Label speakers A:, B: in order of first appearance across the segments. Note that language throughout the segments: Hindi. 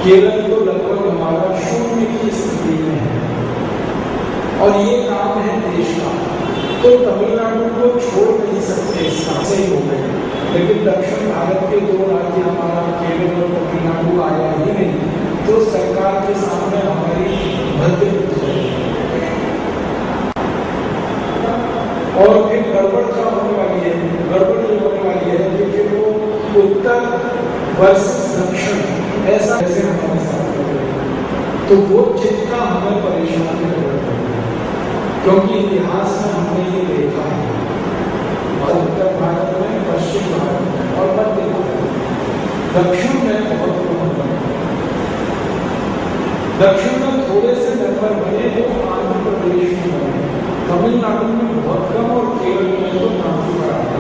A: केरल तो लगभग हमारा शून्य की स्थिति में है और ये काम है देश का, तो तमिलनाडु को छोड़ नहीं सकते, इसका सही हो गए। लेकिन दक्षिण भारत के दो राज्य हमारा केरल और तमिलनाडु आया ही नहीं, तो सरकार के सामने हमारी भद्र और फिर गड़बड़ क्या होने वाली है, गड़बड़ ये होने वाली है कि फिर वो उत्तर वर्सेस दक्षिण ऐसा ऐसे हमारे साथ हो गया, तो वो चिंता हमें परेशान कर रहा है, क्योंकि इतिहास में हमने ये देखा है उत्तर भारत में, पश्चिम भारत में और मध्य भारत में, दक्षिण में बहुत कम है। दक्षिण में थोड़े से नंबर बने तो आंध्र प्रदेश में बने, तमिलनाडु में बहुत कम और केरल में तो काफी बड़ा है।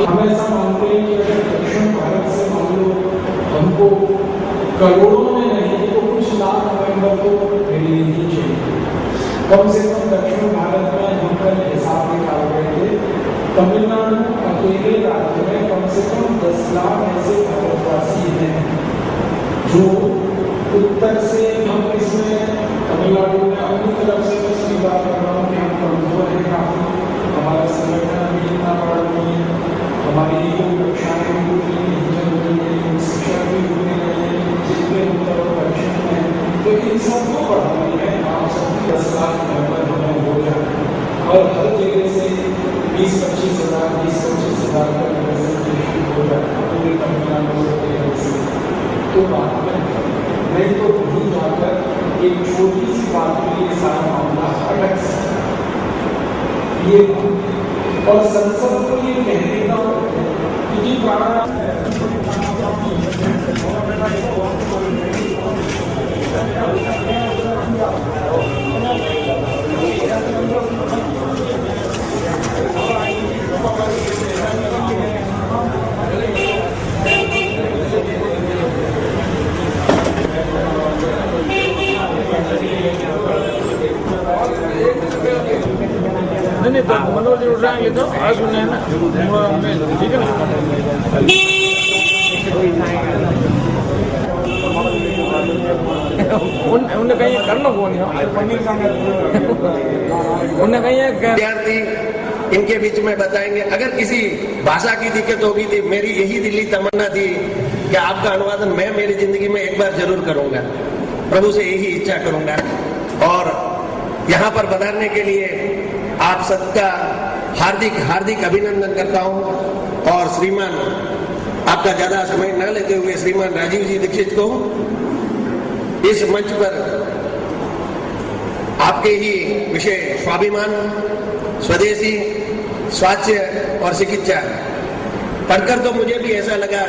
A: हम ऐसा मानते हैं कि अगर दक्षिण भारत से मान लो हमको करोड़ों में नहीं तो कुछ लाख नंबर तो मिलने ही चाहिए। कम से कम दक्षिण भारत में हम कल हिसाब निकाल रहे थे, तमिलनाडु अकेले राज्य में कम से कम 10 लाख ऐसे भारतवासी हैं जो उत्तर से हम इसमें तमिलनाडु में अपनी तरफ से तो सही बात कर रहा हूँ कि हम कमजोर है काफी, हमारा संगठन भी इतना बड़ा नहीं है, हमारी कक्षाएं भी उतनी नहीं चल रही है, शिक्षा भी उतनी नहीं है जितने उत्तर और दक्षिण में, तो इन सबको बढ़ाने में आप सबकी 10 लाख नंबर हमें हो जाए और हर जगह से 20-25 हज़ार 20-25 हज़ार का रिप्रेजेंटेशन हो जाए पूरे तमिलनाडु से, तो बात में नहीं तो वहीं जाकर एक छोटी सी बात के लिए सारा मामला अटक सकता है। ये और संसद को ये कहने का क्योंकि
B: नहीं तो मनोज उठाएंगे तो आज सुने ना, ठीक है ना। उन्हें कहीं करना कौन है, उन्हें कहीं
C: विद्यार्थी इनके बीच में बताएंगे। अगर किसी भाषा की दिक्कत होगी थी, मेरी यही दिली तमन्ना थी कि आपका अनुवादन मैं मेरी जिंदगी में एक बार जरूर करूंगा, प्रभु से यही इच्छा करूंगा। और यहाँ पर पधारने के लिए आप सबका हार्दिक हार्दिक अभिनंदन करता हूं और श्रीमान आपका ज्यादा समय न लेते हुए श्रीमान राजीव जी दीक्षित को इस मंच पर आपके ही विषय स्वाभिमान, स्वदेशी, स्वास्थ्य और चिकित्सा पढ़कर तो मुझे भी ऐसा लगा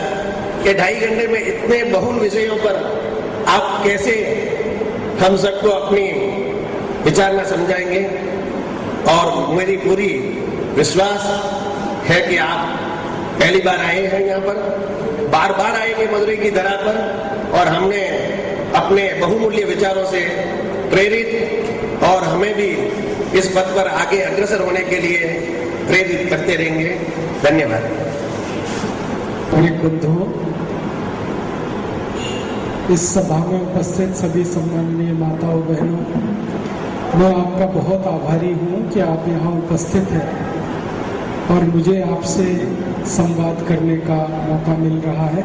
C: कि 2.5 घंटे में इतने बहुल विषयों पर आप कैसे हम सबको अपनी विचारना समझाएंगे। और मेरी पूरी विश्वास है कि आप पहली बार आए हैं यहाँ पर, बार बार आएंगे मदुरई की धरा पर, और हमने अपने बहुमूल्य विचारों से प्रेरित और हमें भी इस पथ पर आगे अग्रसर होने के लिए प्रेरित करते रहेंगे। धन्यवाद।
A: बुद्धों, इस सभा में उपस्थित सभी सम्माननीय माताओं बहनों, मैं आपका बहुत आभारी हूँ कि आप यहाँ उपस्थित हैं और मुझे आपसे संवाद करने का मौका मिल रहा है।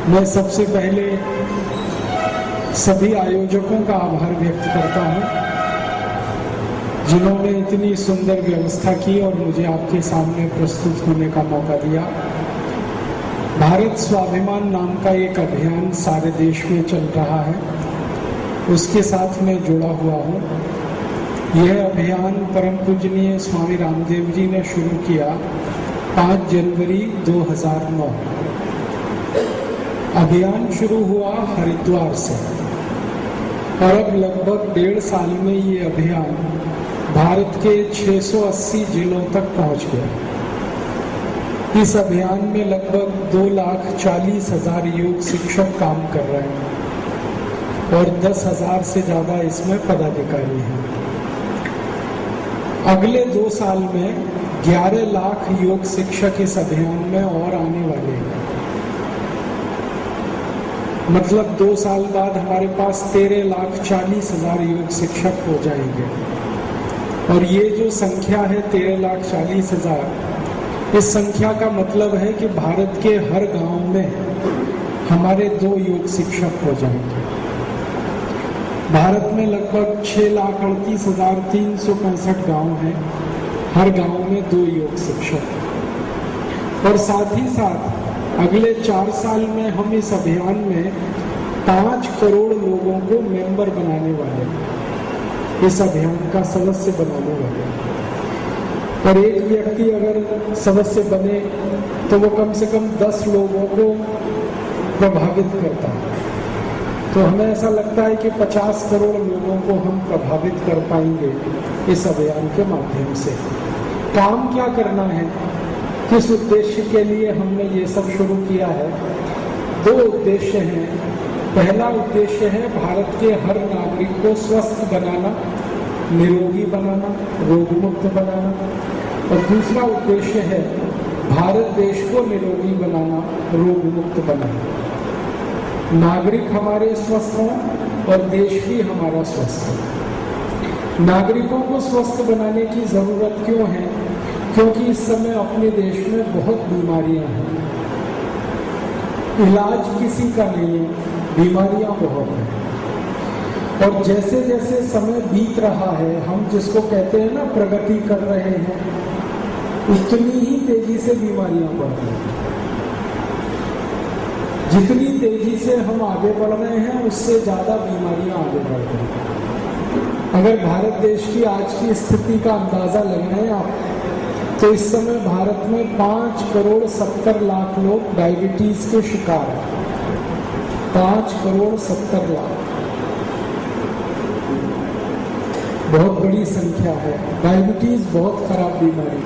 A: मैं सबसे पहले सभी आयोजकों का आभार व्यक्त करता हूँ जिन्होंने इतनी सुंदर व्यवस्था की और मुझे आपके सामने प्रस्तुत होने का मौका दिया। भारत स्वाभिमान नाम का एक अभियान सारे देश में चल रहा है, उसके साथ मैं जुड़ा हुआ हूँ। यह अभियान परम पूजनीय स्वामी रामदेव जी ने शुरू किया 5 जनवरी 2009। अभियान शुरू हुआ हरिद्वार से और अब लगभग 1.5 साल में ये अभियान भारत के 680 जिलों तक पहुंच गया। इस अभियान में लगभग 2,40,000 योग शिक्षक काम कर रहे हैं और 10,000 से ज्यादा इसमें पदाधिकारी हैं। अगले 2 साल में 11 लाख योग शिक्षक इस अभियान में और आने वाले हैं। मतलब 2 साल बाद हमारे पास 13,40,000 योग शिक्षक हो जाएंगे। और ये जो संख्या है 13,40,000, इस संख्या का मतलब है कि भारत के हर गांव में हमारे 2 योग शिक्षक हो जाएंगे। भारत में लगभग 6,38,365 गांव हैं, हर गांव में 2 योग शिक्षक। और साथ ही साथ अगले 4 साल में हम इस अभियान में 5 करोड़ लोगों को मेंबर बनाने वाले हैं, इस अभियान का सदस्य बनाने वाले हैं। और एक व्यक्ति अगर सदस्य बने तो वो कम से कम 10 लोगों को प्रभावित करता है। तो हमें ऐसा लगता है कि 50 करोड़ लोगों को हम प्रभावित कर पाएंगे इस अभियान के माध्यम से। काम क्या करना है, किस उद्देश्य के लिए हमने ये सब शुरू किया है? 2 उद्देश्य हैं। पहला उद्देश्य है भारत के हर नागरिक को स्वस्थ बनाना, निरोगी बनाना, रोगमुक्त बनाना। और दूसरा उद्देश्य है भारत देश को निरोगी बनाना, रोगमुक्त बनाना। नागरिक हमारे स्वस्थ हों और देश भी हमारा स्वस्थ हो। नागरिकों को स्वस्थ बनाने की जरूरत क्यों है? क्योंकि इस समय अपने देश में बहुत बीमारियां हैं, इलाज किसी का नहीं है, बीमारियां बहुत हैं। और जैसे जैसे समय बीत रहा है, हम जिसको कहते हैं ना प्रगति कर रहे हैं, उतनी ही तेजी से बीमारियां बढ़ रही हैं। जितनी तेजी से हम आगे बढ़ रहे हैं, उससे ज्यादा बीमारियां आगे बढ़ रही हैं। अगर भारत देश की आज की स्थिति का अंदाजा लगाएं आप, तो इस समय भारत में 5,70,00,000 लोग डायबिटीज के शिकार हैं। 5,70,00,000 बहुत बड़ी संख्या है। डायबिटीज बहुत खराब बीमारी,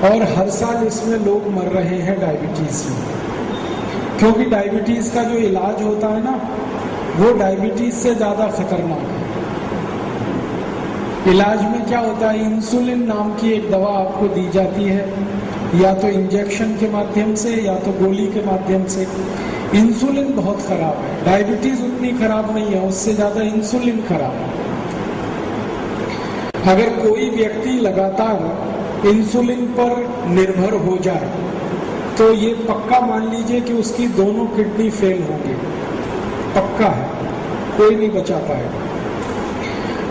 A: और हर साल इसमें लोग मर रहे हैं डायबिटीज में। क्योंकि डायबिटीज का जो इलाज होता है ना, वो डायबिटीज से ज्यादा खतरनाक है। इलाज में क्या होता है, इंसुलिन नाम की एक दवा आपको दी जाती है, या तो इंजेक्शन के माध्यम से या तो गोली के माध्यम से। इंसुलिन बहुत खराब है, डायबिटीज उतनी खराब नहीं है, उससे ज्यादा इंसुलिन खराब है। अगर कोई व्यक्ति लगातार इंसुलिन पर निर्भर हो जाए तो ये पक्का मान लीजिए कि उसकी दोनों किडनी फेल होंगी, पक्का है, कोई नहीं बचा पाएगा।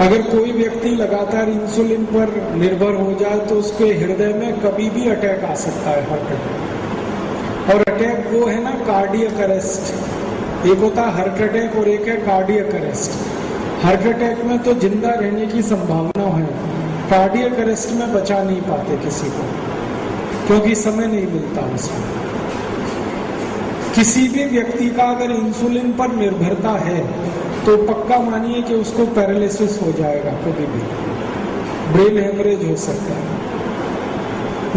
A: अगर कोई व्यक्ति लगातार इंसुलिन पर निर्भर हो जाए तो उसके हृदय में कभी भी अटैक आ सकता है, हार्ट अटैक। और अटैक वो है ना कार्डियक अरेस्ट, एक होता है हार्ट अटैक और एक है कार्डियक अरेस्ट। हार्ट अटैक में तो जिंदा रहने की संभावना है, कार्डियक अरेस्ट में बचा नहीं पाते किसी को, क्योंकि समय नहीं मिलता उसमें। किसी भी व्यक्ति का अगर इंसुलिन पर निर्भरता है तो पक्का मानिए कि उसको पैरालिसिस हो जाएगा, कभी भी ब्रेन हेमरेज हो सकता है,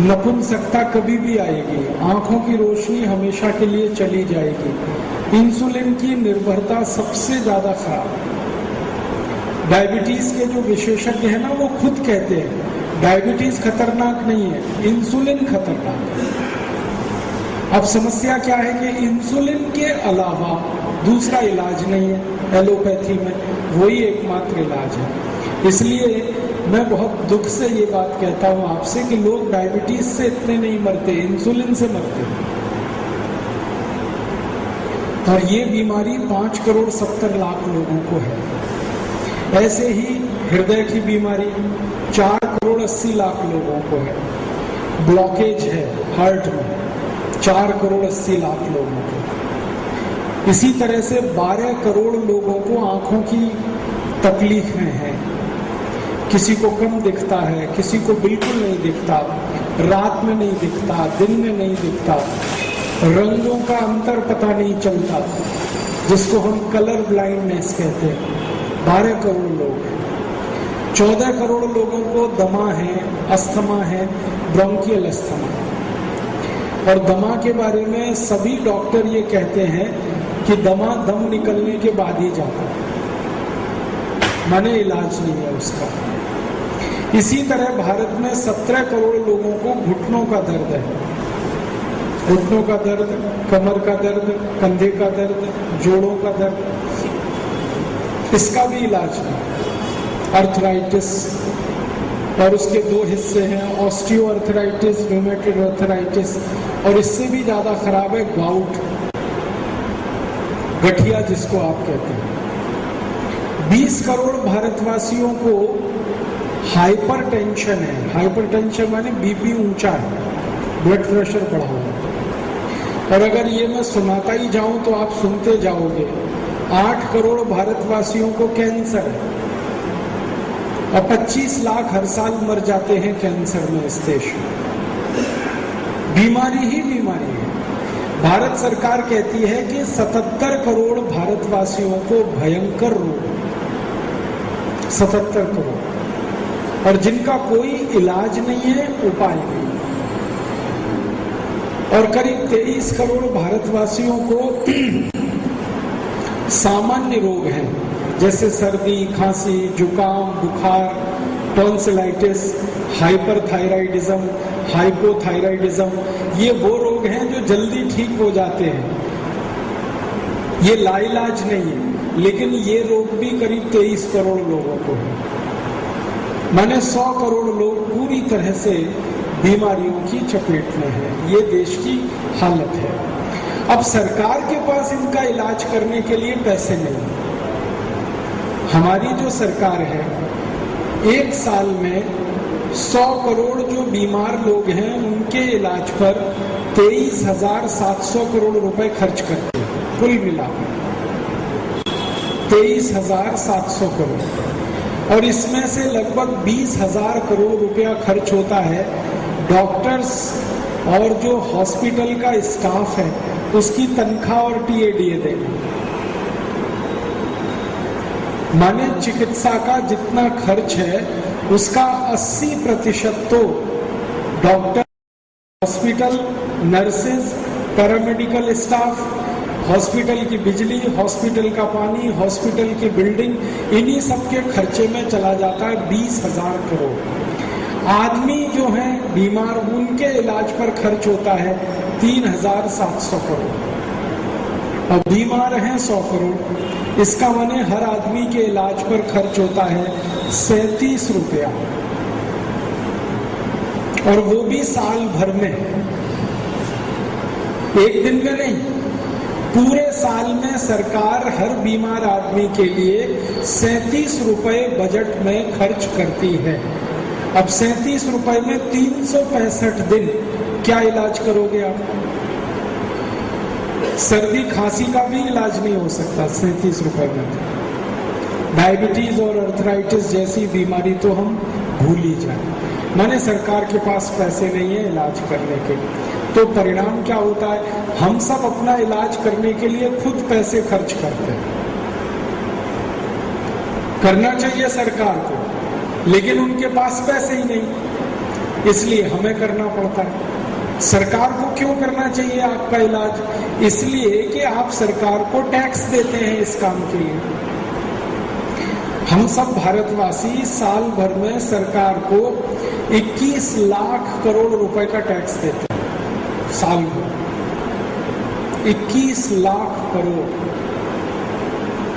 A: नपुंसकता कभी भी आएगी, आंखों की रोशनी हमेशा के लिए चली जाएगी। इंसुलिन की निर्भरता सबसे ज्यादा खराब है। डायबिटीज के जो विशेषज्ञ हैं ना, वो खुद कहते हैं डायबिटीज खतरनाक नहीं है, इंसुलिन खतरनाक है। अब समस्या क्या है कि इंसुलिन के अलावा दूसरा इलाज नहीं है एलोपैथी में, वही एकमात्र इलाज है। इसलिए मैं बहुत दुख से ये बात कहता हूं आपसे कि लोग डायबिटीज से इतने नहीं मरते, इंसुलिन से मरते हैं। और ये बीमारी 5,70,00,000 लोगों को है। ऐसे ही हृदय की बीमारी 4,80,00,000 लोगों को है। ब्लॉकेज है हार्ट में 4,80,00,000 लोगों को। इसी तरह से 12 करोड़ लोगों को आंखों की तकलीफें हैं। किसी को कम दिखता है, किसी को बिल्कुल नहीं दिखता, रात में नहीं दिखता, दिन में नहीं दिखता, रंगों का अंतर पता नहीं चलता, जिसको हम कलर ब्लाइंडनेस कहते हैं। 12 करोड़ लोग हैं। 14 करोड़ लोगों को दमा है, अस्थमा है, ब्रोंकियल अस्थमा। और दमा के बारे में सभी डॉक्टर ये कहते हैं कि दमा दम निकलने के बाद ही जाता है, माने इलाज नहीं है उसका। इसी तरह भारत में 17 करोड़ लोगों को घुटनों का दर्द है। घुटनों का दर्द, कमर का दर्द, कंधे का दर्द, जोड़ों का दर्द, इसका भी इलाज है। अर्थराइटिस, और उसके दो हिस्से हैं, ऑस्टियो अर्थराइटिस, रूमेटॉइड अर्थराइटिस, और इससे भी ज्यादा खराब है गाउट, गठिया जिसको आप कहते हैं। 20 करोड़ भारतवासियों को हाइपरटेंशन है। हाइपरटेंशन माने बीपी ऊंचा है, ब्लड प्रेशर बढ़ा हुआ है। और अगर ये मैं सुनाता ही जाऊं तो आप सुनते जाओगे। 8 करोड़ भारतवासियों को कैंसर है और 25 लाख हर साल मर जाते हैं कैंसर में इस देश में। बीमारी ही बीमारी है। भारत सरकार कहती है कि 77 करोड़ भारतवासियों को भयंकर रोग, 77 करोड़, और जिनका कोई इलाज नहीं है, उपाय नहीं। और करीब 23 करोड़ भारतवासियों को सामान्य रोग हैं, जैसे सर्दी, खांसी, जुकाम, बुखार, टॉन्सिलाइटिस, हाइपरथायराइडिज्म, हाइपोथायराइडिज्म। ये वो रोग हैं जो जल्दी ठीक हो जाते हैं, ये लाइलाज नहीं है। लेकिन ये रोग भी करीब 23 करोड़ लोगों को है। माने 100 करोड़ लोग पूरी तरह से बीमारियों की चपेट में है। ये देश की हालत है। अब सरकार के पास इनका इलाज करने के लिए पैसे नहीं। हमारी जो सरकार है, एक साल में 100 करोड़ जो बीमार लोग हैं उनके इलाज पर 23,700 करोड़ रुपए खर्च करते हैं, कुल मिलाकर 23,700 करोड़। और इसमें से लगभग 20,000 करोड़ रुपया खर्च होता है डॉक्टर्स और जो हॉस्पिटल का स्टाफ है उसकी तनख्वाह और टीएडीए देने। माने चिकित्सा का जितना खर्च है उसका 80% तो doctor, hospital, nurses, paramedical staff, hospital की बिजली, हॉस्पिटल का पानी, हॉस्पिटल की बिल्डिंग, इन्हीं सब के खर्चे में चला जाता है 20,000 करोड़। आदमी जो हैं बीमार, उनके इलाज पर खर्च होता है 3,700 करोड़ और बीमार हैं 100 करोड़। इसका माने हर आदमी के इलाज पर खर्च होता है 37 रुपया, और वो भी साल भर में, एक दिन में नहीं, पूरे साल में सरकार हर बीमार आदमी के लिए 37 रुपए बजट में खर्च करती है। अब 37 रुपए में 365 दिन क्या इलाज करोगे आप? सर्दी खांसी का भी इलाज नहीं हो सकता 37 रुपए में। डायबिटीज और अर्थराइटिस जैसी बीमारी तो हम भूल ही जाए। माने सरकार के पास पैसे नहीं है इलाज करने के, तो परिणाम क्या होता है? हम सब अपना इलाज करने के लिए खुद पैसे खर्च करते हैं। करना चाहिए सरकार को, लेकिन उनके पास पैसे ही नहीं, इसलिए हमें करना पड़ता है। सरकार को क्यों करना चाहिए आपका इलाज? इसलिए कि आप सरकार को टैक्स देते हैं इस काम के लिए। हम सब भारतवासी साल भर में सरकार को 21 लाख करोड़ रुपए का टैक्स देते हैं, साल भर 21 लाख करोड़।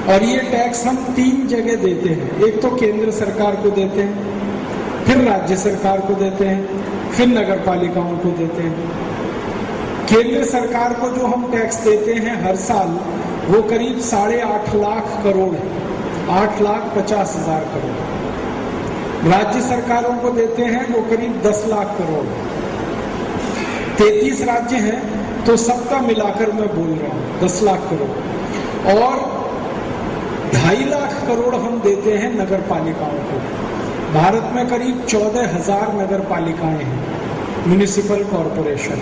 A: और ये टैक्स हम 3 जगह देते हैं। एक तो केंद्र सरकार को देते हैं, फिर राज्य सरकार को देते हैं, फिर नगर पालिकाओं को देते हैं। केंद्र सरकार को जो हम टैक्स देते हैं हर साल, वो करीब 8.5 लाख करोड़ है, 8,50,000 करोड़। राज्य सरकारों को देते हैं वो करीब 10 लाख करोड़। 33 राज्य हैं, तो सबका मिलाकर मैं बोल रहा हूं 10 लाख करोड़। और 2.5 लाख करोड़ हम देते हैं नगर पालिकाओं को। भारत में करीब 14,000 नगर पालिकाएं हैं, म्युनिसिपल कॉरपोरेशन।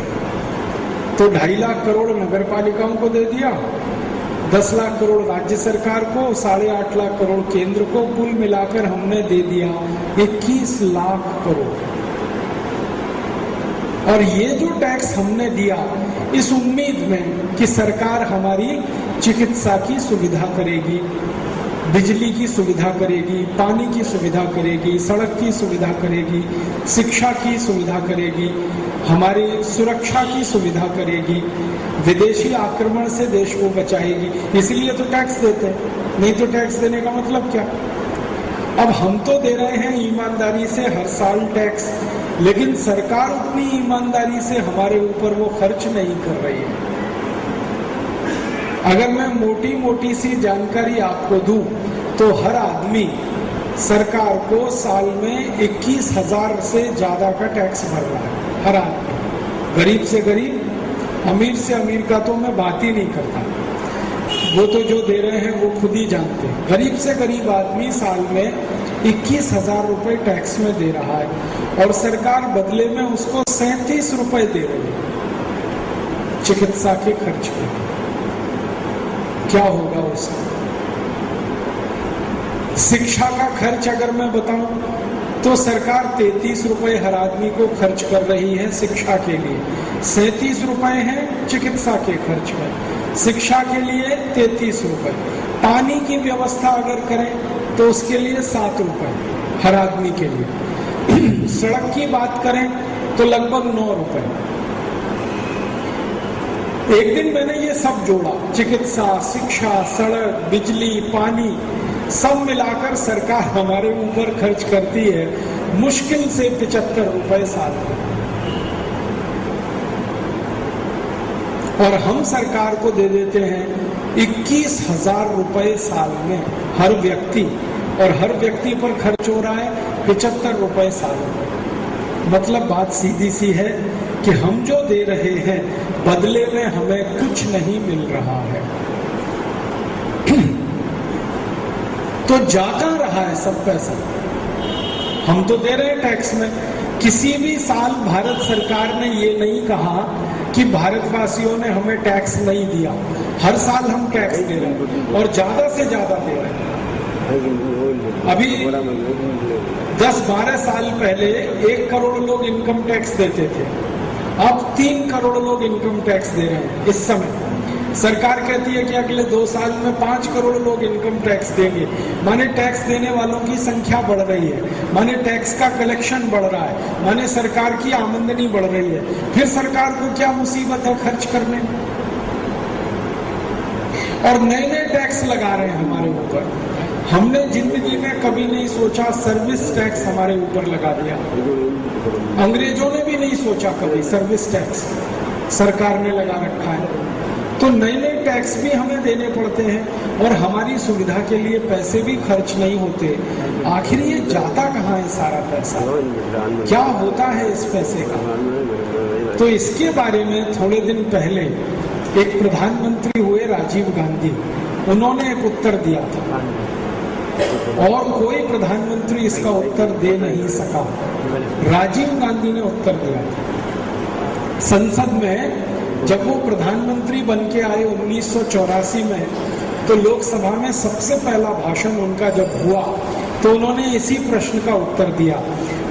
A: तो 2.5 लाख करोड़ नगर पालिकाओं को दे दिया, 10 लाख करोड़ राज्य सरकार को, 8.5 लाख करोड़ केंद्र को, कुल मिलाकर हमने दे दिया 21 लाख करोड़। और ये जो टैक्स हमने दिया इस उम्मीद में कि सरकार हमारी चिकित्सा की सुविधा करेगी, बिजली की सुविधा करेगी, पानी की सुविधा करेगी, सड़क की सुविधा करेगी, शिक्षा की सुविधा करेगी, हमारी सुरक्षा की सुविधा करेगी, विदेशी आक्रमण से देश को बचाएगी। इसलिए तो टैक्स देते हैं, नहीं तो टैक्स देने का मतलब क्या। अब हम तो दे रहे हैं ईमानदारी से हर साल टैक्स, लेकिन सरकार उतनी ईमानदारी से हमारे ऊपर वो खर्च नहीं कर रही है। अगर मैं मोटी मोटी सी जानकारी आपको दूं तो हर आदमी सरकार को साल में 21,000 से ज्यादा का टैक्स भर रहा है, हर आदमी। गरीब से गरीब, अमीर से अमीर का तो मैं बात ही नहीं करता, वो तो जो दे रहे हैं वो खुद ही जानते हैं। गरीब से गरीब आदमी साल में 21,000 रुपए टैक्स में दे रहा है और सरकार बदले में उसको 37 रुपए दे रही है चिकित्सा के खर्च में। क्या होगा उसका? शिक्षा का खर्च अगर मैं बताऊं तो सरकार 33 रुपए हर आदमी को खर्च कर रही है शिक्षा के लिए, 37 रुपए हैं चिकित्सा के खर्च में, शिक्षा के लिए 33 रुपए। पानी की व्यवस्था अगर करें तो उसके लिए 7 रुपए हर आदमी के लिए। सड़क की बात करें तो लगभग 9 रुपए। एक दिन मैंने ये सब जोड़ा, चिकित्सा, शिक्षा, सड़क, बिजली, पानी, सब मिलाकर सरकार हमारे ऊपर खर्च करती है मुश्किल से 75 रुपए साल में, और हम सरकार को दे देते हैं 21,000 रुपए साल में हर व्यक्ति, और हर व्यक्ति पर खर्च हो रहा है 75 रुपए साल में। मतलब बात सीधी सी है कि हम जो दे रहे हैं बदले में हमें कुछ नहीं मिल रहा है। तो जा कहां रहा है सब पैसा? हम तो दे रहे हैं टैक्स में। किसी भी साल भारत सरकार ने ये नहीं कहा कि भारतवासियों ने हमें टैक्स नहीं दिया। हर साल हम टैक्स दे रहे हैं और ज्यादा से ज्यादा दे रहे हैं। अभी 10-12 साल पहले 1 करोड़ लोग इनकम टैक्स देते थे, अब 3 करोड़ लोग इनकम टैक्स दे रहे हैं इस समय। सरकार कहती है कि अगले 2 साल में 5 करोड़ लोग इनकम टैक्स देंगे, माने टैक्स देने वालों की संख्या बढ़ रही है, माने टैक्स का कलेक्शन बढ़ रहा है, माने सरकार की आमदनी बढ़ रही है। फिर सरकार को क्या मुसीबत है खर्च करने? और नए नए टैक्स लगा रहे हैं हमारे ऊपर। हमने जिंदगी में कभी नहीं सोचा सर्विस टैक्स हमारे ऊपर लगा दिया। अंग्रेजों ने भी नहीं सोचा कभी सर्विस टैक्स सरकार ने लगा रखा है। तो नए नए टैक्स भी हमें देने पड़ते हैं और हमारी सुविधा के लिए पैसे भी खर्च नहीं होते। आखिर ये जाता कहाँ है सारा पैसा? क्या होता है इस पैसे का? तो इसके बारे में थोड़े दिन पहले एक प्रधानमंत्री हुए राजीव गांधी, उन्होंने एक उत्तर दिया था और कोई प्रधानमंत्री इसका उत्तर दे नहीं सका। राजीव गांधी ने उत्तर दिया था संसद में। जब वो प्रधानमंत्री बन के आए 1984 में, तो लोकसभा में सबसे पहला भाषण उनका जब हुआ तो उन्होंने इसी प्रश्न का उत्तर दिया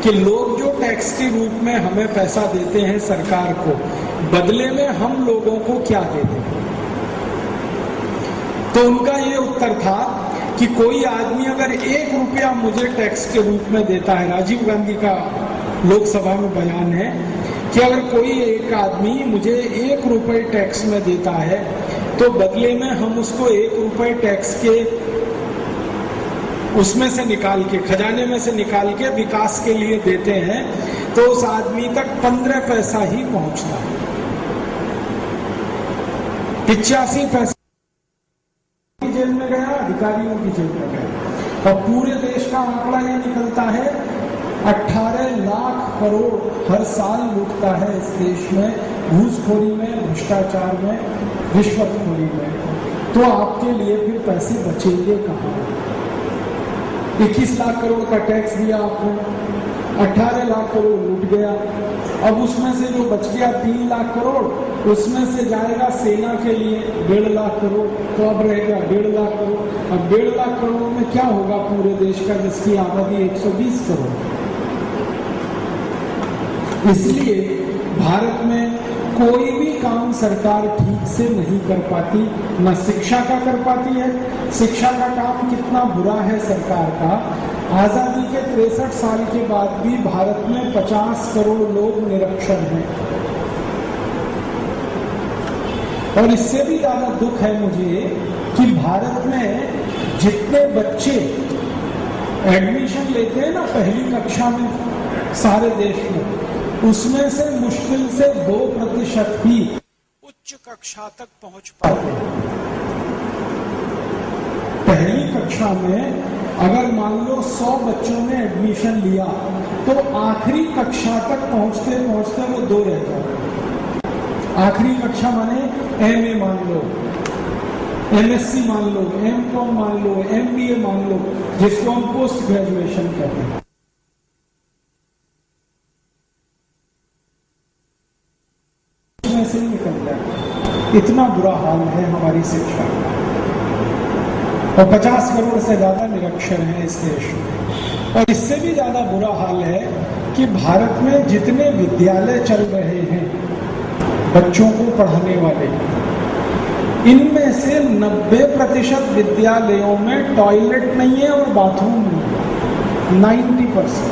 A: कि लोग जो टैक्स के रूप में हमें पैसा देते हैं सरकार को, बदले में हम लोगों को क्या देते हैं। तो उनका ये उत्तर था कि कोई आदमी अगर 1 रुपया मुझे टैक्स के रूप में देता है, राजीव गांधी का लोकसभा में बयान है कि अगर कोई एक आदमी मुझे 1 रुपए टैक्स में देता है तो बदले में हम उसको 1 रुपए टैक्स के उसमें से निकाल के, खजाने में से निकाल के विकास के लिए देते हैं, तो उस आदमी तक 15 पैसा ही पहुंचता है। 85 पैसा जेल में गया, अधिकारियों की जेल में गया। और पूरे देश का आंकड़ा ये निकलता है 18 लाख करोड़ हर साल लूटता है इस देश में, घूसखोरी में, भ्रष्टाचार में, रिश्वतखोरी में। तो आपके लिए फिर पैसे बचेंगे कहाँ? 21 लाख करोड़ का टैक्स दिया आपने, 18 लाख करोड़ लूट गया। अब उसमें से जो बच गया 3 लाख करोड़, उसमें से जाएगा सेना के लिए 1.5 लाख करोड़, तो अब रहेगा 1.5 लाख करोड़। अब 1.5 लाख करोड़ में क्या होगा पूरे देश का, जिसकी आबादी 120 करोड़। इसलिए भारत में कोई भी काम सरकार ठीक से नहीं कर पाती, न शिक्षा का कर पाती है। शिक्षा का काम कितना बुरा है सरकार का, आजादी के 63 साल के बाद भी भारत में 50 करोड़ लोग निरक्षर हैं। और इससे भी ज्यादा दुख है मुझे कि भारत में जितने बच्चे एडमिशन लेते हैं ना पहली कक्षा में सारे देश में, उसमें से मुश्किल से 2% ही उच्च कक्षा तक पहुंच पाते हैं। पहली कक्षा में अगर मान लो 100 बच्चों ने एडमिशन लिया तो आखिरी कक्षा तक पहुंचते पहुंचते वो 2 रह जाते। आखिरी कक्षा माने एमए मान लो, एमएससी मान लो, एमकॉम मान लो, एमबीए मान लो, जिसको हम पोस्ट ग्रेजुएशन कहते हैं। से ही निकल जाए, इतना बुरा हाल है हमारी शिक्षा का। और 50 करोड़ से ज्यादा निरक्षर हैं इस देश में। और इससे भी ज्यादा बुरा हाल है कि भारत में जितने विद्यालय चल रहे हैं बच्चों को पढ़ाने वाले, इनमें से 90% विद्यालयों में टॉयलेट नहीं है और बाथरूम नहीं। 90%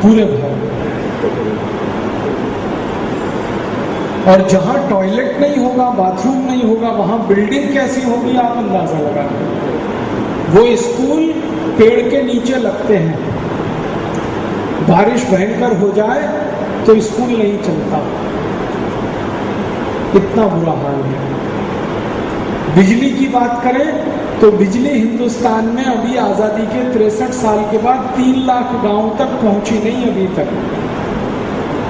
A: पूरे भारत। और जहां टॉयलेट नहीं होगा, बाथरूम नहीं होगा, वहां बिल्डिंग कैसी होगी आप अंदाजा लगा। वो स्कूल पेड़ के नीचे लगते हैं, बारिश भयंकर हो जाए तो स्कूल नहीं चलता, इतना बुरा हाल है। बिजली की बात करें तो बिजली हिंदुस्तान में अभी आजादी के 63 साल के बाद 3 लाख गांव तक पहुंची नहीं अभी तक।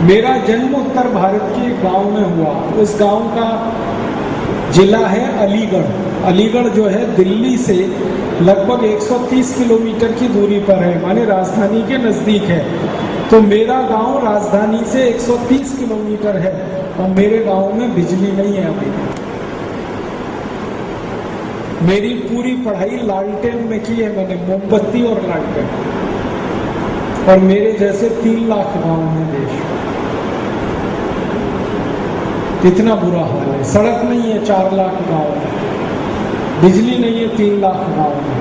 A: मेरा जन्म उत्तर भारत के एक गांव में हुआ। उस गांव का जिला है अलीगढ़। अलीगढ़ जो है दिल्ली से लगभग 130 किलोमीटर की दूरी पर है, माने राजधानी के नजदीक है। तो मेरा गांव राजधानी से 130 किलोमीटर है और मेरे गांव में बिजली नहीं है अभी। मेरी पूरी पढ़ाई लालटेन में की है मैंने, मोमबत्ती और लालटेन। और मेरे जैसे 3 लाख गांव हैं देश में। इतना बुरा हाल है। सड़क नहीं है 4 लाख गांव में, बिजली नहीं है 3 लाख गांव में,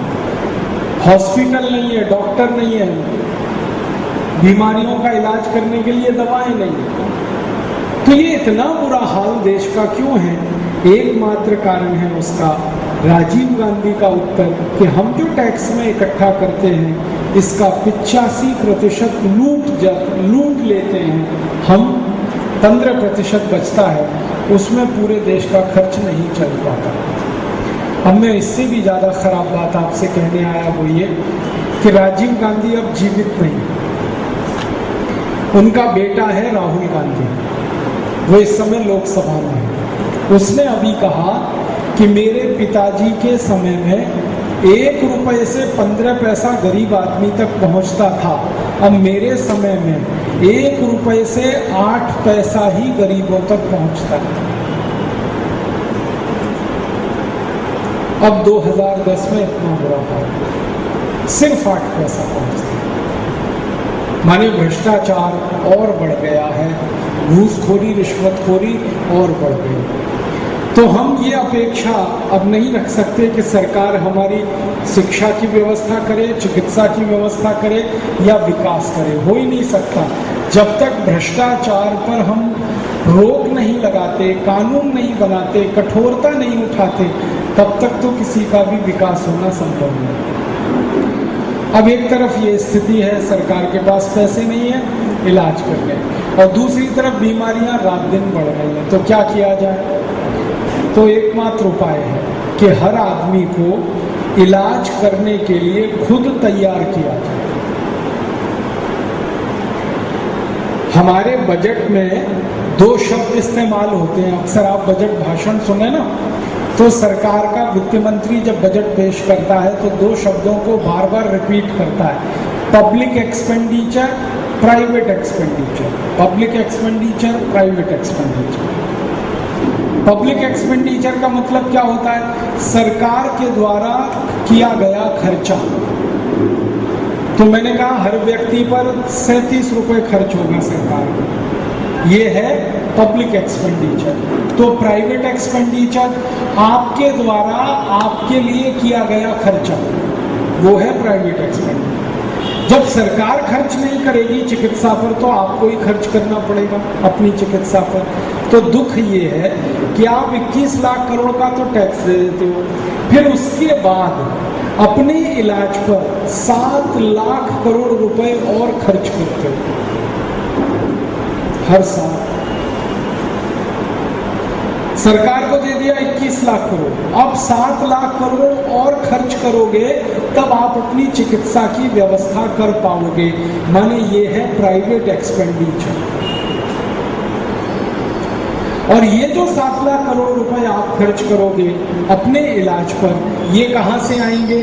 A: हॉस्पिटल नहीं है, डॉक्टर नहीं है, बीमारियों का इलाज करने के लिए दवाएं नहीं है। तो ये इतना बुरा हाल देश का क्यों है? एकमात्र कारण है उसका राजीव गांधी का उत्तर कि हम जो टैक्स में इकट्ठा करते हैं इसका 85% लूट लेते हैं हम, 15% बचता है, उसमें पूरे देश का खर्च नहीं चल पाता। अब मैं इससे भी ज़्यादा खराब बात आपसे कहने आया वो ये कि राजीव गांधी अब जीवित नहीं, उनका बेटा है राहुल गांधी, वो इस समय लोकसभा में है। उसने अभी कहा कि मेरे पिताजी के समय में 1 रुपए से 15 पैसा गरीब आदमी तक पहुंचता था, अब मेरे समय में 1 रुपए से 8 पैसा ही गरीबों तक पहुंचता है। अब 2010 में इतना बुरा हाल, सिर्फ 8 पैसा पहुंचता है। माने भ्रष्टाचार और बढ़ गया है, घूसखोरी रिश्वतखोरी और बढ़ गई। तो हम ये अपेक्षा अब नहीं रख सकते कि सरकार हमारी शिक्षा की व्यवस्था करे, चिकित्सा की व्यवस्था करे या विकास करे, हो ही नहीं सकता। जब तक भ्रष्टाचार पर हम रोक नहीं लगाते, कानून नहीं बनाते, कठोरता नहीं उठाते, तब तक तो किसी का भी विकास होना संभव नहीं। अब एक तरफ ये स्थिति है, सरकार के पास पैसे नहीं है इलाज करने, और दूसरी तरफ बीमारियां रात दिन बढ़ रही हैं। तो क्या किया जाए? तो एकमात्र उपाय है कि हर आदमी को इलाज करने के लिए खुद तैयार किया जाए। हमारे बजट में 2 शब्द इस्तेमाल होते हैं। अक्सर आप बजट भाषण सुने ना, तो सरकार का वित्त मंत्री जब बजट पेश करता है तो 2 शब्दों को बार बार रिपीट करता है, public expenditure, private expenditure. Public expenditure, private expenditure. Public expenditure का मतलब क्या होता है? सरकार के द्वारा किया गया खर्चा। तो मैंने कहा हर व्यक्ति पर 37 रुपए खर्च होगा सरकार को, ये है पब्लिक एक्सपेंडिचर। तो प्राइवेट एक्सपेंडिचर आपके द्वारा आपके लिए किया गया खर्चा, वो है प्राइवेट एक्सपेंडिचर। जब सरकार खर्च नहीं करेगी चिकित्सा पर तो आपको ही खर्च करना पड़ेगा अपनी चिकित्सा पर। तो दुख ये है कि आप 21 लाख करोड़ का तो टैक्स दे देते हो, फिर उसके बाद अपने इलाज पर 7 लाख करोड़ रुपए और खर्च करते हो हर साल। सरकार को दे दिया 21 लाख करोड़, अब 7 लाख करोड़ और खर्च करोगे तब आप अपनी चिकित्सा की व्यवस्था कर पाओगे। माने ये है प्राइवेट एक्सपेंडिचर। और ये जो 7 लाख करोड़ रुपए आप खर्च करोगे अपने इलाज पर, ये कहां से आएंगे?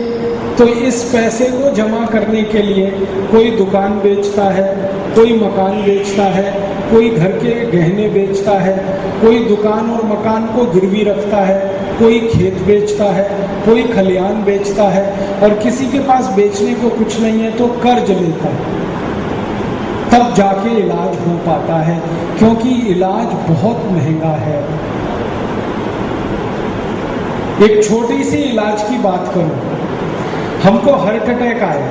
A: तो इस पैसे को जमा करने के लिए कोई दुकान बेचता है, कोई मकान बेचता है, कोई घर के गहने बेचता है, कोई दुकान और मकान को गिरवी रखता है, कोई खेत बेचता है, कोई खलिहान बेचता है, और किसी के पास बेचने को कुछ नहीं है तो कर्ज लेता है, तब जाके इलाज हो पाता है, क्योंकि इलाज बहुत महंगा है। एक छोटी सी इलाज की बात करूं, हमको हार्ट अटैक आया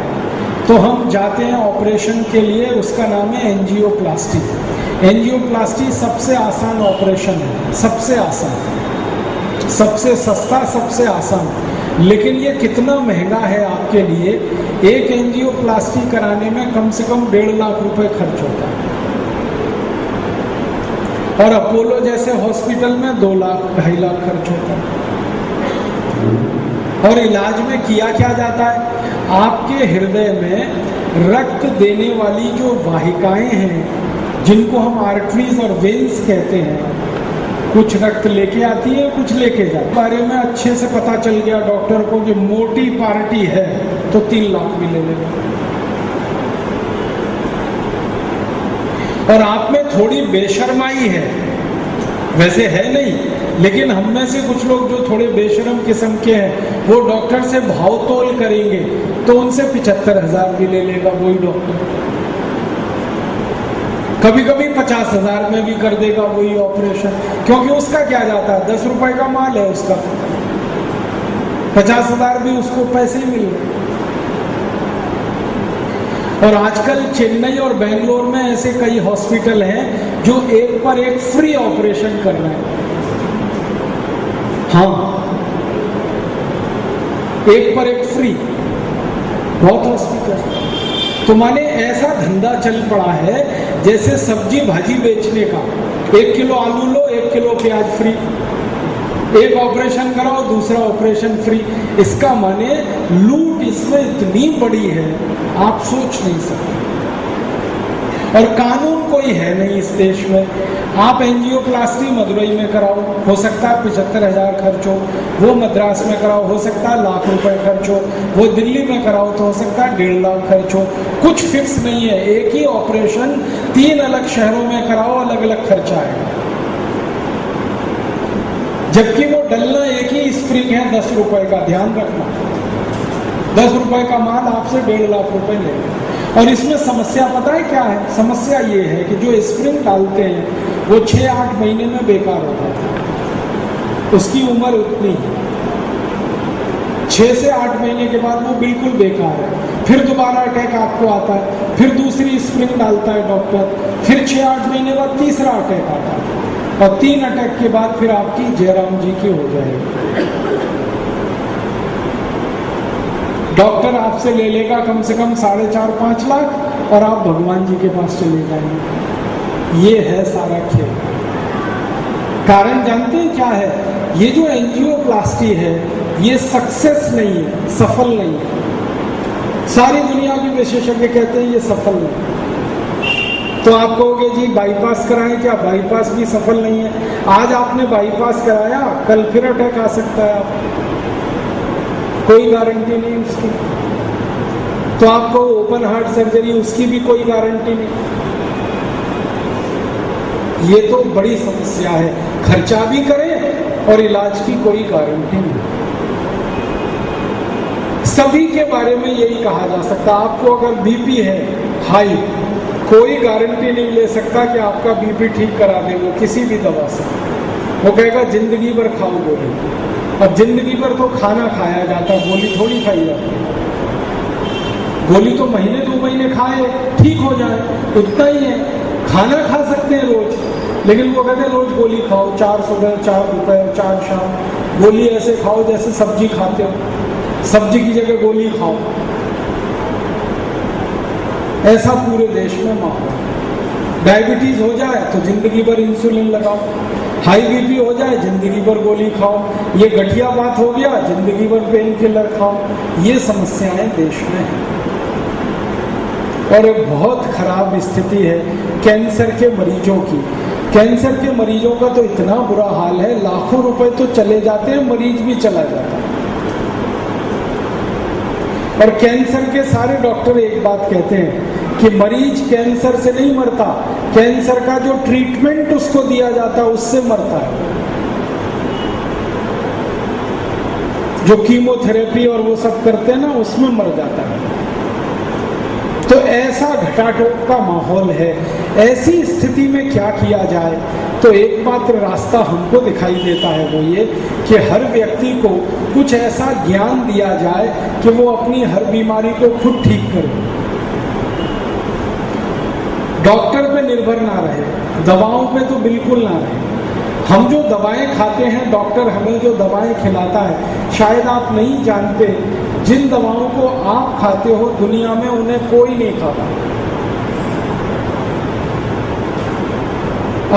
A: तो हम जाते हैं ऑपरेशन के लिए, उसका नाम है एंजियोप्लास्टी। एंजियोप्लास्टी सबसे आसान ऑपरेशन है, सबसे आसान, सबसे सस्ता, सबसे आसान। लेकिन ये कितना महंगा है आपके लिए, एक एंजियोप्लास्टी कराने में कम से कम 1.5 लाख रुपए खर्च होता है, और अपोलो जैसे हॉस्पिटल में 2 लाख 2.5 लाख खर्च होता है। और इलाज में किया क्या जाता है? आपके हृदय में रक्त देने वाली जो वाहिकाएं हैं, जिनको हम आर्टरीज और वेन्स कहते हैं, कुछ रक्त लेके आती है, कुछ लेके जाती है। बारे में अच्छे से पता चल गया डॉक्टर को कि मोटी पार्टी है तो 3 लाख भी ले लेगा। और आप में थोड़ी बेशर्माई है, वैसे है नहीं, लेकिन हम में से कुछ लोग जो थोड़े बेशरम किस्म के हैं, वो डॉक्टर से भाव तोल करेंगे तो उनसे 75,000 भी ले लेगा वही डॉक्टर, कभी कभी 50,000 में भी कर देगा वही ऑपरेशन, क्योंकि उसका क्या जाता है, 10 रुपए का माल है उसका, 50,000 भी उसको पैसे ही मिल रहे। और आजकल चेन्नई और बेंगलोर में ऐसे कई हॉस्पिटल हैं जो एक पर एक फ्री ऑपरेशन कर रहे हैं। हाँ, एक पर एक फ्री, बहुत हॉस्पिटल। तो माने ऐसा धंधा चल पड़ा है जैसे सब्जी भाजी बेचने का, 1 किलो आलू लो 1 किलो प्याज फ्री, एक ऑपरेशन कराओ दूसरा ऑपरेशन फ्री। इसका माने लूट इसमें इतनी बड़ी है आप सोच नहीं सकते। और कानून कोई है नहीं इस देश में। आप एंजियोप्लास्टी मदुरई में कराओ, हो सकता है 75,000 खर्च हो, वो मद्रास में कराओ, हो सकता है लाख रुपए खर्च हो, वो दिल्ली में कराओ तो हो सकता है 1.5 लाख खर्च हो। कुछ फिक्स नहीं है। एक ही ऑपरेशन 3 अलग शहरों में कराओ, अलग अलग खर्चा है, जबकि वो डलना एक ही स्प्रिंग है 10 रुपए का। ध्यान रखना, 10 रुपए का माल आपसे 1.5 लाख रुपए लेगा। और इसमें समस्या पता है क्या है? समस्या ये है कि जो स्प्रिंग डालते हैं वो 6-8 महीने में बेकार होता है, उसकी उम्र उतनी है, 6 से 8 महीने के बाद वो बिल्कुल बेकार है। फिर दोबारा अटैक आपको आता है, फिर दूसरी स्प्रिंग डालता है डॉक्टर, फिर 6-8 महीने बाद तीसरा अटैक आता है, और 3 अटैक के बाद फिर आपकी जयराम जी की हो जाएगी। डॉक्टर आपसे ले लेगा कम से कम 4.5-5 लाख, और आप भगवान जी के पास चले जाएंगे। ये है सारा खेल। कारण जानते हैं क्या है? ये जो एंजियोप्लास्टी है ये सक्सेस नहीं है, सफल नहीं है। सारी दुनिया के विशेषज्ञ कहते हैं ये सफल नहीं। तो आप कहोगे जी बाईपास कराएं क्या? बाईपास भी सफल नहीं है। आज आपने बाईपास कराया, कल फिर अटैक आ सकता है आपको, कोई गारंटी नहीं उसकी। तो आपको ओपन हार्ट सर्जरी, उसकी भी कोई गारंटी नहीं। ये तो बड़ी समस्या है, खर्चा भी करें और इलाज की कोई गारंटी नहीं। सभी के बारे में यही कहा जा सकता है। आपको अगर बीपी है हाई कोई गारंटी नहीं ले सकता कि आपका बीपी ठीक करा दे वो किसी भी दवा से। वो कहेगा जिंदगी भर खाओ गोली। अब जिंदगी भर तो खाना खाया जाता है, गोली थोड़ी खाई जाती है। गोली तो महीने 2 महीने खाए ठीक हो जाए, उतना ही है। खाना खा सकते हैं रोज, लेकिन वो कहते हैं रोज गोली खाओ, 4 सुबह 4 दोपहर 4 शाम। गोली ऐसे खाओ जैसे सब्जी खाते हो, सब्जी की जगह गोली खाओ। ऐसा पूरे देश में माहौल। डायबिटीज हो जाए तो जिंदगी भर इंसुलिन लगाओ, हाई बीपी हो जाए जिंदगी भर गोली खाओ, ये गठिया बात हो गया जिंदगी भर पेन किलर खाओ। ये समस्याएं देश में हैं और एक बहुत खराब स्थिति है कैंसर के मरीजों की। कैंसर के मरीजों का तो इतना बुरा हाल है, लाखों रुपए तो चले जाते हैं, मरीज भी चला जाता है। और कैंसर के सारे डॉक्टर एक बात कहते हैं कि मरीज कैंसर से नहीं मरता, कैंसर का जो ट्रीटमेंट उसको दिया जाता है उससे मरता है। जो कीमोथेरेपी और वो सब करते हैं ना, उसमें मर जाता है। तो ऐसा घटाटोप का माहौल है। ऐसी स्थिति में क्या किया जाए? तो एकमात्र रास्ता हमको दिखाई देता है वो ये कि हर व्यक्ति को कुछ ऐसा ज्ञान दिया जाए कि वो अपनी हर बीमारी को खुद ठीक करे, डॉक्टर पे निर्भर ना रहे, दवाओं पे तो बिल्कुल ना रहे। हम जो दवाएं खाते हैं, डॉक्टर हमें जो दवाएं खिलाता है, शायद आप नहीं जानते जिन दवाओं को आप खाते हो दुनिया में उन्हें कोई नहीं खाता।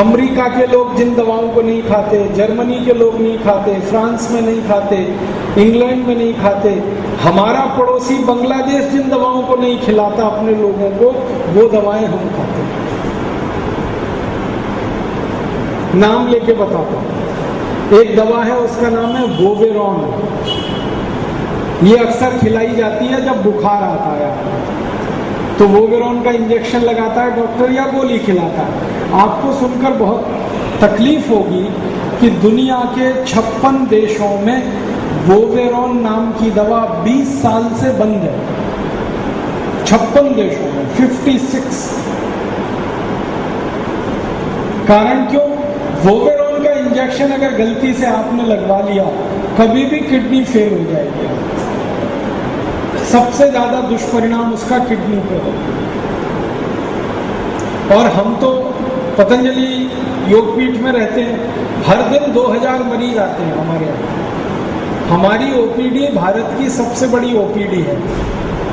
A: अमेरिका के लोग जिन दवाओं को नहीं खाते, जर्मनी के लोग नहीं खाते, फ्रांस में नहीं खाते, इंग्लैंड में नहीं खाते, हमारा पड़ोसी बांग्लादेश जिन दवाओं को नहीं खिलाता अपने लोगों को, वो दवाएं हम खाते हैं। नाम लेके बताता हूं। एक दवा है, उसका नाम है वोवेरॉन। ये अक्सर खिलाई जाती है जब बुखार आता है, तो वोवेरॉन का इंजेक्शन लगाता है डॉक्टर या गोली खिलाता है। आपको सुनकर बहुत तकलीफ होगी कि दुनिया के 56 देशों में वोवेरॉन नाम की दवा 20 साल से बंद है। 56 देशों में 56। कारण क्यों? वोवेरॉन का इंजेक्शन अगर गलती से आपने लगवा लिया, कभी भी किडनी फेल हो जाएगी। सबसे ज्यादा दुष्परिणाम उसका किडनी पे हो। और हम तो पतंजलि योगपीठ में रहते हैं, हर दिन 2000 मरीज आते हैं हमारे यहाँ। हमारी ओपीडी भारत की सबसे बड़ी ओपीडी है,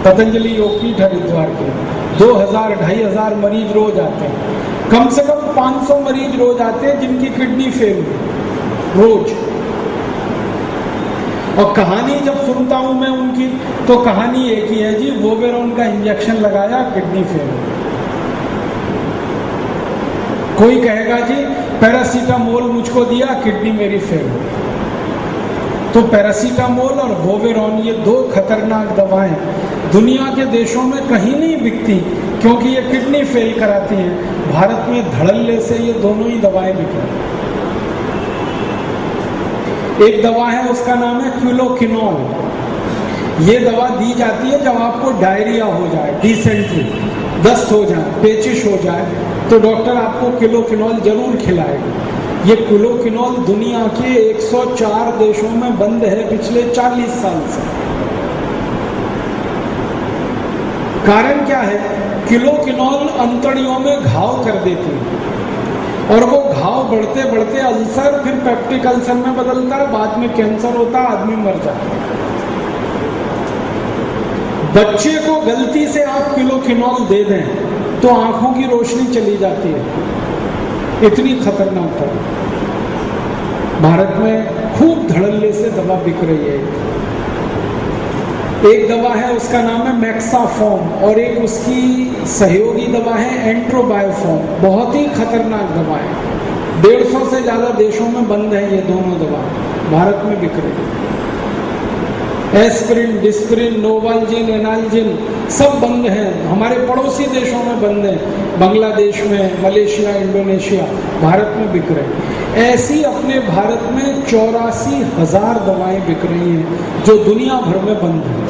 A: पतंजलि योगपीठ हरिद्वार के। 2000-2500 मरीज रोज आते हैं। कम से कम 500 मरीज रोज आते हैं जिनकी किडनी फेल हुई रोज। और कहानी जब सुनता हूं मैं उनकी, तो कहानी एक ही है जी, वोवेरॉन का इंजेक्शन लगाया, किडनी फेल। कोई कहेगा जी पैरासीटामोल मुझको दिया, किडनी मेरी फेल हो। तो पैरासीटामोल और वोवेरॉन, ये 2 खतरनाक दवाएं दुनिया के देशों में कहीं नहीं बिकती, क्योंकि ये किडनी फेल कराती हैं। भारत में धड़ल्ले से ये दोनों ही दवाएं बिक रही। एक दवा है, उसका नाम है क्विलोकिनोल। ये दवा दी जाती है जब आपको डायरिया हो जाए, डिसेंट्री, दस्त हो जाए, पेचिश हो जाए, तो डॉक्टर आपको क्विलोकिनोल जरूर खिलाएगा। ये क्विलोकिनोल दुनिया के 104 देशों में बंद है पिछले 40 साल से। कारण क्या है? क्विलोकिनोल अंतड़ियों में घाव कर देती है और वो घाव बढ़ते बढ़ते अल्सर, फिर पेप्टिक अल्सर में बदलता है, बाद में कैंसर होता है, आदमी मर जाता है। बच्चे को गलती से आप क्विलोकिनोल दे दें तो आंखों की रोशनी चली जाती है। इतनी खतरनाक है। भारत में खूब धड़ल्ले से दवा बिक रही है। एक दवा है, उसका नाम है मैक्साफॉर्म, और एक उसकी सहयोगी दवा है एंट्रोबायोफॉर्म। बहुत ही खतरनाक दवा है। 150 से ज्यादा देशों में बंद है ये दोनों दवा, भारत में बिक रही है। एस्पिरिन, डिस्पिरिन, नोवाल्जिन, एनाल्जिन सब बंद हैं। हमारे पड़ोसी देशों में बंद हैं, बांग्लादेश में, मलेशिया, इंडोनेशिया, भारत में बिक रहे। ऐसी अपने भारत में 84,000 दवाएं बिक रही हैं जो दुनिया भर में बंद हैं।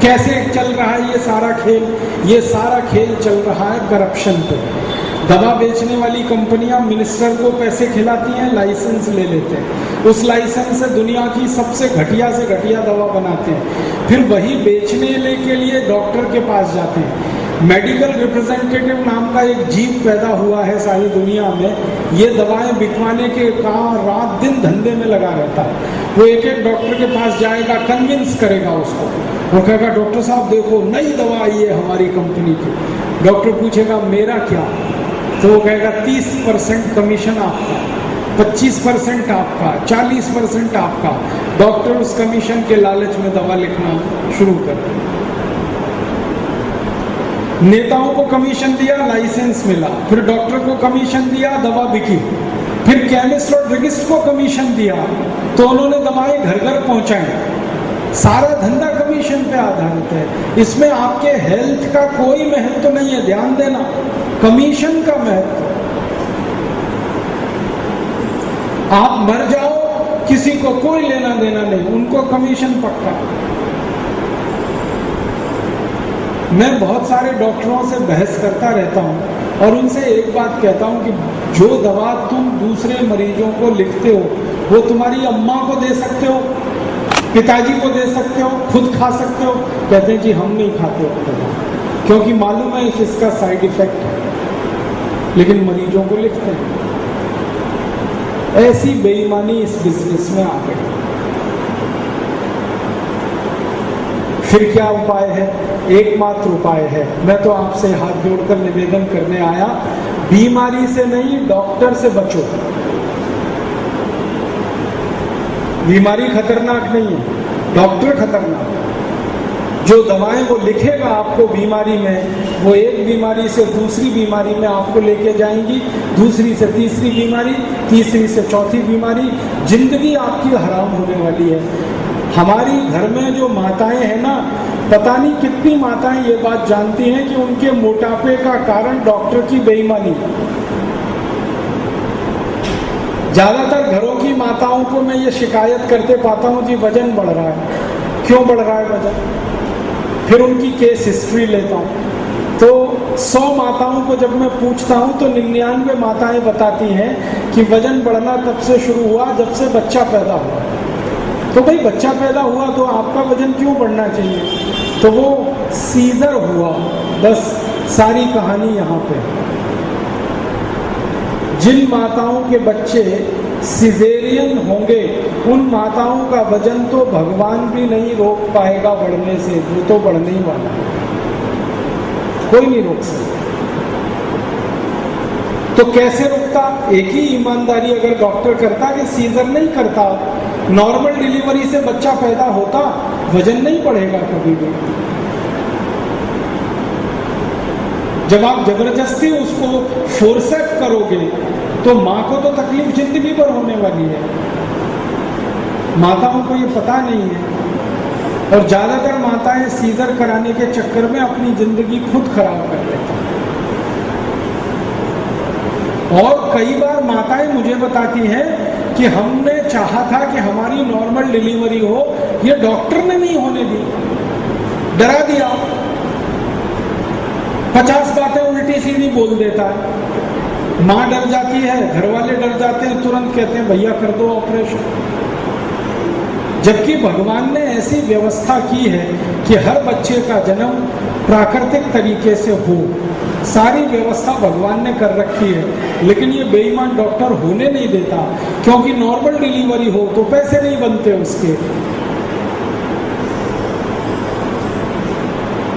A: कैसे चल रहा है ये सारा खेल? ये सारा खेल चल रहा है करप्शन पे। दवा बेचने वाली कंपनियां मिनिस्टर को पैसे खिलाती हैं, लाइसेंस ले लेते हैं, उस लाइसेंस से दुनिया की सबसे घटिया से घटिया दवा बनाते हैं, फिर वही बेचने के लिए डॉक्टर के पास जाते हैं। मेडिकल रिप्रेजेंटेटिव नाम का एक जीव पैदा हुआ है सारी दुनिया में, ये दवाएं बिकवाने के काम रात दिन धंधे में लगा रहता है। वो एक एक डॉक्टर के पास जाएगा, कन्विंस करेगा उसको, वो कहेगा डॉक्टर साहब देखो नई दवा आई है हमारी कंपनी की। डॉक्टर पूछेगा मेरा क्या? तो वो कहेगा 30% कमीशन आपका, 25% आपका, 40% आपका। डॉक्टर उस कमीशन के लालच में दवा लिखना शुरू कर दे। नेताओं को कमीशन दिया, लाइसेंस मिला, फिर डॉक्टर को कमीशन दिया, दवा बिकी, फिर केमिस्ट और ड्रगिस्ट को कमीशन दिया तो उन्होंने दवाएं घर घर पहुंचाई। सारा धंधा कमीशन पे आधारित है। इसमें आपके हेल्थ का कोई महत्व नहीं है, ध्यान देना, कमीशन का महत्व। आप मर जाओ, किसी को कोई लेना देना नहीं, उनको कमीशन पक्का। मैं बहुत सारे डॉक्टरों से बहस करता रहता हूं और उनसे एक बात कहता हूं कि जो दवा तुम दूसरे मरीजों को लिखते हो वो तुम्हारी अम्मा को दे सकते हो, पिताजी को दे सकते हो, खुद खा सकते हो? कहते हैं जी हम नहीं खाते हो, क्योंकि मालूम है कि इसका साइड इफेक्ट है, लेकिन मरीजों को लिखते हैं। ऐसी बेईमानी इस बिजनेस में आ गई। फिर क्या उपाय है? एकमात्र उपाय है, मैं तो आपसे हाथ जोड़कर निवेदन करने आया, बीमारी से नहीं डॉक्टर से बचो। बीमारी खतरनाक नहीं है, डॉक्टर खतरनाक है। जो दवाएं वो लिखेगा आपको बीमारी में, वो एक बीमारी से दूसरी बीमारी में आपको लेके जाएंगी, दूसरी से तीसरी बीमारी, तीसरी से चौथी बीमारी। जिंदगी आपकी हराम होने वाली है। हमारी घर में जो माताएं हैं ना, पता नहीं कितनी माताएं ये बात जानती हैं कि उनके मोटापे का कारण डॉक्टर की बेईमानी। ज्यादातर घरों की माताओं को मैं ये शिकायत करते पाता हूँ जी वजन बढ़ रहा है। क्यों बढ़ रहा है वजन? फिर उनकी केस हिस्ट्री लेता हूँ तो 100 माताओं को जब मैं पूछता हूँ तो 99 माताएं बताती हैं कि वजन बढ़ना तब से शुरू हुआ जब से बच्चा पैदा हुआ। तो भाई बच्चा पैदा हुआ तो आपका वजन क्यों बढ़ना चाहिए? तो वो सीजर हुआ, बस सारी कहानी यहाँ पे। जिन माताओं के बच्चे सिजेरियन होंगे उन माताओं का वजन तो भगवान भी नहीं रोक पाएगा बढ़ने से, वो तो बढ़ने ही वाला है, कोई नहीं रोक सकता। तो कैसे रोकता? एक ही ईमानदारी अगर डॉक्टर करता कि सीजर नहीं करता, नॉर्मल डिलीवरी से बच्चा पैदा होता, वजन नहीं बढ़ेगा कभी भी। जब आप जबरदस्ती उसको फोर्सेप करोगे तो माँ को तो तकलीफ जिंदगी भर होने वाली है। माताओं को ये पता नहीं है और ज्यादातर माताएं सीजर कराने के चक्कर में अपनी जिंदगी खुद खराब कर लेती हैं। और कई बार माताएं मुझे बताती हैं कि हमने चाहा था कि हमारी नॉर्मल डिलीवरी हो, ये डॉक्टर ने नहीं होने दी, डरा दिया, 50 बातें उल्टी सीधी बोल देता है। माँ डर जाती है, घर वाले डर जाते हैं, तुरंत कहते हैं भैया कर दो ऑपरेशन। जबकि भगवान ने ऐसी व्यवस्था की है कि हर बच्चे का जन्म प्राकृतिक तरीके से हो, सारी व्यवस्था भगवान ने कर रखी है। लेकिन ये बेईमान डॉक्टर होने नहीं देता, क्योंकि नॉर्मल डिलीवरी हो तो पैसे नहीं बनते उसके।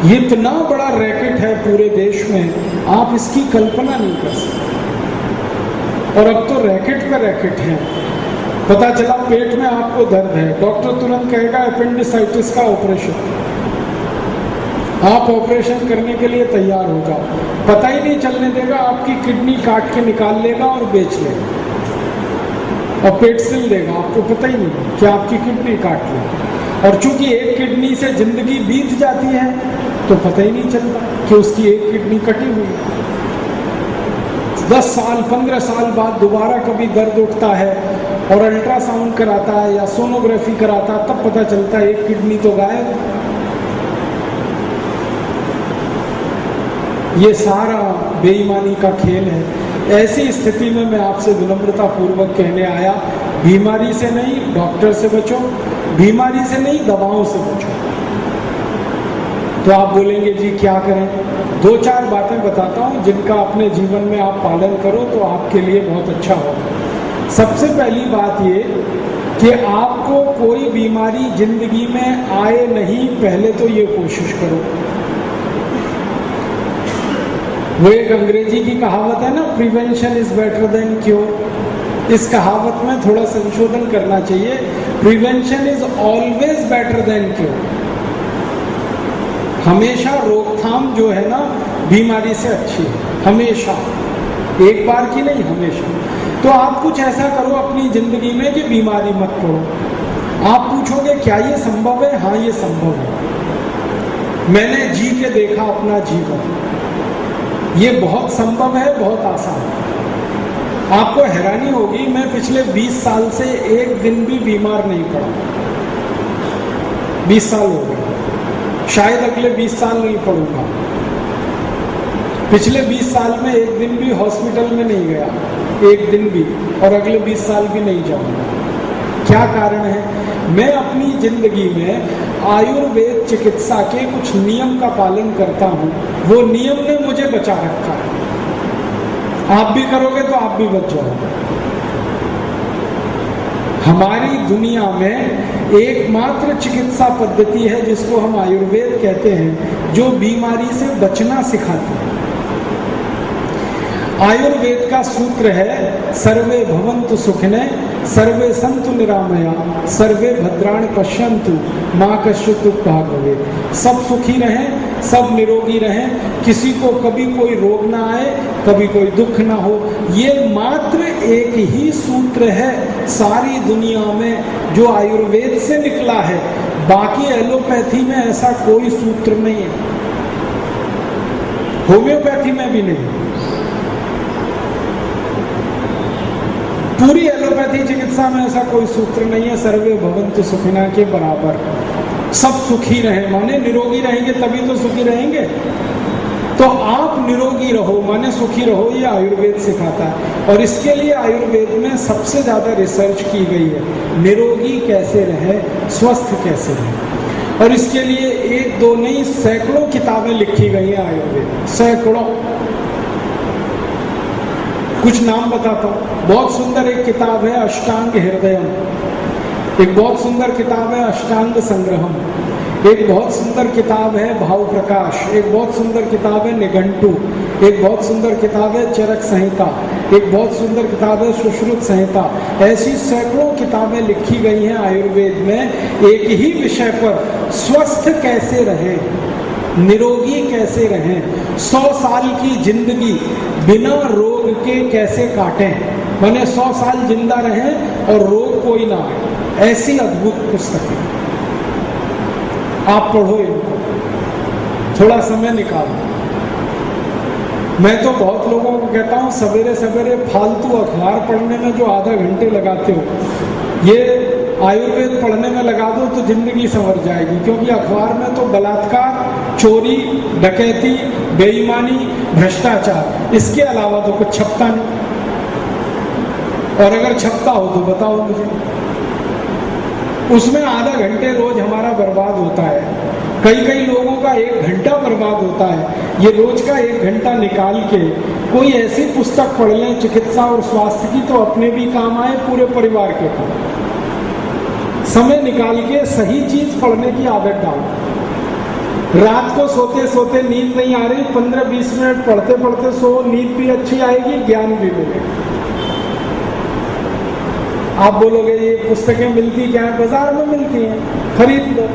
A: ये इतना बड़ा रैकेट है पूरे देश में, आप इसकी कल्पना नहीं कर सकते। और अब तो रैकेट पे रैकेट है। पता चला पेट में आपको दर्द है, डॉक्टर तुरंत कहेगा अपेंडिसाइटिस का ऑपरेशन। आप ऑपरेशन करने के लिए तैयार हो जाओ, पता ही नहीं चलने देगा, आपकी किडनी काट के निकाल लेगा और बेच लेगा और पेट सिल देगा, आपको पता ही नहीं कि आपकी किडनी काट लेगा। और चूंकि एक किडनी से जिंदगी बीत जाती है तो पता ही नहीं चलता कि उसकी एक किडनी कटी हुई है। 10 साल 15 साल बाद दोबारा कभी दर्द उठता है और अल्ट्रासाउंड कराता है या सोनोग्राफी कराता है, तब पता चलता है एक किडनी तो गायब। ये सारा बेईमानी का खेल है। ऐसी स्थिति में मैं आपसे विनम्रता पूर्वक कहने आया, बीमारी से नहीं डॉक्टर से बचो, बीमारी से नहीं दवाओं से बचो। तो आप बोलेंगे जी क्या करें? 2-4 बातें बताता हूँ जिनका अपने जीवन में आप पालन करो तो आपके लिए बहुत अच्छा होगा। सबसे पहली बात ये कि आपको कोई बीमारी जिंदगी में आए नहीं, पहले तो ये कोशिश करो। वो एक अंग्रेजी की कहावत है ना, prevention is better than cure. इस कहावत में थोड़ा संशोधन करना चाहिए, prevention is always better than cure. हमेशा रोकथाम जो है ना बीमारी से अच्छी है, हमेशा, एक बार की नहीं, हमेशा। तो आप कुछ ऐसा करो अपनी जिंदगी में कि बीमारी मत पड़ो। आप पूछोगे क्या ये संभव है? हाँ, ये संभव है। मैंने जी के देखा अपना जीवन, ये बहुत संभव है, बहुत आसान है। आपको हैरानी होगी, मैं पिछले 20 साल से एक दिन भी बीमार नहीं पड़ा। 20 साल हो गए, शायद अगले 20 साल नहीं पड़ूंगा। पिछले 20 साल में एक दिन भी हॉस्पिटल में नहीं गया, एक दिन भी, और अगले 20 साल भी नहीं जाऊंगा। क्या कारण है? मैं अपनी जिंदगी में आयुर्वेद चिकित्सा के कुछ नियम का पालन करता हूँ। वो नियम ने मुझे बचा रखा है। आप भी करोगे तो आप भी बच जाओगे। हमारी दुनिया में एकमात्र चिकित्सा पद्धति है जिसको हम आयुर्वेद कहते हैं, जो बीमारी से बचना सिखाती है। आयुर्वेद का सूत्र है, सर्वे भवन्तु सुखिनः, सर्वे सन्तु निरामया, सर्वे भद्राणि पश्यन्तु, माँ कश्चित् दुःख भाग् भवेत्। सब सुखी रहें, सब निरोगी रहें, किसी को कभी कोई रोग ना आए, कभी कोई दुख ना हो। ये मात्र एक ही सूत्र है सारी दुनिया में जो आयुर्वेद से निकला है। बाकी एलोपैथी में ऐसा कोई सूत्र नहीं है, होम्योपैथी में भी नहीं। पूरी एलोपैथी चिकित्सा में ऐसा कोई सूत्र नहीं है सर्वे भवन्तु सुखिनः के बराबर। सब सुखी रहे माने निरोगी रहेंगे तभी तो सुखी रहेंगे। तो आप निरोगी रहो माने सुखी रहो, ये आयुर्वेद सिखाता है। और इसके लिए आयुर्वेद में सबसे ज्यादा रिसर्च की गई है, निरोगी कैसे रहे, स्वस्थ कैसे रहे। और इसके लिए 1-2 नहीं, सैकड़ों किताबें लिखी गई हैं आयुर्वेद, सैकड़ों। कुछ नाम बताता हूँ। बहुत सुंदर एक किताब है अष्टांग हृदयम, एक बहुत सुंदर किताब है अष्टांग संग्रहम, एक बहुत सुंदर किताब है भाव प्रकाश, एक बहुत सुंदर किताब है निघंटु, एक बहुत सुंदर किताब है चरक संहिता, एक बहुत सुंदर किताब है सुश्रुत संहिता। ऐसी सैकड़ों किताबें लिखी गई हैं आयुर्वेद में एक ही विषय पर, स्वस्थ कैसे रहें, निरोगी कैसे रहें, 100 साल की जिंदगी बिना रोग के कैसे काटें, माने 100 साल जिंदा रहें और रोग कोई ना आए। ऐसी अद्भुत पुस्तक है, आप पढ़ो इनको, थोड़ा समय निकालो। मैं तो बहुत लोगों को कहता हूँ सवेरे सवेरे फालतू अखबार पढ़ने में जो आधा घंटे लगाते हो, ये आयुर्वेद पढ़ने में लगा दो तो जिंदगी संवर जाएगी। क्योंकि अखबार में तो बलात्कार, चोरी, डकैती, बेईमानी, भ्रष्टाचार, इसके अलावा तो कुछ छपता नहीं। और अगर छपता हो तो बताओ मुझे। उसमें आधा घंटे रोज हमारा बर्बाद होता है, कई लोगों का 1 घंटा बर्बाद होता है। ये रोज का 1 घंटा निकाल के कोई ऐसी पुस्तक पढ़ लें चिकित्सा और स्वास्थ्य की, तो अपने भी काम आए, पूरे परिवार के काम। समय निकाल के सही चीज पढ़ने की आदत डालो। रात को सोते सोते नींद नहीं आ रही, 15-20 मिनट पढ़ते पढ़ते सो, नींद भी अच्छी आएगी, ज्ञान भी मिलेगा। आप बोलोगे ये पुस्तकें मिलती क्या है? बाजार में मिलती हैं, खरीद लो।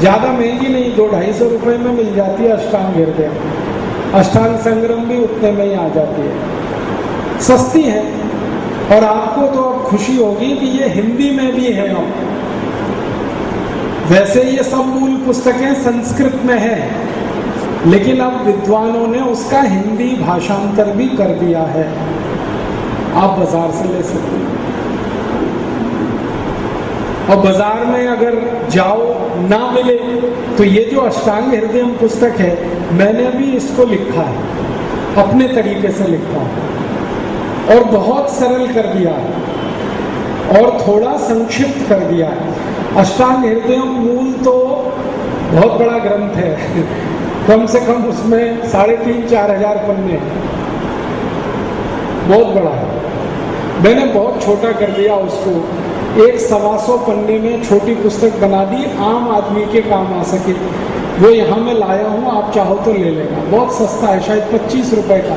A: ज्यादा महंगी नहीं, 200-250 रुपए में मिल जाती है अष्टांग हृदय। अष्टांग संग्रम भी उतने में ही आ जाती है, सस्ती है। और आपको तो अब खुशी होगी कि ये हिंदी में भी है अब। वैसे ये सब मूल पुस्तकें संस्कृत में है, लेकिन अब विद्वानों ने उसका हिंदी भाषांतर भी कर दिया है, आप बाजार से ले सकते हैं। और बाजार में अगर जाओ ना मिले तो ये जो अष्टांग हृदयम पुस्तक है मैंने भी इसको लिखा है, अपने तरीके से लिखा है और बहुत सरल कर दिया है और थोड़ा संक्षिप्त कर दिया है। अष्टांग हृदयम मूल तो बहुत बड़ा ग्रंथ है, कम से कम उसमें 3,500-4 हजार पन्ने, बहुत बड़ा है। मैंने बहुत छोटा कर दिया उसको, 100-125 पन्ने में छोटी पुस्तक बना दी, आम आदमी के काम आ सके। वो यहाँ मैं लाया हूँ, आप चाहो तो ले लेना, बहुत सस्ता है, शायद 25 रुपए का,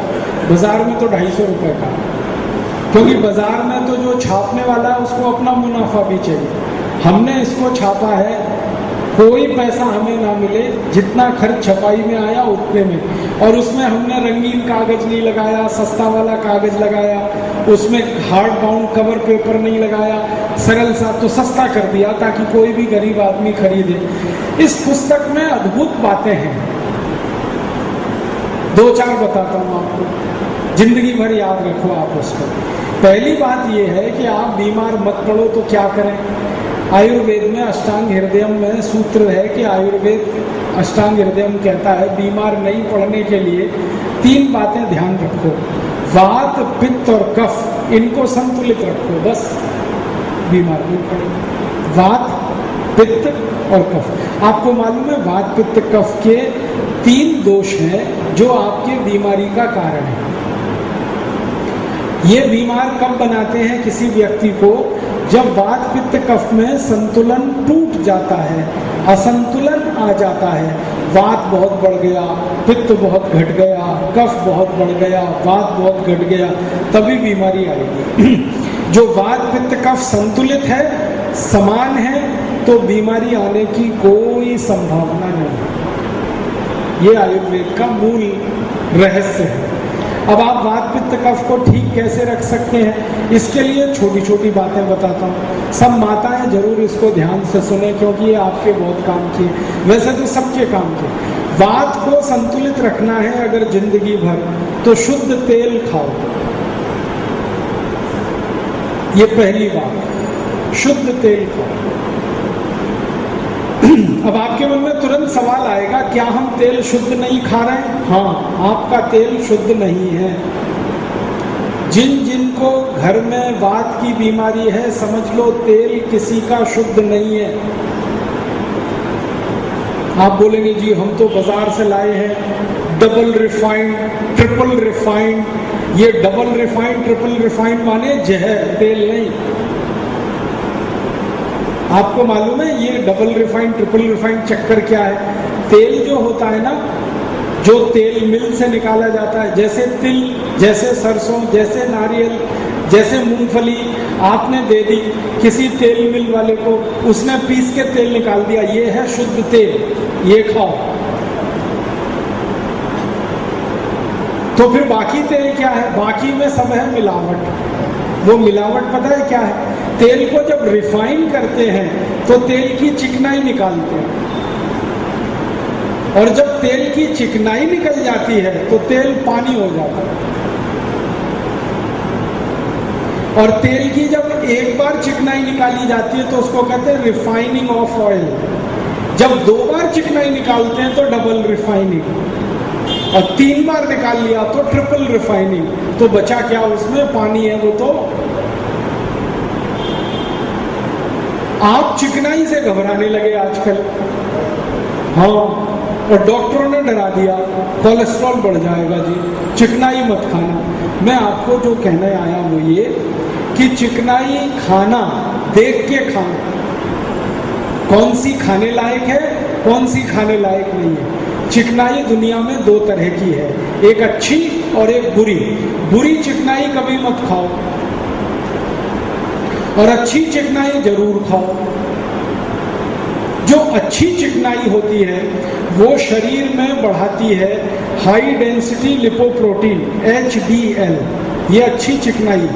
A: बाजार में तो 250 रुपए का, क्योंकि बाजार में तो जो छापने वाला है उसको अपना मुनाफा भी चाहिए। हमने इसको छापा है, कोई पैसा हमें ना मिले, जितना खर्च छपाई में आया उतने में, और उसमें हमने रंगीन कागज नहीं लगाया, सस्ता वाला कागज लगाया, उसमें हार्ड बाउंड कवर पेपर नहीं लगाया, सरल सा, तो सस्ता कर दिया ताकि कोई भी गरीब आदमी खरीदे। इस पुस्तक में अद्भुत बातें हैं, 2-4 बताता हूँ आपको, जिंदगी भर याद रखो आप उसको। पहली बात यह है कि आप बीमार मत पड़ो तो क्या करें। आयुर्वेद में अष्टांग हृदयम में सूत्र है कि आयुर्वेद अष्टांग हृदयम कहता है बीमार नहीं पड़ने के लिए 3 बातें ध्यान रखो, वात, पित्त और कफ, इनको संतुलित रखो, बस बीमार नहीं पड़ेगा। वात, पित्त और कफ। आपको मालूम है वात, पित्त, कफ के 3 दोष हैं जो आपके बीमारी का कारण है। ये बीमार कब बनाते हैं किसी व्यक्ति को? जब वात, पित्त, कफ में संतुलन टूट जाता है, असंतुलन आ जाता है, वात बहुत बढ़ गया, पित्त बहुत घट गया, कफ बहुत बढ़ गया, वात बहुत घट गया, तभी बीमारी आएगी। जो वात, पित्त, कफ संतुलित है, समान है, तो बीमारी आने की कोई संभावना नहीं। ये आयुर्वेद का मूल रहस्य है। अब आप वात, पित्त, कफ को ठीक कैसे रख सकते हैं, इसके लिए छोटी छोटी बातें बताता हूँ। सब माताएं जरूर इसको ध्यान से सुने, क्योंकि ये आपके बहुत काम की है, वैसे तो सबके काम की। वात को संतुलित रखना है अगर जिंदगी भर, तो शुद्ध तेल खाओ, ये पहली बात, शुद्ध तेल खाओ। अब आपके मन में तुरंत सवाल आएगा, क्या हम तेल शुद्ध नहीं खा रहे हैं? हाँ, आपका तेल शुद्ध नहीं है। जिनको घर में वात की बीमारी है, समझ लो तेल किसी का शुद्ध नहीं है। आप बोलेंगे जी हम तो बाजार से लाए हैं डबल रिफाइंड, ट्रिपल रिफाइंड। ये डबल रिफाइंड, ट्रिपल रिफाइंड माने जहर, तेल नहीं। आपको मालूम है ये डबल रिफाइंड, ट्रिपल रिफाइंड चक्कर क्या है? तेल जो होता है ना, जो तेल मिल से निकाला जाता है, जैसे तिल, जैसे सरसों, जैसे नारियल, जैसे मूंगफली, आपने दे दी किसी तेल मिल वाले को, उसने पीस के तेल निकाल दिया, ये है शुद्ध तेल, ये खाओ। तो फिर बाकी तेल क्या है? बाकी में सब है मिलावट। वो मिलावट पता है क्या है? तेल को जब रिफाइन करते हैं तो तेल की चिकनाई निकालते हैं, और जब तेल की चिकनाई निकल जाती है तो तेल पानी हो जाता है। और तेल की जब एक बार चिकनाई निकाली जाती है तो उसको कहते हैं रिफाइनिंग ऑफ ऑयल। जब 2 बार चिकनाई निकालते हैं तो डबल रिफाइनिंग, और 3 बार निकाल लिया तो ट्रिपल रिफाइनिंग। तो बचा क्या? उसमें पानी है, वो तो आप चिकनाई से घबराने लगे आजकल। हाँ, और डॉक्टरों ने डरा दिया कोलेस्ट्रॉल बढ़ जाएगा जी, चिकनाई मत खाना। मैं आपको जो कहने आया वो ये कि चिकनाई खाना देख के खाना, कौन सी खाने लायक है, कौन सी खाने लायक नहीं है। चिकनाई दुनिया में 2 तरह की है, एक अच्छी और एक बुरी। बुरी चिकनाई कभी मत खाओ, और अच्छी चिकनाई जरूर खाओ। जो अच्छी चिकनाई होती है वो शरीर में बढ़ाती है हाई डेंसिटी लिपोप्रोटीन, HDL, ये अच्छी चिकनाई।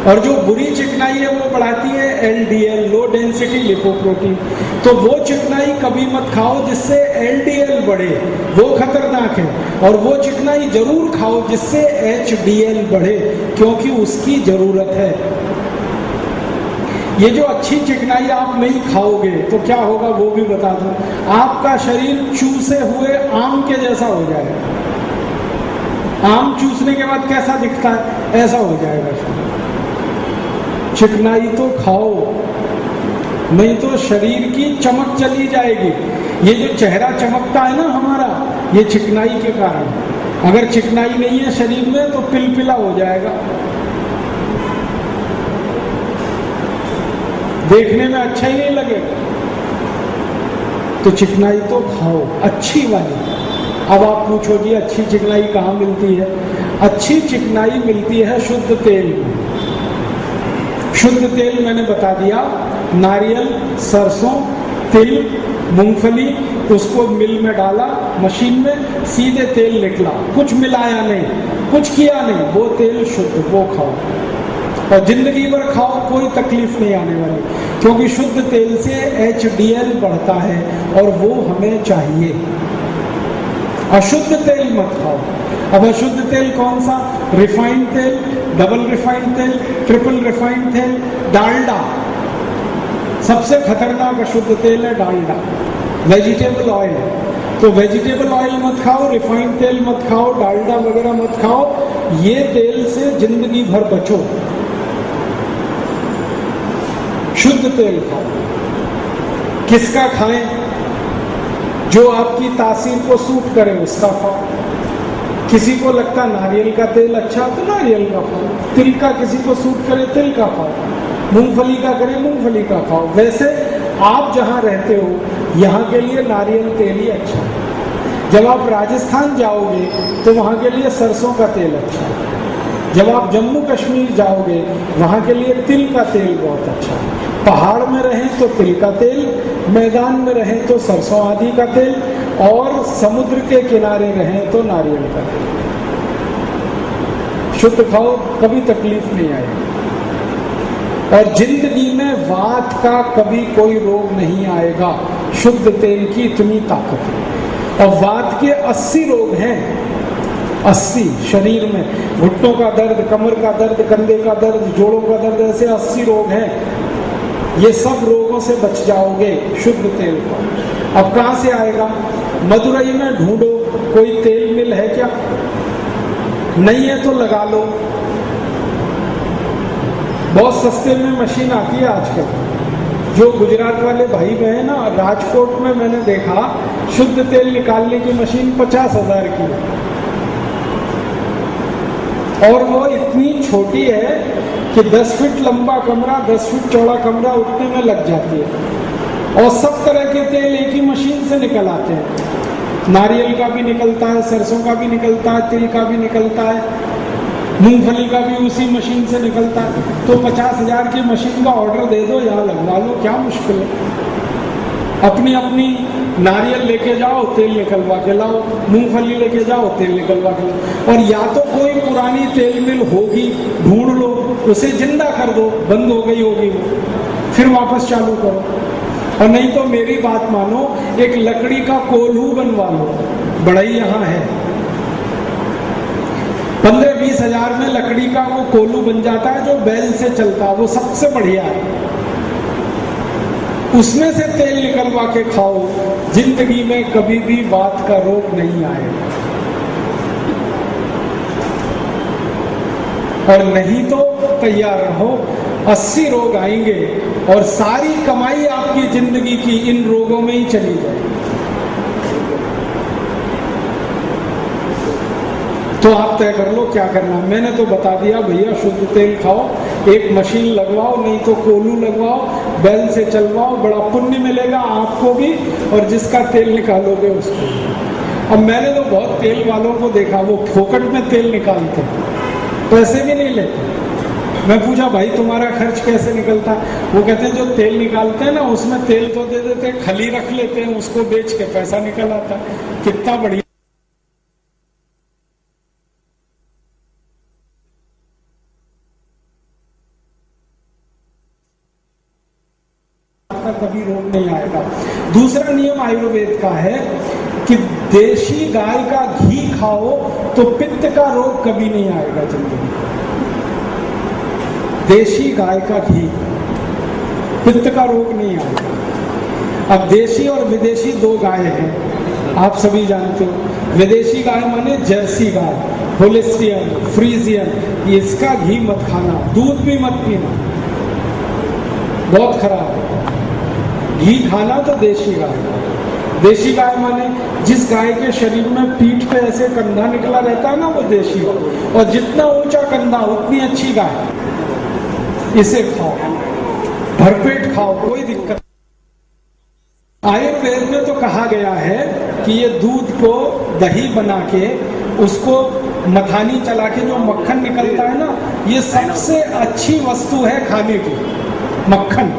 A: और जो बुरी चिकनाई है वो बढ़ाती है LDL, लो डेंसिटी लिपोप्रोटीन। तो वो चिकनाई कभी मत खाओ जिससे LDL बढ़े, वो खतरनाक है। और वो चिकनाई जरूर खाओ जिससे HDL बढ़े, क्योंकि उसकी जरूरत है। ये जो अच्छी चिकनाई आप नहीं खाओगे तो क्या होगा वो भी बता दूं, आपका शरीर चूसे हुए आम के जैसा हो जाएगा। आम चूसने के बाद कैसा दिखता है, ऐसा हो जाएगा। चिकनाई तो खाओ, नहीं तो शरीर की चमक चली जाएगी। ये जो चेहरा चमकता है ना हमारा, ये चिकनाई के कारण। अगर चिकनाई नहीं है शरीर में तो पिलपिला हो जाएगा, देखने में अच्छा ही नहीं लगेगा। तो चिकनाई तो खाओ, अच्छी वाली। अब आप पूछोगे अच्छी चिकनाई कहाँ मिलती है? अच्छी चिकनाई मिलती है शुद्ध तेल में। शुद्ध तेल मैंने बता दिया, नारियल, सरसों, तिल, मूंगफली, उसको मिल में डाला, मशीन में, सीधे तेल निकला, कुछ मिलाया नहीं, कुछ किया नहीं, वो तेल शुद्ध, वो खाओ। और जिंदगी भर खाओ, कोई तकलीफ नहीं आने वाली, क्योंकि शुद्ध तेल से HDL बढ़ता है और वो हमें चाहिए। अशुद्ध तेल मत खाओ। अब अशुद्ध तेल कौन सा? रिफाइंड तेल, डबल रिफाइंड तेल, ट्रिपल रिफाइंड तेल, डालडा। सबसे खतरनाक अशुद्ध तेल है डालडा। वेजिटेबल ऑयल, तो वेजिटेबल ऑयल मत खाओ, रिफाइंड तेल मत खाओ, डालडा वगैरह मत खाओ। ये तेल से जिंदगी भर बचो, शुद्ध तेल खाओ। किसका खाएं? जो आपकी तासीर को सूट करे उसका खाओ। किसी को लगता नारियल का तेल अच्छा तो नारियल का खाओ, तिल का किसी को सूट करे तिल का खाओ, मूंगफली का करे मूंगफली का खाओ। वैसे आप जहाँ रहते हो यहाँ के लिए नारियल तेल ही अच्छा है। जब आप राजस्थान जाओगे तो वहाँ के लिए सरसों का तेल अच्छा है। जब आप जम्मू कश्मीर जाओगे वहाँ के लिए तिल का तेल बहुत अच्छा है। पहाड़ में रहें तो तिल का तेल, मैदान में रहें तो सरसों आदि का तेल, और समुद्र के किनारे रहें तो नारियल का तेल। शुद्ध खाओ, कभी तकलीफ नहीं आएगी। और जिंदगी में वात का कभी कोई रोग नहीं आएगा, शुद्ध तेल की इतनी ताकत है। और वात के 80 रोग हैं, 80 शरीर में। घुटनों का दर्द, कमर का दर्द, कंधे का दर्द, जोड़ों का दर्द, ऐसे 80 रोग हैं। ये सब रोगों से बच जाओगे शुद्ध तेल का। अब कहाँ से आएगा? मदुरई में ढूंढो, कोई तेल मिल है क्या? नहीं है तो लगा लो, बहुत सस्ते में मशीन आती है आजकल। जो गुजरात वाले भाई बहन ना, राजकोट में मैंने देखा शुद्ध तेल निकालने की मशीन 50,000 की, और वो इतनी छोटी है कि 10 फीट लंबा कमरा, 10 फीट चौड़ा कमरा उतने में लग जाती है। और सब तरह के तेल एक ही मशीन से निकल आते हैं। नारियल का भी निकलता है, सरसों का भी निकलता है, तिल का भी निकलता है, मूंगफली का भी उसी मशीन से निकलता है। तो 50,000 की मशीन का ऑर्डर दे दो, यहाँ लगवा लो, क्या मुश्किल है। अपनी अपनी नारियल लेके जाओ, तेल निकलवा के लाओ, मूंगफली लेके जाओ, तेल निकलवा के लाओ। और या तो कोई पुरानी तेल मिल होगी, ढूंढ लो, उसे जिंदा कर दो, बंद हो गई होगी वो, फिर वापस चालू करो। और नहीं तो मेरी बात मानो, एक लकड़ी का कोल्हू बनवा लो, बढ़ई यहाँ है, 15-20 हजार में लकड़ी का वो कोल्हू बन जाता है जो बैल से चलता है, वो सबसे बढ़िया है। उसमें से तेल निकलवा के खाओ, जिंदगी में कभी भी वात का रोग नहीं आएगा। और नहीं तो तैयार रहो, 80 रोग आएंगे और सारी कमाई आपकी जिंदगी की इन रोगों में ही चली जाएगी। तो आप तय कर लो क्या करना। मैंने तो बता दिया भैया, शुद्ध तेल खाओ, एक मशीन लगवाओ, नहीं तो कोल्हू लगवाओ, बैल से चलवाओ, बड़ा पुण्य मिलेगा आपको भी और जिसका तेल निकालोगे उसको। अब मैंने तो बहुत तेल वालों को देखा, वो फोकट में तेल निकालते हैं, पैसे भी नहीं लेते। मैं पूछा भाई तुम्हारा खर्च कैसे निकलता है? वो कहते हैं जो तेल निकालते हैं ना, उसमें तेल तो दे देते हैं, खली रख लेते हैं, उसको बेच के पैसा निकल आता है। कितना बढ़िया। कभी रोग नहीं आएगा। दूसरा नियम आयुर्वेद का है कि देशी गाय का घी खाओ तो पित्त का रोग कभी नहीं आएगा जिंदगी में। देशी गाय का घी, पित्त का रोग नहीं आएगा। अब देशी और विदेशी दो गाय हैं, आप सभी जानते हो। विदेशी गाय माने जर्सी गाय, होलिस्टियन, फ्रीजियन, इसका घी मत खाना, दूध भी मत पीना, बहुत खराब है। घी खाना तो देशी गाय। देशी गाय माने जिस गाय के शरीर में पीठ पे ऐसे कंधा निकला रहता है ना, वो देशी हो। और जितना ऊंचा कंधा उतनी अच्छी गाय। इसे खाओ, भरपेट खाओ, कोई दिक्कत। आयुर्वेद में तो कहा गया है कि ये दूध को दही बना के उसको मथानी चला के जो मक्खन निकलता है ना, ये सबसे अच्छी वस्तु है खाने की, मक्खन।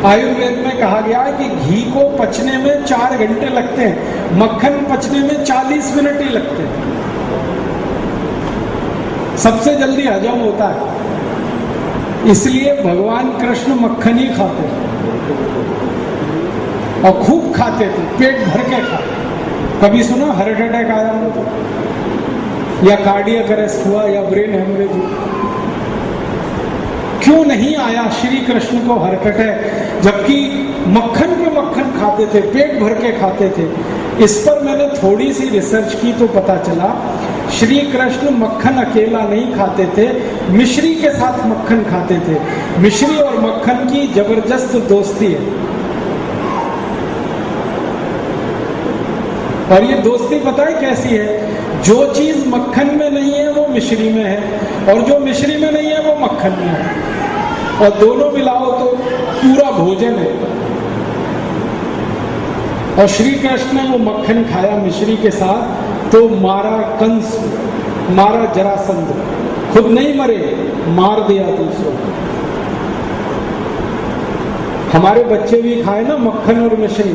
A: आयुर्वेद में कहा गया है कि घी को पचने में 4 घंटे लगते हैं, मक्खन पचने में 40 मिनट ही लगते हैं। सबसे जल्दी हजम होता है, इसलिए भगवान कृष्ण मक्खन ही खाते थे और खूब खाते थे, पेट भर के खाते। कभी सुना हार्ट अटैक आया हो, या कार्डियक अरेस्ट हुआ, या ब्रेन हेमरेज हुआ? क्यों नहीं आया श्री कृष्ण को हार्ट अटैक, जबकि मक्खन पे मक्खन खाते थे, पेट भर के खाते थे? इस पर मैंने थोड़ी सी रिसर्च की तो पता चला श्री कृष्ण मक्खन अकेला नहीं खाते थे, मिश्री के साथ मक्खन खाते थे। मिश्री और मक्खन की जबरदस्त दोस्ती है, और ये दोस्ती पता है कैसी है? जो चीज मक्खन में नहीं है वो मिश्री में है, और जो मिश्री में नहीं है वो मक्खन में है, और दोनों मिलाओ तो पूरा भोजन है। और श्री कृष्ण ने वो मक्खन खाया मिश्री के साथ, तो मारा कंस, मारा जरासंध, खुद नहीं मरे, मार दिया दूसरों को। हमारे बच्चे भी खाए ना मक्खन और मिश्री,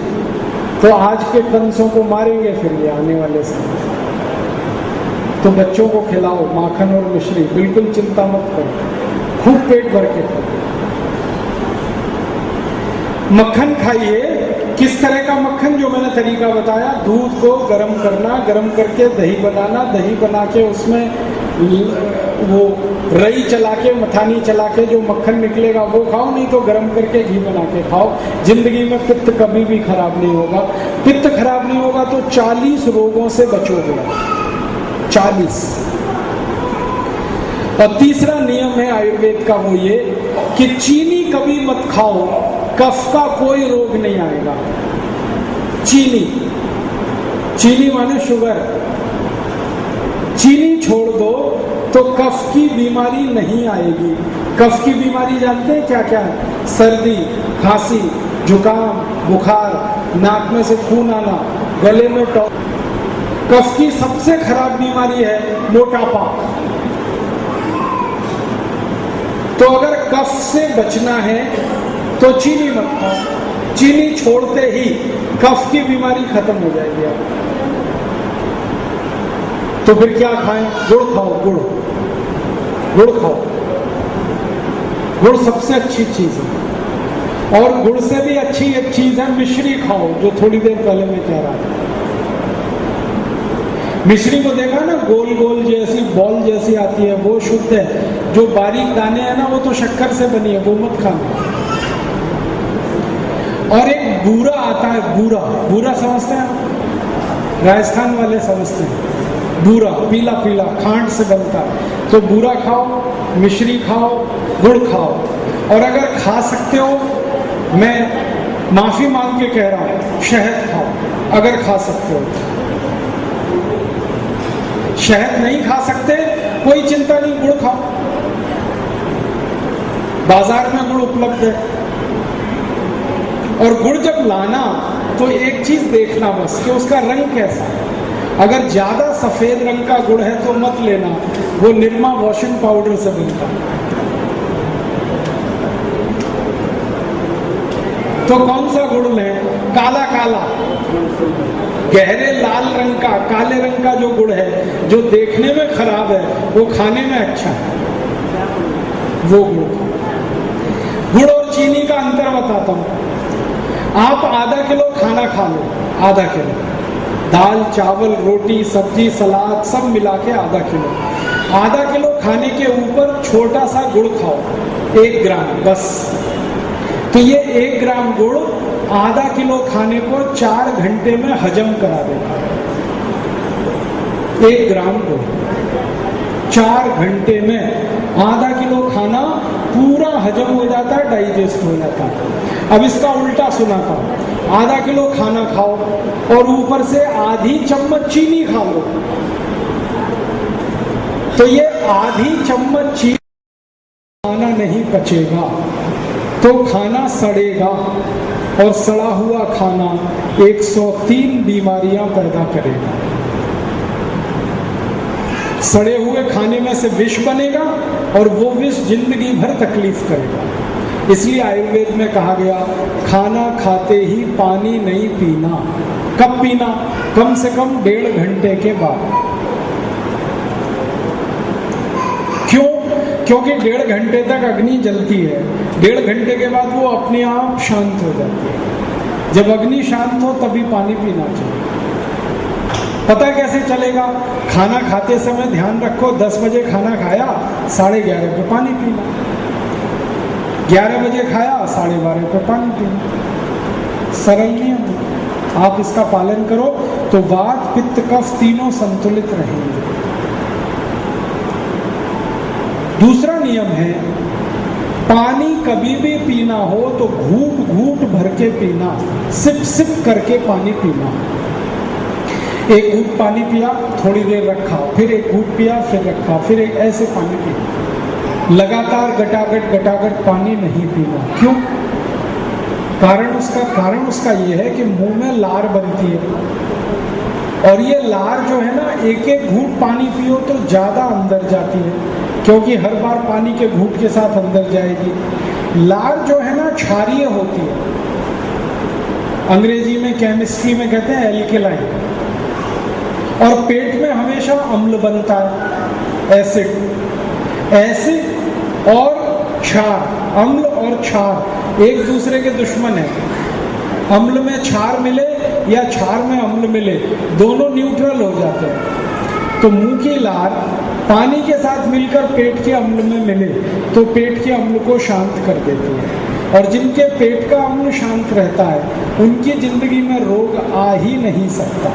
A: तो आज के कंसों को मारेंगे फिर ये आने वाले समय। तो बच्चों को खिलाओ माखन और मिश्री, बिल्कुल चिंता मत करो, खूब पेट भर के खाओ। मक्खन खाइए। किस तरह का मक्खन? जो मैंने तरीका बताया, दूध को गर्म करना, गर्म करके दही बनाना, दही बना के उसमें वो रई चला के, मथानी चला के जो मक्खन निकलेगा वो खाओ, नहीं तो गर्म करके घी बना के खाओ। जिंदगी में पित्त कभी भी खराब नहीं होगा। पित्त खराब नहीं होगा तो 40 रोगों से बचोगे, 40। और तीसरा नियम है आयुर्वेद का, वो ये कि चीनी कभी मत खाओ, कफ का कोई रोग नहीं आएगा। चीनी, चीनी माने शुगर, चीनी छोड़ दो तो कफ की बीमारी नहीं आएगी। कफ की बीमारी जानते हैं क्या क्या है? सर्दी, खांसी, जुकाम, बुखार, नाक में से खून आना, गले में टॉ। कफ की सबसे खराब बीमारी है मोटापा। तो अगर कफ से बचना है तो चीनी मत खाओ। चीनी छोड़ते ही कफ की बीमारी खत्म हो जाएगी आप। तो फिर क्या खाएं? गुड़ खाओ, गुड़, गुड़ खाओ। गुड़ सबसे अच्छी चीज है, और गुड़ से भी अच्छी एक चीज है मिश्री खाओ, जो थोड़ी देर पहले मैं कह रहा था। मिश्री को देखा ना, गोल गोल जैसी बॉल जैसी आती है, वो शुद्ध है। जो बारीक दाने हैं ना, वो तो शक्कर से बनी है, वो मत खाना। और एक बूरा आता है, बूरा, बूरा समझते हैं? राजस्थान वाले समझते हैं। बूरा पीला पीला खांड से बनता है, तो बूरा खाओ, मिश्री खाओ, गुड़ खाओ। और अगर खा सकते हो, मैं माफी मांग के कह रहा हूं, शहद खाओ अगर खा सकते हो। शहद नहीं खा सकते, कोई चिंता नहीं, गुड़ खाओ, बाजार में गुड़ उपलब्ध है। और गुड़ जब लाना तो एक चीज देखना बस कि उसका रंग कैसा है। अगर ज्यादा सफेद रंग का गुड़ है तो मत लेना, वो निरमा वॉशिंग पाउडर से बनता है। तो कौन सा गुड़ लें? काला काला, गहरे लाल रंग का, काले रंग का जो गुड़ है, जो देखने में खराब है वो खाने में अच्छा है, वो गुड़। गुड़ और चीनी का अंतर बताता हूं। आप आधा किलो खाना खा लो, आधा किलो दाल, चावल, रोटी, सब्जी, सलाद सब मिला के आधा किलो। आधा किलो खाने के ऊपर छोटा सा गुड़ खाओ, 1 ग्राम बस। तो ये 1 ग्राम गुड़ आधा किलो खाने को 4 घंटे में हजम करा देगा। 1 ग्राम गुड़ 4 घंटे में आधा किलो खाना पूरा हजम हो जाता है, डाइजेस्ट हो जाता है। अब इसका उल्टा सुनाता हूं, आधा किलो खाना खाओ और ऊपर से आधी चम्मच चीनी खा लो, तो ये आधी चम्मच चीनी खाना नहीं पचेगा, तो खाना सड़ेगा और सड़ा हुआ खाना 103 बीमारियां पैदा करेगा। सड़े हुए खाने में से विष बनेगा और वो विष जिंदगी भर तकलीफ करेगा। इसलिए आयुर्वेद में कहा गया, खाना खाते ही पानी नहीं पीना। कब पीना? कम से कम 1.5 घंटे के बाद। क्यों? क्योंकि 1.5 घंटे तक अग्नि जलती है, 1.5 घंटे के बाद वो अपने आप शांत हो जाती है। जब अग्नि शांत हो तभी पानी पीना चाहिए। पता कैसे चलेगा? खाना खाते समय ध्यान रखो, 10 बजे खाना खाया, 11:30 पे पानी पीना। 11 बजे खाया, 12:30 पे पानी पीना। सरल नियम, आप इसका पालन करो तो वात पित्त कफ तीनों संतुलित रहेंगे। दूसरा नियम है, पानी कभी भी पीना हो तो घूट घूट भर के पीना, सिप सिप करके पानी पीना। एक घूट पानी पिया, थोड़ी देर रखा, फिर एक घूट पिया, फिर रखा, फिर एक, ऐसे पानी पिया। लगातार गटागट पानी नहीं पीना। क्यों? कारण उसका ये है कि मुंह में लार बनती है और ये लार जो है ना, एक एक घूट पानी पियो तो ज्यादा अंदर जाती है, क्योंकि हर बार पानी के घूट के साथ अंदर जाएगी। लार जो है ना, क्षारीय होती है, अंग्रेजी में केमिस्ट्री में कहते हैं एल्केलाइन, और पेट में हमेशा अम्ल बनता है, एसिड और क्षार। अम्ल और क्षार एक दूसरे के दुश्मन है। अम्ल में क्षार मिले या क्षार में अम्ल मिले, दोनों न्यूट्रल हो जाते हैं। तो मुंह की लार पानी के साथ मिलकर पेट के अम्ल में मिले तो पेट के अम्ल को शांत कर देती है, और जिनके पेट का अम्ल शांत रहता है उनकी जिंदगी में रोग आ ही नहीं सकता।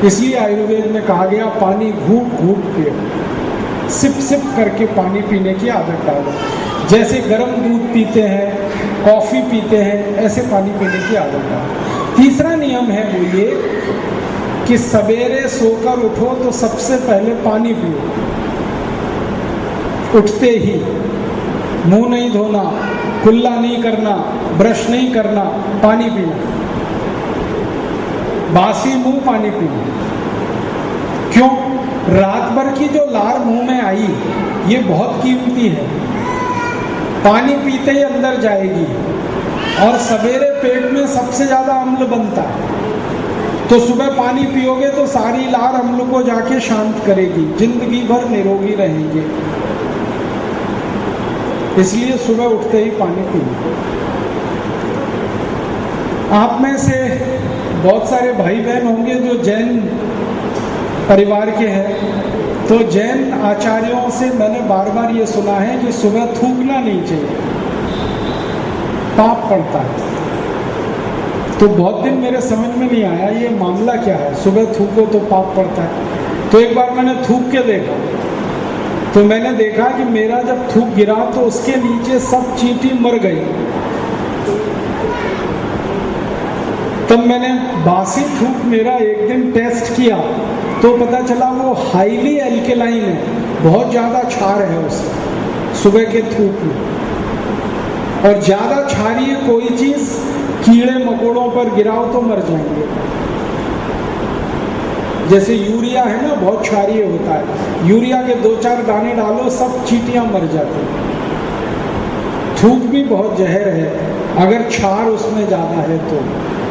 A: इसलिए आयुर्वेद में कहा गया, पानी घूट घूट पियो, सिप सिप करके पानी पीने की आदत डालो। जैसे गर्म दूध पीते हैं, कॉफी पीते हैं, ऐसे पानी पीने की आदत डालो। तीसरा नियम है वो ये कि सवेरे सोकर उठो तो सबसे पहले पानी पियो। उठते ही मुंह नहीं धोना, कुल्ला नहीं करना, ब्रश नहीं करना, पानी पीना। बासी मुंह पानी पीना। क्यों? रात भर की जो लार मुंह में आई ये बहुत कीमती है, पानी पीते ही अंदर जाएगी, और सवेरे पेट में सबसे ज्यादा अम्ल बनता है। तो सुबह पानी पियोगे तो सारी लार अम्ल को जाके शांत करेगी, जिंदगी भर निरोगी रहेंगे। इसलिए सुबह उठते ही पानी पियो। आप में से बहुत सारे भाई बहन होंगे जो जैन परिवार के हैं, तो जैन आचार्यों से मैंने बार बार ये सुना है कि सुबह थूकना नहीं चाहिए, पाप पड़ता है। तो बहुत दिन मेरे समझ में नहीं आया ये मामला क्या है, सुबह थूको तो पाप पड़ता है। तो एक बार मैंने थूक के देखा, तो मैंने देखा कि मेरा जब थूक गिरा तो उसके नीचे सब चींटी मर गई। तब मैंने बासी थूक मेरा एक दिन टेस्ट किया तो पता चला वो हाईली एल्केलाइन है, बहुत ज़्यादा क्षार है उसमें सुबह के थूक में। और ज़्यादा क्षारीय कोई चीज़ कीड़े मकोड़ों पर गिराओ तो मर जाएंगे। जैसे यूरिया है ना, बहुत क्षारीय होता है, यूरिया के 2-4 दाने डालो सब चींटियां मर जाती हैं। थूक भी बहुत जहर है अगर क्षार उसमें ज़्यादा है तो,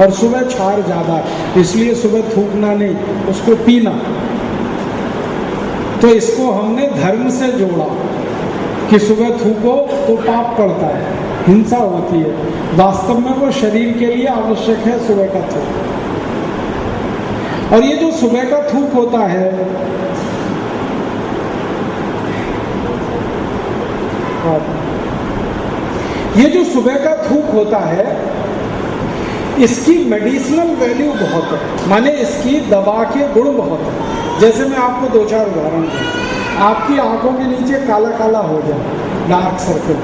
A: और सुबह क्षार ज़्यादा है, इसलिए सुबह थूकना नहीं, उसको पीना। तो इसको हमने धर्म से जोड़ा कि सुबह थूको तो पाप पड़ता है, हिंसा होती है। वास्तव में वो शरीर के लिए आवश्यक है सुबह का थूक। और ये जो सुबह का थूक होता है, ये जो सुबह का थूक होता है, इसकी मेडिसिनल वैल्यू बहुत है, माने इसकी दवा के गुण बहुत है। जैसे मैं आपको 2-4 उदाहरण दूं। आपकी आंखों के नीचे काला काला हो जाए, डार्क सर्कल,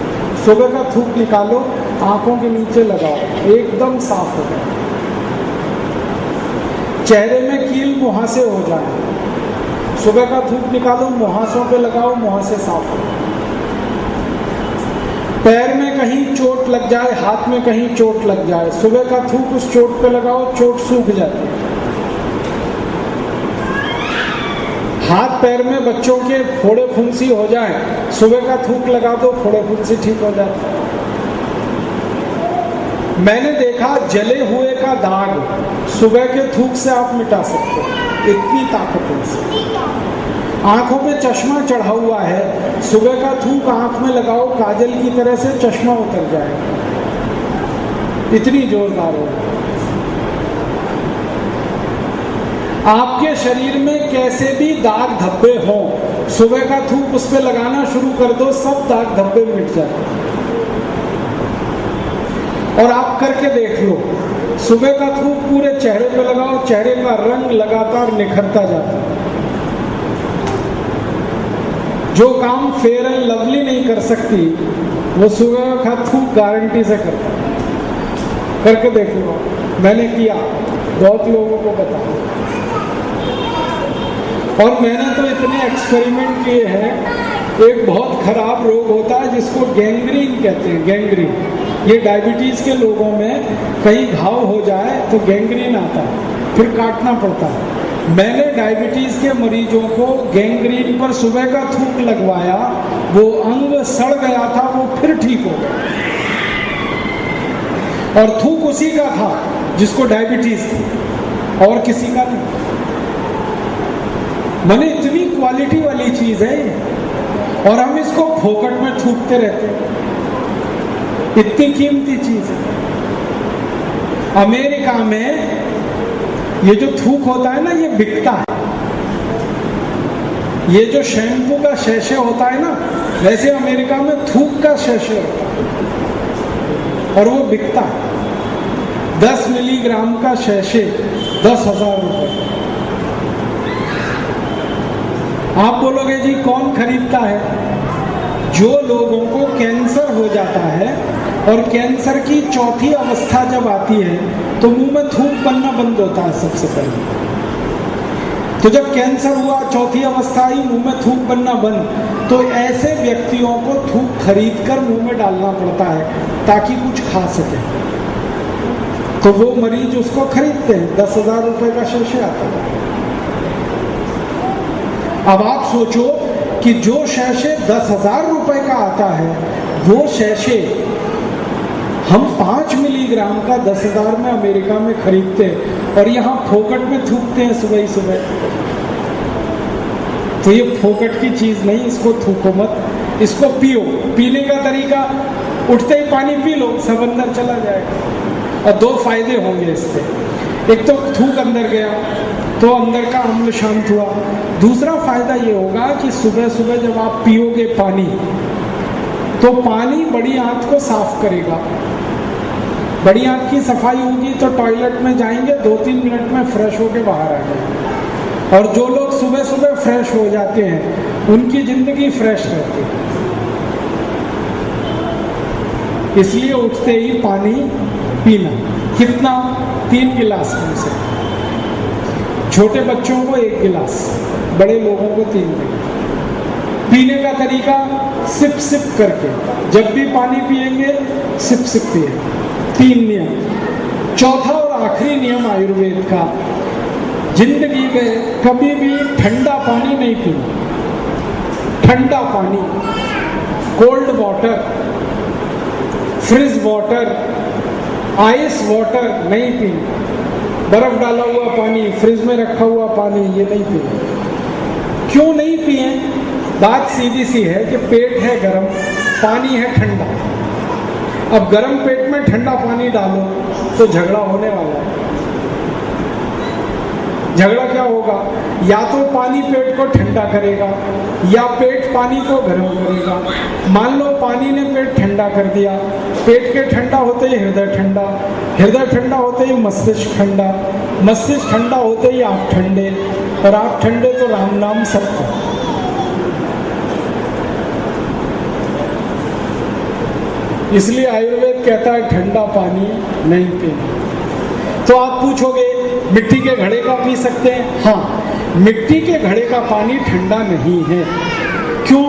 A: सुबह का थूक निकालो, आंखों के नीचे लगाओ, एकदम साफ हो जाए। चेहरे में कील मुहासे हो जाए, सुबह का थूक निकालो, मुहासों पे लगाओ, मुहासे साफ हो। पैर में कहीं चोट लग जाए, हाथ में कहीं चोट लग जाए, सुबह का थूक उस चोट पे लगाओ, चोट सूख जाती है। हाथ पैर में बच्चों के फोड़े फुंसी हो जाए, सुबह का थूक लगा दो, फोड़े फुंसी ठीक हो जाते हैं। मैंने देखा जले हुए का दाग सुबह के थूक से आप मिटा सकते हो, इतनी ताकत है इसमें। आंखों पे चश्मा चढ़ा हुआ है, सुबह का थूक आंख में लगाओ, काजल की तरह से चश्मा उतर जाएगा, इतनी जोरदार है। आपके शरीर में कैसे भी दाग धब्बे हों, सुबह का थूक उस पर लगाना शुरू कर दो, सब दाग धब्बे मिट जाते। और आप करके देख लो, सुबह का थूक पूरे चेहरे पे लगाओ, चेहरे का रंग लगातार निखरता जाता है। जो काम फेयर एंड लवली नहीं कर सकती, वो सुबह का थूक गारंटी से करता है। करके देख लो, मैंने किया, बहुत लोगों को बताया, और मैंने तो इतने एक्सपेरिमेंट किए हैं। एक बहुत खराब रोग होता है जिसको गैंग्रीन कहते हैं, गैंग्रीन। ये डायबिटीज के लोगों में कहीं घाव हो जाए तो गैंग्रीन आता है, फिर काटना पड़ता है। मैंने डायबिटीज के मरीजों को गैंग्रीन पर सुबह का थूक लगवाया, वो अंग सड़ गया था, वो फिर ठीक हो गया। और थूक उसी का था जिसको डायबिटीज थी, और किसी का नहीं। माने इतनी क्वालिटी वाली चीज है, और हम इसको फोकट में थूकते रहते हैं। इतनी कीमती चीज है। अमेरिका में ये जो थूक होता है ना, ये बिकता है। ये जो शैम्पू का शैशे होता है ना, वैसे अमेरिका में थूक का शैशे होता है, और वो बिकता है। 10 मिलीग्राम का शैशे 10,000 रुपए। आप बोलोगे जी कौन खरीदता है? जो लोगों को कैंसर हो जाता है, और कैंसर की चौथी अवस्था जब आती है तो मुंह में थूक बनना बंद होता है सबसे पहले। तो जब कैंसर हुआ, चौथी अवस्था आई, मुंह में थूक बनना बंद, तो ऐसे व्यक्तियों को थूक खरीद कर मुंह में डालना पड़ता है ताकि कुछ खा सके। तो वो मरीज उसको खरीदते हैं, 10,000 रुपए का शैशे आता है। अब आप सोचो कि जो शैशे 10,000 रुपए का आता है, वो शैशे हम 5 मिलीग्राम का 10,000 में अमेरिका में खरीदते हैं, और यहाँ फोकट में थूकते हैं सुबह ही सुबह। तो ये फोकट की चीज नहीं, इसको थूको मत, इसको पियो। पीने का तरीका, उठते ही पानी पी लो, सब अंदर चला जाएगा। और 2 फायदे होंगे इससे। एक तो थूक अंदर गया तो अंदर का अम्ल शांत हुआ। दूसरा फायदा ये होगा कि सुबह सुबह जब आप पियोगे पानी, तो पानी बड़ी आंत को साफ करेगा। बड़ी आंत की सफाई होगी तो टॉयलेट में जाएंगे, 2-3 मिनट में फ्रेश होके बाहर आ जाएंगे। और जो लोग सुबह सुबह फ्रेश हो जाते हैं, उनकी जिंदगी फ्रेश रहती है। इसलिए उठते ही पानी पीना। कितना? 3 गिलास कम से। छोटे बच्चों को 1 गिलास, बड़े लोगों को 3 गिलास। पीने का तरीका, सिप सिप करके, जब भी पानी पिएंगे सिप सिप पिए। 3 नियम। चौथा और आखिरी नियम आयुर्वेद का, जिंदगी में कभी भी ठंडा पानी नहीं पीना। ठंडा पानी, cold water, fridge water, ice water नहीं पीना। बर्फ डाला हुआ पानी, फ्रिज में रखा हुआ पानी, ये नहीं पीना। क्यों नहीं पिए? बात सीधी सी है कि पेट है गर्म, पानी है ठंडा। अब गर्म पेट में ठंडा पानी डालो तो झगड़ा होने वाला है। झगड़ा क्या होगा, या तो पानी पेट को ठंडा करेगा या पेट पानी को गर्म करेगा। मान लो पानी ने पेट ठंडा कर दिया, पेट के ठंडा होते ही हृदय ठंडा, हृदय ठंडा होते ही मस्तिष्क ठंडा, मस्तिष्क ठंडा होते ही आप ठंडे, और आप ठंडे तो राम नाम सत्य। इसलिए आयुर्वेद कहता है ठंडा पानी नहीं पीना। तो आप पूछोगे मिट्टी के घड़े का पी सकते हैं? हाँ, मिट्टी के घड़े का पानी ठंडा नहीं है। क्यों?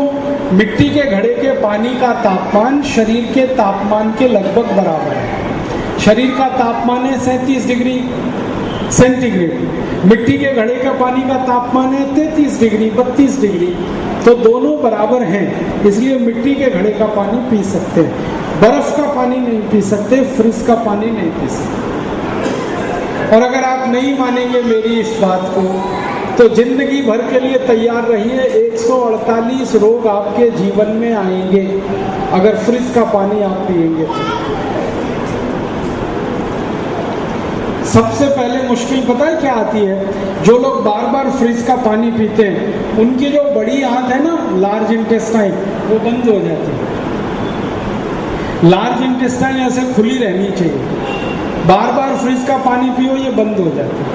A: मिट्टी के घड़े के पानी का तापमान शरीर के तापमान के लगभग बराबर है। शरीर का तापमान है 37 डिग्री सेंटीग्रेड, मिट्टी के घड़े का पानी का तापमान है 33 डिग्री 32 डिग्री, तो दोनों बराबर हैं। इसलिए मिट्टी के घड़े का पानी पी सकते हैं, बर्फ का पानी नहीं पी सकते, फ्रिज का पानी नहीं पी सकते। और अगर आप नहीं मानेंगे मेरी इस बात को, तो जिंदगी भर के लिए तैयार रहिए, 148 रोग आपके जीवन में आएंगे अगर फ्रिज का पानी आप पिएंगे तो। सबसे पहले मुश्किल पता है क्या आती है? जो लोग बार बार फ्रिज का पानी पीते हैं, उनकी जो बड़ी आंत है ना, लार्ज इंटेस्टाइन, वो बंद हो जाती है। लार्ज इंटेस्टाइन ऐसे खुली रहनी चाहिए, बार बार फ्रिज का पानी पियो ये बंद हो जाती है।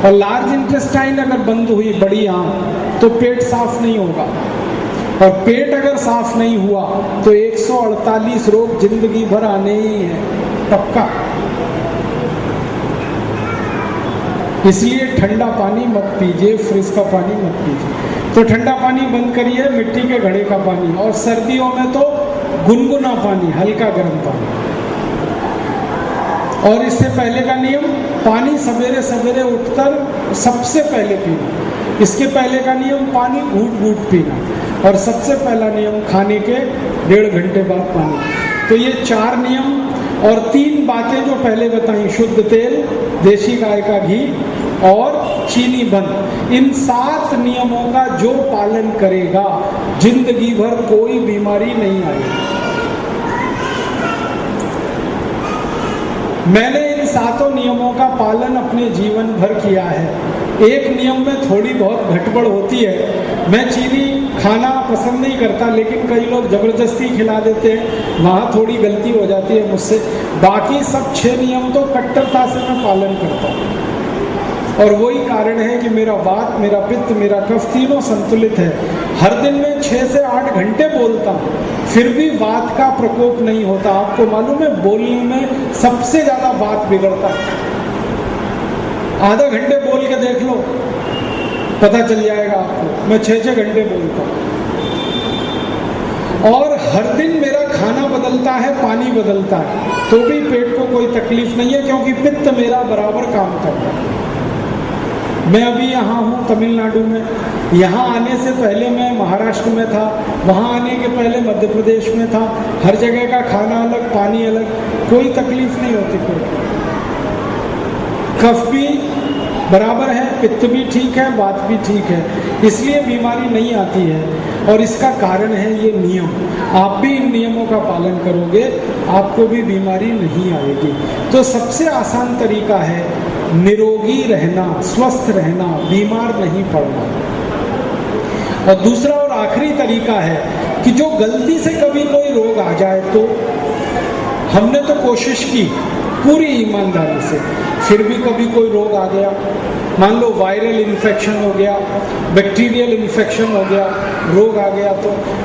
A: और लार्ज इंटेस्टाइन अगर बंद हुई, बड़ी आंत, तो पेट साफ नहीं होगा, और पेट अगर साफ नहीं हुआ तो 148 रोग जिंदगी भर आने ही है, पक्का। इसलिए ठंडा पानी मत पीजिए, फ्रिज का पानी मत पीजिए। तो ठंडा पानी बंद करिए, मिट्टी के घड़े का पानी, और सर्दियों में तो गुनगुना पानी, हल्का गर्म पानी। और इससे पहले का नियम, पानी सवेरे सवेरे उठकर सबसे पहले पीना। इसके पहले का नियम, पानी घूट घूट पीना। और सबसे पहला नियम, खाने के 1.5 घंटे बाद पानी। तो ये 4 नियम और 3 बातें जो पहले बताई, शुद्ध तेल, देशी गाय का घी और चीनी बंद, इन 7 नियमों का जो पालन करेगा जिंदगी भर कोई बीमारी नहीं आएगी। मैंने इन 7 नियमों का पालन अपने जीवन भर किया है। एक नियम में थोड़ी बहुत गड़बड़ होती है, मैं चीनी खाना पसंद नहीं करता, लेकिन कई लोग जबरदस्ती खिला देते हैं, वहाँ थोड़ी गलती हो जाती है मुझसे। बाकी सब 6 नियम तो कट्टरता से मैं पालन करता हूँ, और वही कारण है कि मेरा वात, मेरा पित्त, मेरा कफ तीनों संतुलित है। हर दिन में 6 से 8 घंटे बोलता हूँ, फिर भी वात का प्रकोप नहीं होता। आपको मालूम है, बोलने में सबसे ज्यादा वात बिगड़ता है। आधा घंटे बोल के देख लो, पता चल जाएगा आपको। मैं 6-6 घंटे बोलता हूँ, और हर दिन मेरा खाना बदलता है, पानी बदलता है, तो भी पेट को कोई तकलीफ नहीं है, क्योंकि पित्त मेरा बराबर काम करता है। मैं अभी यहाँ हूँ तमिलनाडु में, यहाँ आने से पहले मैं महाराष्ट्र में था, वहाँ आने के पहले मध्य प्रदेश में था। हर जगह का खाना अलग, पानी अलग, कोई तकलीफ नहीं होती कोई। कफ भी बराबर है, पित्त भी ठीक है, वात भी ठीक है, इसलिए बीमारी नहीं आती है। और इसका कारण है ये नियम। आप भी इन नियमों का पालन करोगे, आपको भी बीमारी नहीं आएगी। तो सबसे आसान तरीका है निरोगी रहना, स्वस्थ रहना, बीमार नहीं पड़ना। और दूसरा और आखिरी तरीका है कि जो गलती से कभी कोई रोग आ जाए, तो हमने तो कोशिश की पूरी ईमानदारी से, फिर भी कभी कोई रोग आ गया, मान लो वायरल इन्फेक्शन हो गया, बैक्टीरियल इन्फेक्शन हो गया, रोग आ गया,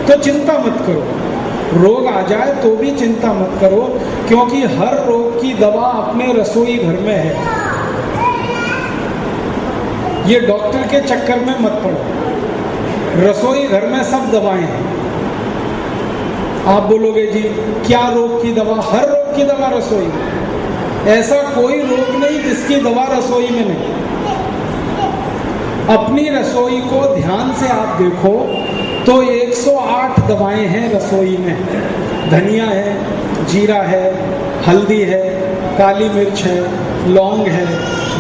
A: तो चिंता मत करो। रोग आ जाए तो भी चिंता मत करो, क्योंकि हर रोग की दवा अपने रसोई घर में है। ये डॉक्टर के चक्कर में मत पड़ो, रसोई घर में सब दवाएं हैं। आप बोलोगे जी क्या रोग की दवा? हर रोग की दवा रसोई में। ऐसा कोई रोग नहीं जिसकी दवा रसोई में नहीं। अपनी रसोई को ध्यान से आप देखो तो 108 दवाएं हैं रसोई में। धनिया है, जीरा है, हल्दी है, काली मिर्च है, लौंग है,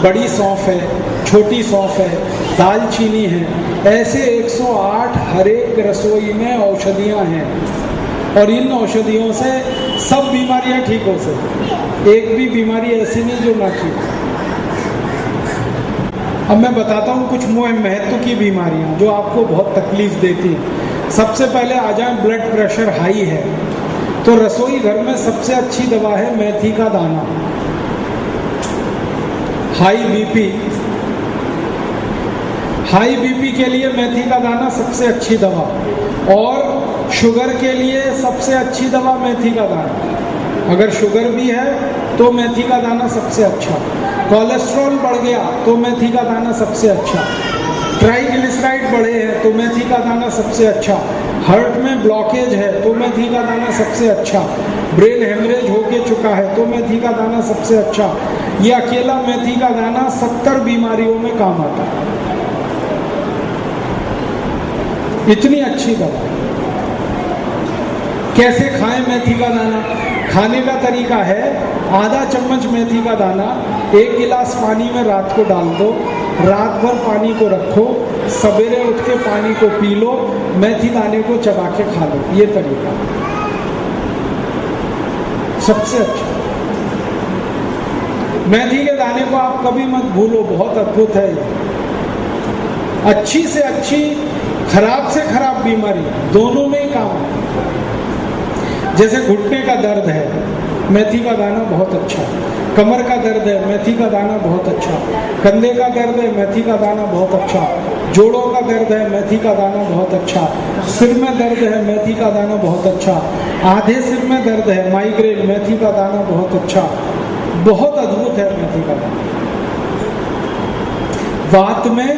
A: बड़ी सौंफ है, छोटी सौंफ है, दालचीनी है। ऐसे 108 हर एक रसोई में औषधियां हैं, और इन औषधियों से सब बीमारियां ठीक हो सकती। एक भी बीमारी ऐसी नहीं जो ना ठीक। अब मैं बताता हूँ कुछ महत्व की बीमारियाँ जो आपको बहुत तकलीफ देती हैं। सबसे पहले आ जाए, ब्लड प्रेशर हाई है तो रसोई घर में सबसे अच्छी दवा है मेथी का दाना। हाई बीपी के लिए मेथी का दाना सबसे अच्छी दवा, और शुगर के लिए सबसे अच्छी दवा मेथी का दाना। अगर शुगर भी है तो मेथी का दाना सबसे अच्छा। कोलेस्ट्रॉल बढ़ गया तो मेथी का दाना सबसे अच्छा। ट्राइग्लिसराइड बढ़े हैं तो मेथी का दाना सबसे अच्छा। हार्ट में ब्लॉकेज है तो मेथी का दाना सबसे अच्छा। ब्रेन हेमरेज होके चुका है तो मेथी का दाना सबसे अच्छा। ये अकेला मेथी का दाना 70 बीमारियों में काम आता है। इतनी अच्छी दवा। कैसे खाएं मेथी का दाना? खाने का तरीका है, आधा चम्मच मेथी का दाना 1 गिलास पानी में रात को डाल दो, रात भर पानी को रखो, सवेरे उठ के पानी को पी लो, मेथी दाने को चबा के खा लो। ये तरीका सबसे अच्छा। मेथी के दाने को आप कभी मत भूलो, बहुत अद्भुत है ये। अच्छी से अच्छी, खराब से खराब बीमारी दोनों में ही काम है। जैसे घुटने का दर्द है, मेथी का दाना बहुत अच्छा। कमर का दर्द है, मेथी का दाना बहुत अच्छा। कंधे का दर्द है, मेथी का दाना बहुत अच्छा। जोड़ों का दर्द है, मेथी का दाना बहुत अच्छा। सिर में दर्द है, मेथी का दाना बहुत अच्छा। आधे सिर में दर्द है, माइग्रेन, मेथी का दाना बहुत अच्छा। बहुत अद्भुत है मेथी का दाना। वात में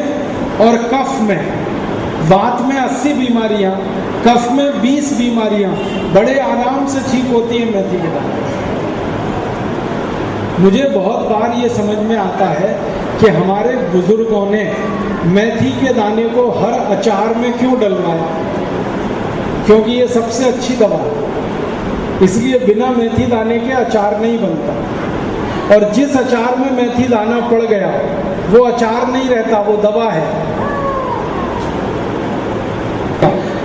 A: और कफ में, वात में 80 बीमारियां, कफ में 20 बीमारियां बड़े आराम से ठीक होती हैं मेथी के दाने। मुझे बहुत बार ये समझ में आता है कि हमारे बुजुर्गों ने मेथी के दाने को हर अचार में क्यों डलवाया, क्योंकि ये सबसे अच्छी दवा है। इसलिए बिना मेथी दाने के अचार नहीं बनता, और जिस अचार में मेथी दाना पड़ गया वो अचार नहीं रहता, वो दवा है।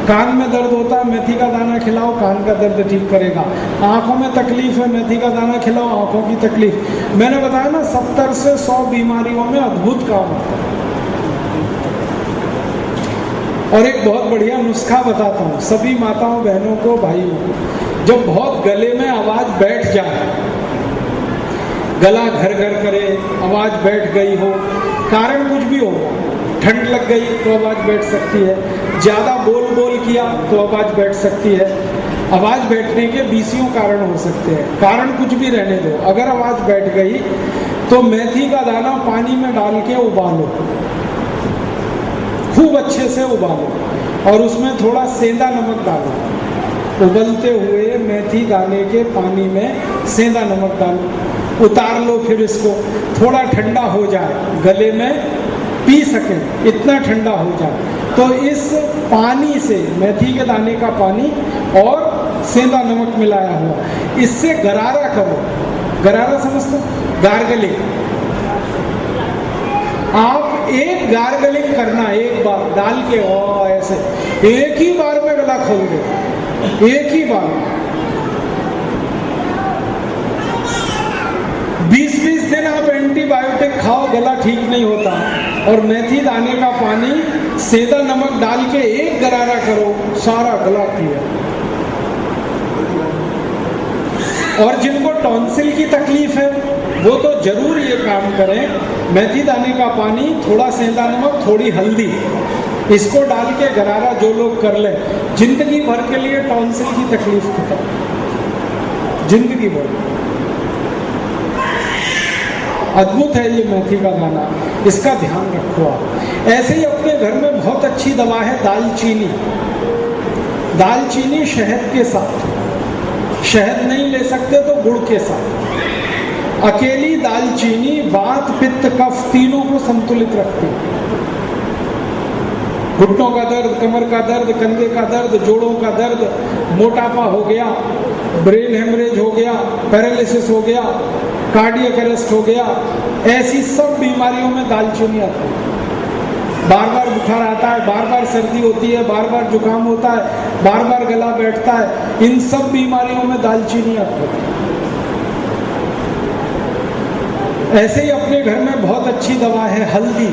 A: कान में दर्द होता है, मेथी का दाना खिलाओ, कान का दर्द ठीक करेगा। आंखों में तकलीफ है, मेथी का दाना खिलाओ, आंखों की तकलीफ। मैंने बताया ना, 70 से 100 बीमारियों में अद्भुत काम होता है। और एक बहुत बढ़िया नुस्खा बताता हूँ सभी माताओं, बहनों को, भाइयों को। जब बहुत गले में आवाज बैठ जाए, गला घर घर करे, आवाज बैठ गई हो, कारण कुछ भी हो, ठंड लग गई तो आवाज बैठ सकती है, ज्यादा बोल बोल किया तो आवाज बैठ सकती है। आवाज बैठने के 20 कारण हो सकते हैं, कारण कुछ भी रहने दो। अगर आवाज बैठ गई तो मेथी का दाना पानी में डाल के उबालो, खूब अच्छे से उबालो, और उसमें थोड़ा सेंधा नमक डालो। उबलते हुए मेथी दाने के पानी में सेंधा नमक डालो, उतार लो। फिर इसको थोड़ा ठंडा हो जाए, गले में पी सके इतना ठंडा हो जाए, तो इस पानी से, मेथी के दाने का पानी और सेंधा नमक मिलाया हुआ, इससे गरारा करो। गरारा समझते हो? गार्गलिंग। आप एक गार्गलिंग करना, एक बार डाल के ओ ऐसे, एक ही बार में गला खोल दे, एक ही बार। 20-20 दिन आप एंटीबायोटिक खाओ, गला ठीक नहीं होता, और मेथी दाने का पानी सेंधा नमक डाल के एक गरारा करो, सारा गला क्लियर। और जिनको टॉन्सिल की तकलीफ है वो तो जरूर ये काम करें। मेथी दाने का पानी, थोड़ा सेंधा नमक, थोड़ी हल्दी, इसको डाल के गरारा जो लोग कर ले, जिंदगी भर के लिए टॉन्सिल की तकलीफ खत्म, जिंदगी भर। अद्भुत है ये मेथी का दाना, इसका ध्यान रखो आप। ऐसे ही अपने घर में बहुत अच्छी दवा है दालचीनी। दालचीनी शहद के साथ, शहद नहीं ले सकते तो गुड़ के साथ। अकेली दालचीनी वात, पित्त, कफ तीनों को संतुलित रखती है। घुटनों का दर्द, कमर का दर्द, कंधे का दर्द, जोड़ों का दर्द, मोटापा हो गया, ब्रेन हेमरेज हो गया, पैरालिसिस हो गया, कार्डियक अरेस्ट हो गया, ऐसी सब बीमारियों में दालचीनी आती है। बार बार बुखार आता है, बार बार सर्दी होती है, बार बार जुकाम होता है, बार बार गला बैठता है, इन सब बीमारियों में दालचीनी आती है। ऐसे ही अपने घर में बहुत अच्छी दवा है हल्दी,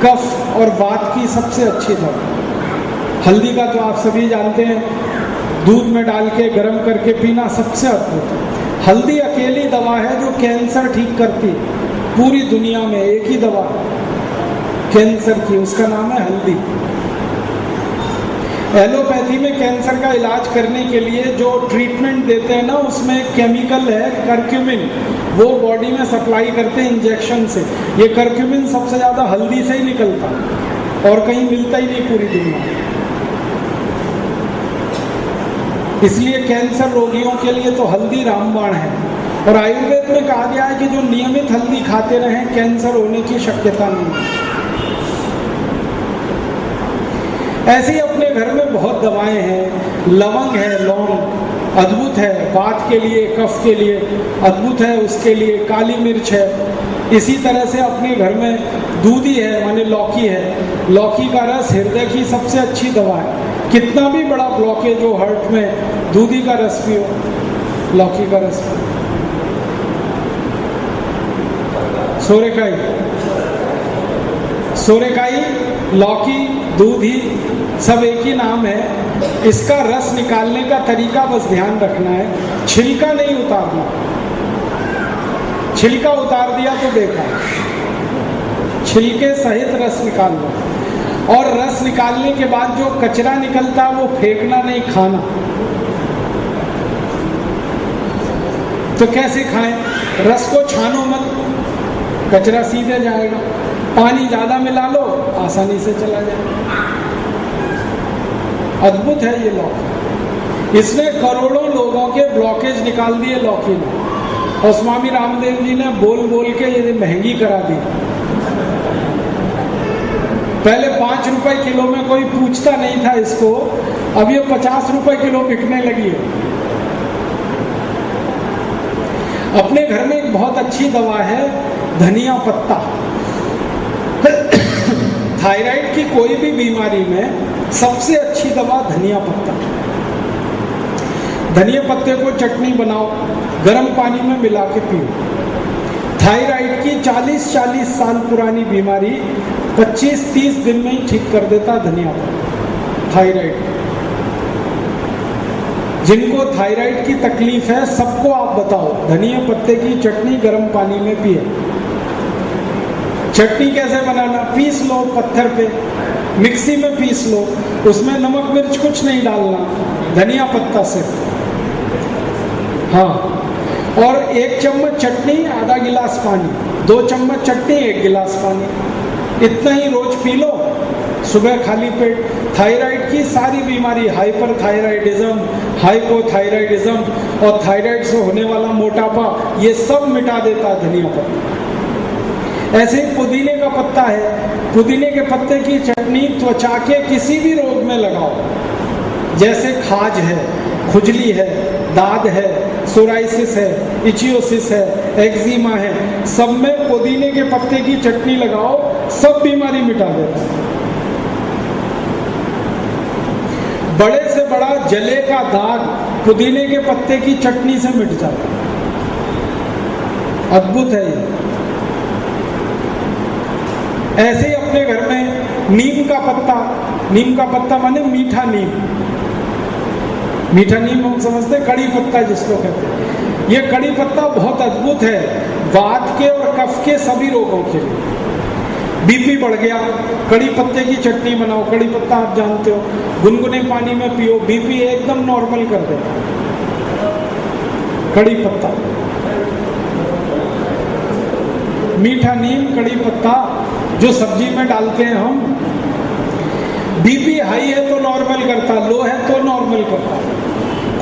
A: कफ और वात की सबसे अच्छी दवा। हल्दी का तो आप सभी जानते हैं, दूध में डाल के गर्म करके पीना सबसे अद्भुत है। हल्दी अकेली दवा है जो कैंसर ठीक करती है। पूरी दुनिया में एक ही दवा कैंसर की, उसका नाम है हल्दी। एलोपैथी में कैंसर का इलाज करने के लिए जो ट्रीटमेंट देते हैं ना, उसमें एक केमिकल है करक्यूमिन, वो बॉडी में सप्लाई करते हैं इंजेक्शन से। ये करक्यूमिन सबसे ज़्यादा हल्दी से ही निकलता और कहीं मिलता ही नहीं पूरी दुनिया में। इसलिए कैंसर रोगियों के लिए तो हल्दी रामबाण है। और आयुर्वेद में कहा गया है कि जो नियमित हल्दी खाते रहें, कैंसर होने की शक्यता नहीं है। ऐसे ही अपने घर में बहुत दवाएं हैं। लवंग है, लौंग अद्भुत है, वात के लिए, कफ के लिए अद्भुत है, उसके लिए काली मिर्च है। इसी तरह से अपने घर में दूधी है, माने लौकी है। लौकी का रस हृदय की सबसे अच्छी दवा है। कितना भी बड़ा ब्लॉकेज हो हार्ट में, दूधी का रस पियो, लौकी का रस पियो। सोरेकाई, लौकी, दूधी सब एक ही नाम है। इसका रस निकालने का तरीका बस ध्यान रखना है, छिलका नहीं उतारना। छिलका उतार दिया तो बेकार, छिलके सहित रस निकाल लो। और रस निकालने के बाद जो कचरा निकलता है वो फेंकना नहीं, खाना। तो कैसे खाएं? रस को छानो मत, कचरा सीधे जाएगा। पानी ज्यादा मिला लो, आसानी से चला जाएगा। अद्भुत है ये लौकी। इसने करोड़ों लोगों के ब्लॉकेज निकाल दिए लौकी ने। और स्वामी रामदेव जी ने बोल बोल के ये महंगी करा दी। पहले 5 रुपए किलो में कोई पूछता नहीं था इसको, अब ये 50 रुपए किलो बिकने लगी है। अपने घर में एक बहुत अच्छी दवा है धनिया पत्ता। थायराइड की कोई भी बीमारी में सबसे अच्छी दवा धनिया पत्ता। धनिया पत्ते को चटनी बनाओ, गर्म पानी में मिला के पियो। थायराइड की 40-40 साल पुरानी बीमारी 25-30 दिन में ही ठीक कर देता धनिया पत्ता। थायराइड, जिनको थायराइड की तकलीफ है सबको आप बताओ, धनिया पत्ते की चटनी गर्म पानी में पिए। चटनी कैसे बनाना? पीस लो पत्थर पे, मिक्सी में पीस लो, उसमें नमक मिर्च कुछ नहीं डालना, धनिया पत्ता से। हाँ, और 1 चम्मच चटनी, आधा गिलास पानी, 2 चम्मच चटनी, 1 गिलास पानी, इतना ही रोज पी लो सुबह खाली पेट। थायराइड की सारी बीमारी, हाइपर थायराइडिज्म, हाइपोथायराइडिज्म और थायराइड से होने वाला मोटापा, ये सब मिटा देता धनिया पत्ता। ऐसे ही पुदीने का पत्ता है, पुदीने के पत्ते की चटनी त्वचा के किसी भी रोग में लगाओ, जैसे खाज है, खुजली है, दाद है, सोराइसिस है, इचियोसिस है, एक्जिमा है, सब में पुदीने के पत्ते की चटनी लगाओ, सब बीमारी मिटा देता है। बड़े से बड़ा जले का दाग पुदीने के पत्ते की चटनी से मिट जाता है। अद्भुत है ये। ऐसे ही अपने घर में नीम का पत्ता, नीम का पत्ता माने मीठा नीम, मीठा नीम हम समझते हैं कड़ी पत्ता जिसको कहते हैं। ये कड़ी पत्ता बहुत अद्भुत है वात के और कफ के सभी रोगों के लिए। बीपी बढ़ गया, कड़ी पत्ते की चटनी बनाओ, कड़ी पत्ता आप जानते हो, गुनगुने पानी में पियो, बीपी एकदम नॉर्मल कर देता है कड़ी पत्ता। मीठा नीम, कड़ी पत्ता जो सब्जी में डालते हैं हम, बीपी हाई है तो नॉर्मल करता, लो है तो नॉर्मल करता।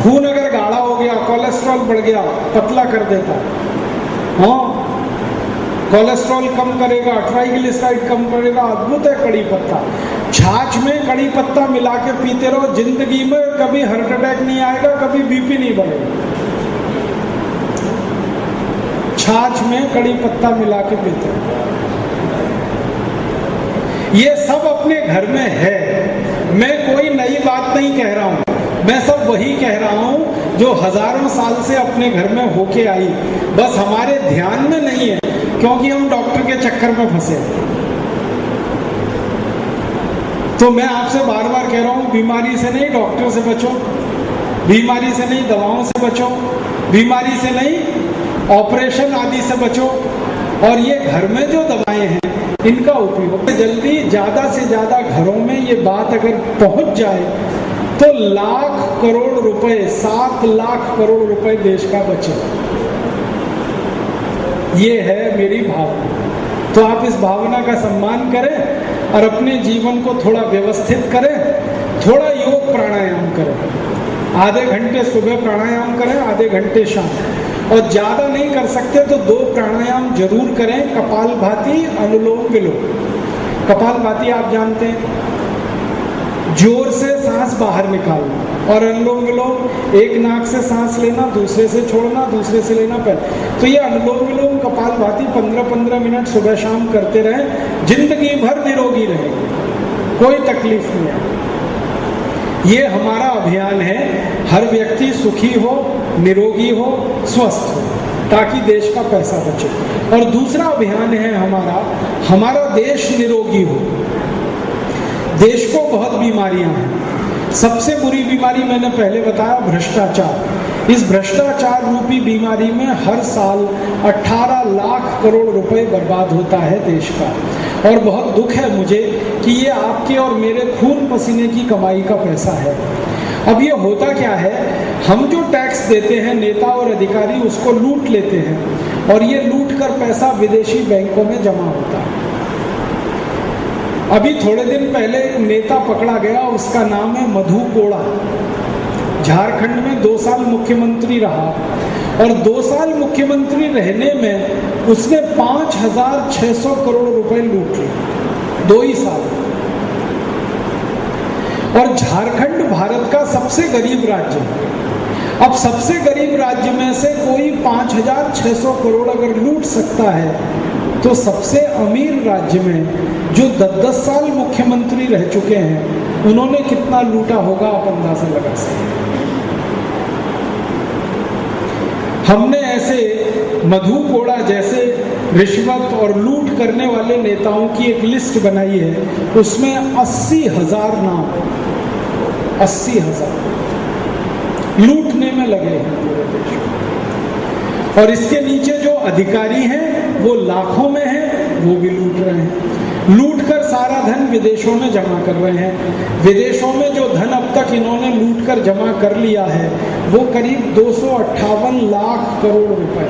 A: खून अगर गाढ़ा हो गया, कोलेस्ट्रॉल बढ़ गया, पतला कर देता। हाँ, कोलेस्ट्रॉल कम करेगा, ट्राइग्लिसराइड कम करेगा। अद्भुत है कड़ी पत्ता। छाछ में कड़ी पत्ता मिला के पीते रहो, जिंदगी में कभी हार्ट अटैक नहीं आएगा, कभी बीपी नहीं बढ़ेगा। छाछ में कड़ी पत्ता मिला के पीते रहो। ये सब अपने घर में है। मैं कोई नई बात नहीं कह रहा हूं, मैं सब वही कह रहा हूं जो हजारों साल से अपने घर में होके आई, बस हमारे ध्यान में नहीं है क्योंकि हम डॉक्टर के चक्कर में फंसे। तो मैं आपसे बार बार कह रहा हूं, बीमारी से नहीं डॉक्टर से बचो, बीमारी से नहीं दवाओं से बचो, बीमारी से नहीं ऑपरेशन आदि से बचो, और ये घर में जो दवाएं हैं इनका उपयोग जल्दी ज्यादा से ज्यादा घरों में ये बात अगर पहुंच जाए तो लाख करोड़ रुपए, 7 लाख करोड़ रुपए देश का बचे। ये है मेरी भावना। तो आप इस भावना का सम्मान करें और अपने जीवन को थोड़ा व्यवस्थित करें, थोड़ा योग प्राणायाम करें, आधे घंटे सुबह प्राणायाम करें, आधे घंटे शाम, और ज्यादा नहीं कर सकते तो 2 प्राणायाम जरूर करें, कपालभाति, अनुलोम विलोम। कपालभाति आप जानते हैं, जोर से सांस बाहर निकालना, और अनुलोम विलोम एक नाक से सांस लेना, दूसरे से छोड़ना, दूसरे से लेना पहले। तो ये अनुलोम विलोम कपालभाति 15-15 मिनट सुबह शाम करते रहें, जिंदगी भर निरोगी रहेंगे, कोई तकलीफ नहीं है। ये हमारा अभियान है, हर व्यक्ति सुखी हो, निरोगी हो, स्वस्थ हो, ताकि देश का पैसा बचे। और दूसरा अभियान है हमारा देश निरोगी हो। देश को बहुत बीमारियां हैं, सबसे बुरी बीमारी मैंने पहले बताया, भ्रष्टाचार। इस भ्रष्टाचार रूपी बीमारी में हर साल 18 लाख करोड़ रुपए बर्बाद होता है देश का, और बहुत दुख है मुझे कि ये आपके और मेरे खून पसीने की कमाई का पैसा है। अब ये होता क्या है, हम जो टैक्स देते हैं नेता और अधिकारी उसको लूट लेते हैं, और ये लूट कर पैसा विदेशी बैंकों में जमा होता है। अभी थोड़े दिन पहले एक नेता पकड़ा गया, उसका नाम है मधु कोड़ा। झारखंड में 2 साल मुख्यमंत्री रहा, और 2 साल मुख्यमंत्री रहने में उसने 5,600 करोड़ रुपए लूट लिए 2 ही साल। और झारखंड भारत का सबसे गरीब राज्य है। अब सबसे गरीब राज्य में से कोई 5,600 करोड़ अगर लूट सकता है, तो सबसे अमीर राज्य में जो 10-10 साल मुख्यमंत्री रह चुके हैं, उन्होंने कितना लूटा होगा आप अंदाजा लगा सकते। हमने ऐसे मधु कोड़ा जैसे रिश्वत और लूट करने वाले नेताओं की एक लिस्ट बनाई है, उसमें 80,000 नाम, 80,000 लूटने में लगे हैं पूरे देश में। और इसके नीचे जो अधिकारी हैं वो लाखों में हैं, वो भी लूट रहे हैं, लूट कर सारा धन विदेशों में जमा कर रहे हैं। विदेशों में जो धन अब तक इन्होंने लूट कर जमा कर लिया है वो करीब 258 लाख करोड़ रुपए,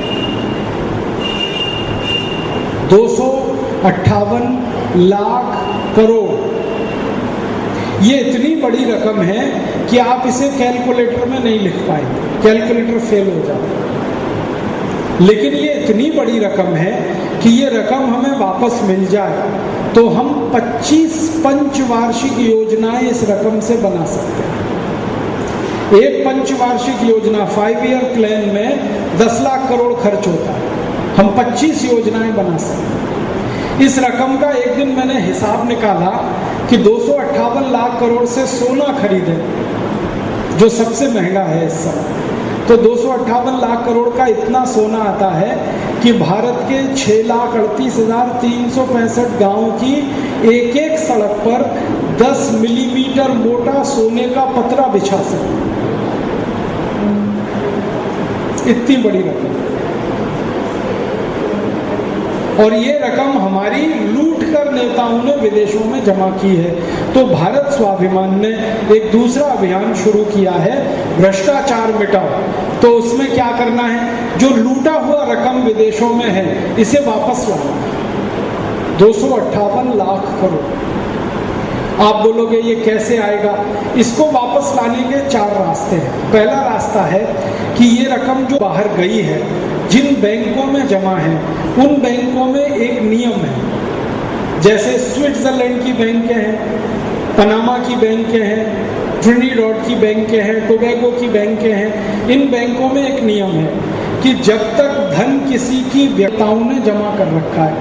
A: 258 लाख करोड़। ये इतनी बड़ी रकम है कि आप इसे कैलकुलेटर में नहीं लिख पाएंगे, कैलकुलेटर फेल हो जाता। लेकिन ये इतनी बड़ी रकम है कि ये रकम हमें वापस मिल जाए तो हम 25 पंचवार्षिक योजनाएं इस रकम से बना सकते हैं। एक पंचवार्षिक योजना 5 ईयर प्लान में 10 लाख करोड़ खर्च होता है, हम 25 योजनाएं बना सकते हैं। इस रकम का एक दिन मैंने हिसाब निकाला कि 258 लाख करोड़ से सोना खरीदे, जो सबसे महंगा है इस समय, तो 258 लाख करोड़ का इतना सोना आता है कि भारत के 6,38,365 गांवों की एक एक सड़क पर 10 मिलीमीटर मोटा सोने का पतरा बिछा सकते। इतनी बड़ी रकम, और ये रकम हमारी लूट कर नेताओं ने विदेशों में जमा की है। तो भारत स्वाभिमान ने एक दूसरा अभियान शुरू किया है, भ्रष्टाचार मिटाओ। तो उसमें क्या करना है, जो लूटा हुआ रकम विदेशों में है इसे वापस लाना, 258 लाख करोड़। आप बोलोगे ये कैसे आएगा? इसको वापस लाने के 4 रास्ते हैं। पहला रास्ता है कि ये रकम जो बाहर गई है, जिन बैंकों में जमा है, उन बैंकों में एक नियम है, जैसे स्विट्जरलैंड की बैंकें हैं, पनामा की बैंकें हैं, ट्रिनिडाद की बैंकें हैं, टोबैगो की बैंकें हैं। इन बैंकों में एक नियम है कि जब तक धन किसी की व्यक्तियों ने जमा कर रखा है,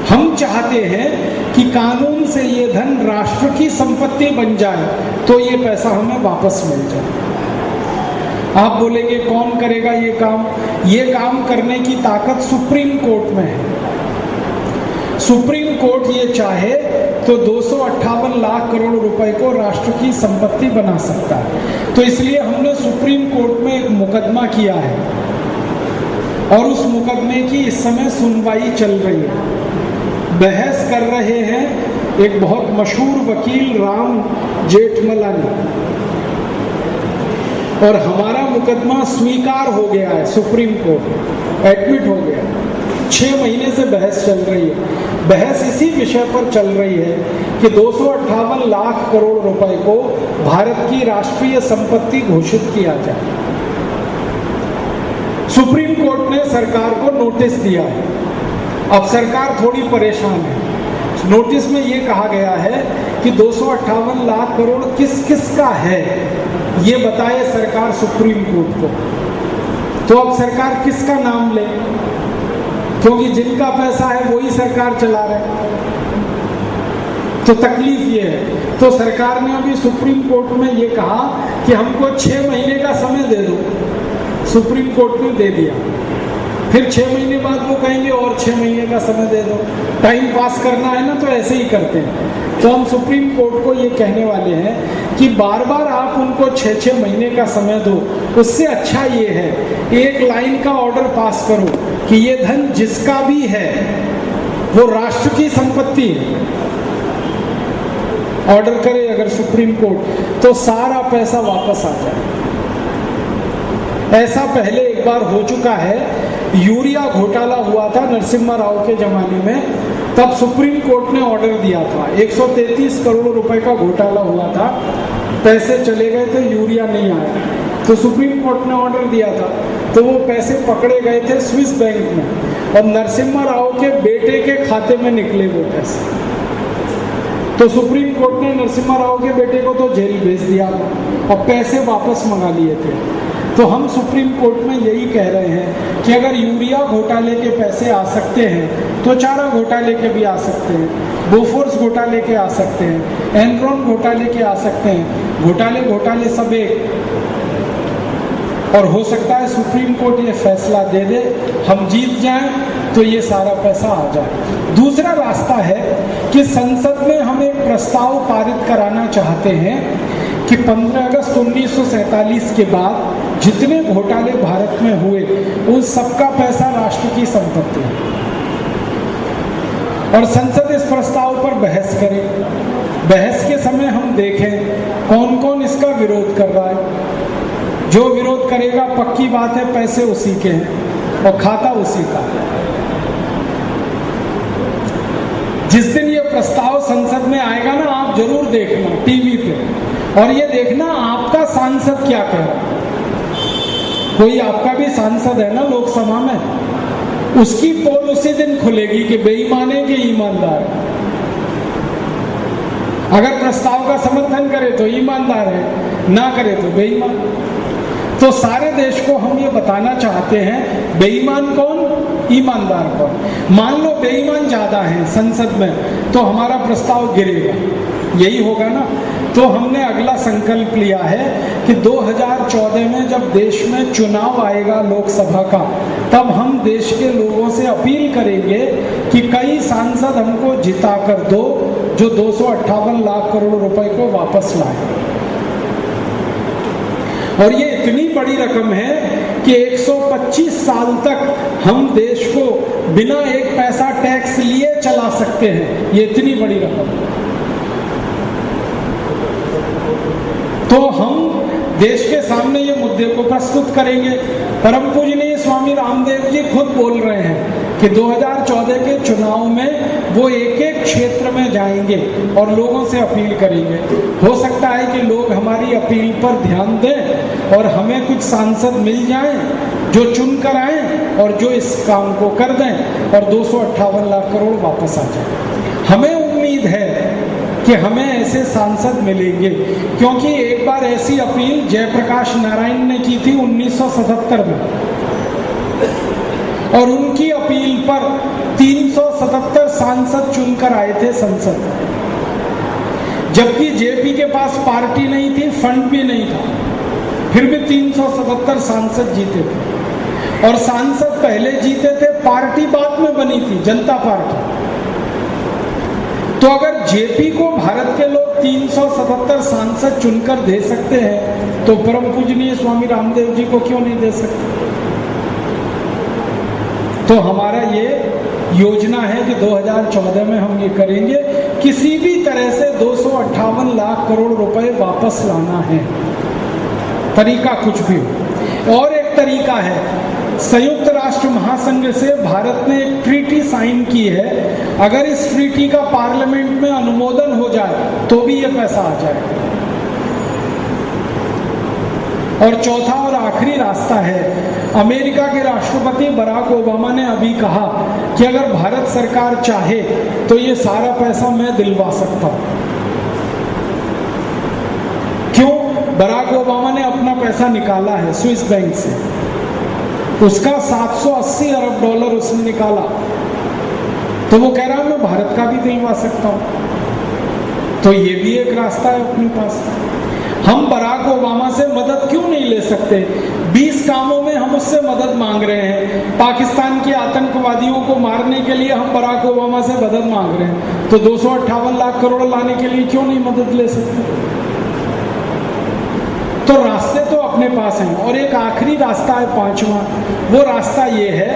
A: हम चाहते हैं कि कानून से ये धन राष्ट्र की संपत्ति बन जाए तो ये पैसा हमें वापस मिल जाए। आप बोलेंगे कौन करेगा ये काम? ये काम करने की ताकत सुप्रीम कोर्ट में है। सुप्रीम कोर्ट ये चाहे तो 258 लाख करोड़ रुपए को राष्ट्र की संपत्ति बना सकता है। तो इसलिए हमने सुप्रीम कोर्ट में एक मुकदमा किया है और उस मुकदमे की इस समय सुनवाई चल रही है। बहस कर रहे हैं एक बहुत मशहूर वकील राम जेठमलानी, और हमारा मुकदमा स्वीकार हो गया है, सुप्रीम कोर्ट एडमिट हो गया। 6 महीने से बहस चल रही है। बहस इसी विषय पर चल रही है कि 258 लाख करोड़ रुपए को भारत की राष्ट्रीय संपत्ति घोषित किया जाए। सुप्रीम कोर्ट ने सरकार को नोटिस दिया है। अब सरकार थोड़ी परेशान है। नोटिस में ये कहा गया है कि 258 लाख करोड़ किस किस का है ये बताए सरकार सुप्रीम कोर्ट को। तो अब सरकार किसका नाम ले, क्योंकि जिनका पैसा है वही सरकार चला रहे। तो तकलीफ ये है। तो सरकार ने अभी सुप्रीम कोर्ट में ये कहा कि हमको 6 महीने का समय दे दो। सुप्रीम कोर्ट ने दे दिया। फिर 6 महीने बाद वो कहेंगे और 6 महीने का समय दे दो। टाइम पास करना है ना, तो ऐसे ही करते हैं। तो हम सुप्रीम कोर्ट को ये कहने वाले हैं कि बार बार आप उनको 6-6 महीने का समय दो। उससे अच्छा ये है एक लाइन का ऑर्डर पास करो कि ये धन जिसका भी है वो राष्ट्र की संपत्ति है। ऑर्डर करे अगर सुप्रीम कोर्ट तो सारा पैसा वापस आ जाए। ऐसा पहले एक बार हो चुका है। यूरिया घोटाला हुआ था नरसिम्हा राव के जमाने में, तब सुप्रीम कोर्ट ने ऑर्डर दिया था। 133 करोड़ रुपए का घोटाला हुआ था। पैसे चले गए थे, यूरिया नहीं आया, तो सुप्रीम कोर्ट ने ऑर्डर दिया था। तो वो पैसे पकड़े गए थे स्विस बैंक में और नरसिम्हा राव के बेटे के खाते में निकले वो पैसे। तो सुप्रीम कोर्ट ने नरसिम्हा राव के बेटे को तो जेल भेज दिया और पैसे वापस मंगा लिए थे। तो हम सुप्रीम कोर्ट में यही कह रहे हैं कि अगर यूरिया घोटाले के पैसे आ सकते हैं तो चारा घोटाले के भी आ सकते हैं, बोफोर्स घोटाले के आ सकते हैं, एनरॉन घोटाले के आ सकते हैं। घोटाले सब एक। और हो सकता है सुप्रीम कोर्ट ये फैसला दे दे, हम जीत जाएं तो ये सारा पैसा आ जाए। दूसरा रास्ता है कि संसद में हम एक प्रस्ताव पारित कराना चाहते हैं कि 15 अगस्त 1947 के बाद जितने घोटाले भारत में हुए उन सबका पैसा राष्ट्र की संपत्ति है और संसद इस प्रस्ताव पर बहस करे। बहस के समय हम देखें कौन कौन इसका विरोध कर रहा है। जो विरोध करेगा पक्की बात है पैसे उसी के हैं और खाता उसी का। जिस दिन ये प्रस्ताव संसद में आएगा ना, आप जरूर देखना टीवी पे और ये देखना आपका सांसद क्या कह रहा है। कोई आपका भी सांसद है ना लोकसभा में, उसकी पोल उसी दिन खुलेगी कि बेईमान है कि ईमानदार है। अगर प्रस्ताव का समर्थन करे तो ईमानदार है, ना करे तो बेईमान। तो सारे देश को हम ये बताना चाहते हैं बेईमान कौन, ईमानदार कौन। मान लो बेईमान ज्यादा है संसद में तो हमारा प्रस्ताव गिरेगा, यही होगा ना। तो हमने अगला संकल्प लिया है कि 2014 में जब देश में चुनाव आएगा लोकसभा का, तब हम देश के लोगों से अपील करेंगे कि कई सांसद हमको जिता कर दो जो 258 लाख करोड़ रुपए को वापस लाए। और ये इतनी बड़ी रकम है कि 125 साल तक हम देश को बिना एक पैसा टैक्स लिए चला सकते हैं। ये इतनी बड़ी रकम है। तो हम देश के सामने ये मुद्दे को प्रस्तुत करेंगे। परम पूजनीय स्वामी रामदेव जी खुद बोल रहे हैं कि 2014 के चुनाव में वो एक एक क्षेत्र में जाएंगे और लोगों से अपील करेंगे। हो सकता है कि लोग हमारी अपील पर ध्यान दें और हमें कुछ सांसद मिल जाएं जो चुन कर आएं और जो इस काम को कर दें और 258 लाख करोड़ वापस आ जाए। हमें उम्मीद है कि हमें ऐसे सांसद मिलेंगे, क्योंकि एक बार ऐसी अपील जयप्रकाश नारायण ने की थी 1977 में और उनकी अपील पर 377 सांसद चुनकर आए थे संसद में, जबकि जेपी के पास पार्टी नहीं थी, फंड भी नहीं था, फिर भी 377 सांसद जीते थे। और सांसद पहले जीते थे, पार्टी बाद में बनी थी, जनता पार्टी। तो अगर जेपी को भारत के लोग 377 सांसद चुनकर दे सकते हैं, तो परम पूजनीय स्वामी रामदेव जी को क्यों नहीं दे सकते? तो हमारा ये योजना है कि 2014 में हम ये करेंगे, किसी भी तरह से 258 लाख करोड़ रुपए वापस लाना है, तरीका कुछ भी हो। और एक तरीका है, संयुक्त राष्ट्र महासंघ से भारत ने एक ट्रीटी साइन की है, अगर इस ट्रीटी का पार्लियामेंट में अनुमोदन हो जाए तो भी ये पैसा आ जाए। और चौथा और आखिरी रास्ता है, अमेरिका के राष्ट्रपति बराक ओबामा ने अभी कहा कि अगर भारत सरकार चाहे तो ये सारा पैसा मैं दिलवा सकता हूं। क्यों? बराक ओबामा ने अपना पैसा निकाला है स्विस बैंक से, उसका 780 अरब डॉलर उसने निकाला, तो वो कह रहा है मैं भारत का भी दिलवा सकता हूं। तो ये भी एक रास्ता है अपने पास। हम बराक ओबामा से मदद क्यों नहीं ले सकते? 20 कामों में हम उससे मदद मांग रहे हैं। पाकिस्तान के आतंकवादियों को मारने के लिए हम बराक ओबामा से मदद मांग रहे हैं, तो 258 लाख करोड़ लाने के लिए क्यों नहीं मदद ले सकते? तो रास्ते तो अपने पास हैं। और एक आखिरी रास्ता है, पांचवा, वो रास्ता ये है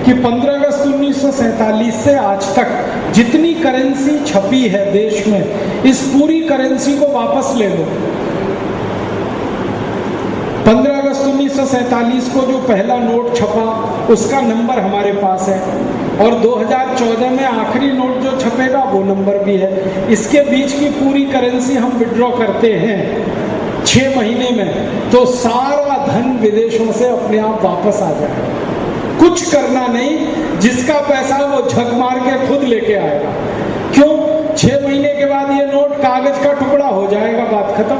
A: कि 15 अगस्त 1947 से आज तक जितनी करेंसी छपी है देश में, इस पूरी करेंसी को वापस ले लो। 15 अगस्त 1947 को जो पहला नोट छपा उसका नंबर हमारे पास है, और 2014 में आखिरी नोट जो छपेगा वो नंबर भी है। इसके बीच की पूरी करेंसी हम विड्रॉ करते हैं 6 महीने में, तो सारा धन विदेशों से अपने आप वापस आ जाएगा। कुछ करना नहीं, जिसका पैसा वो झक मार के खुद लेके आएगा। क्यों? 6 महीने के बाद ये नोट कागज का टुकड़ा हो जाएगा, बात खत्म।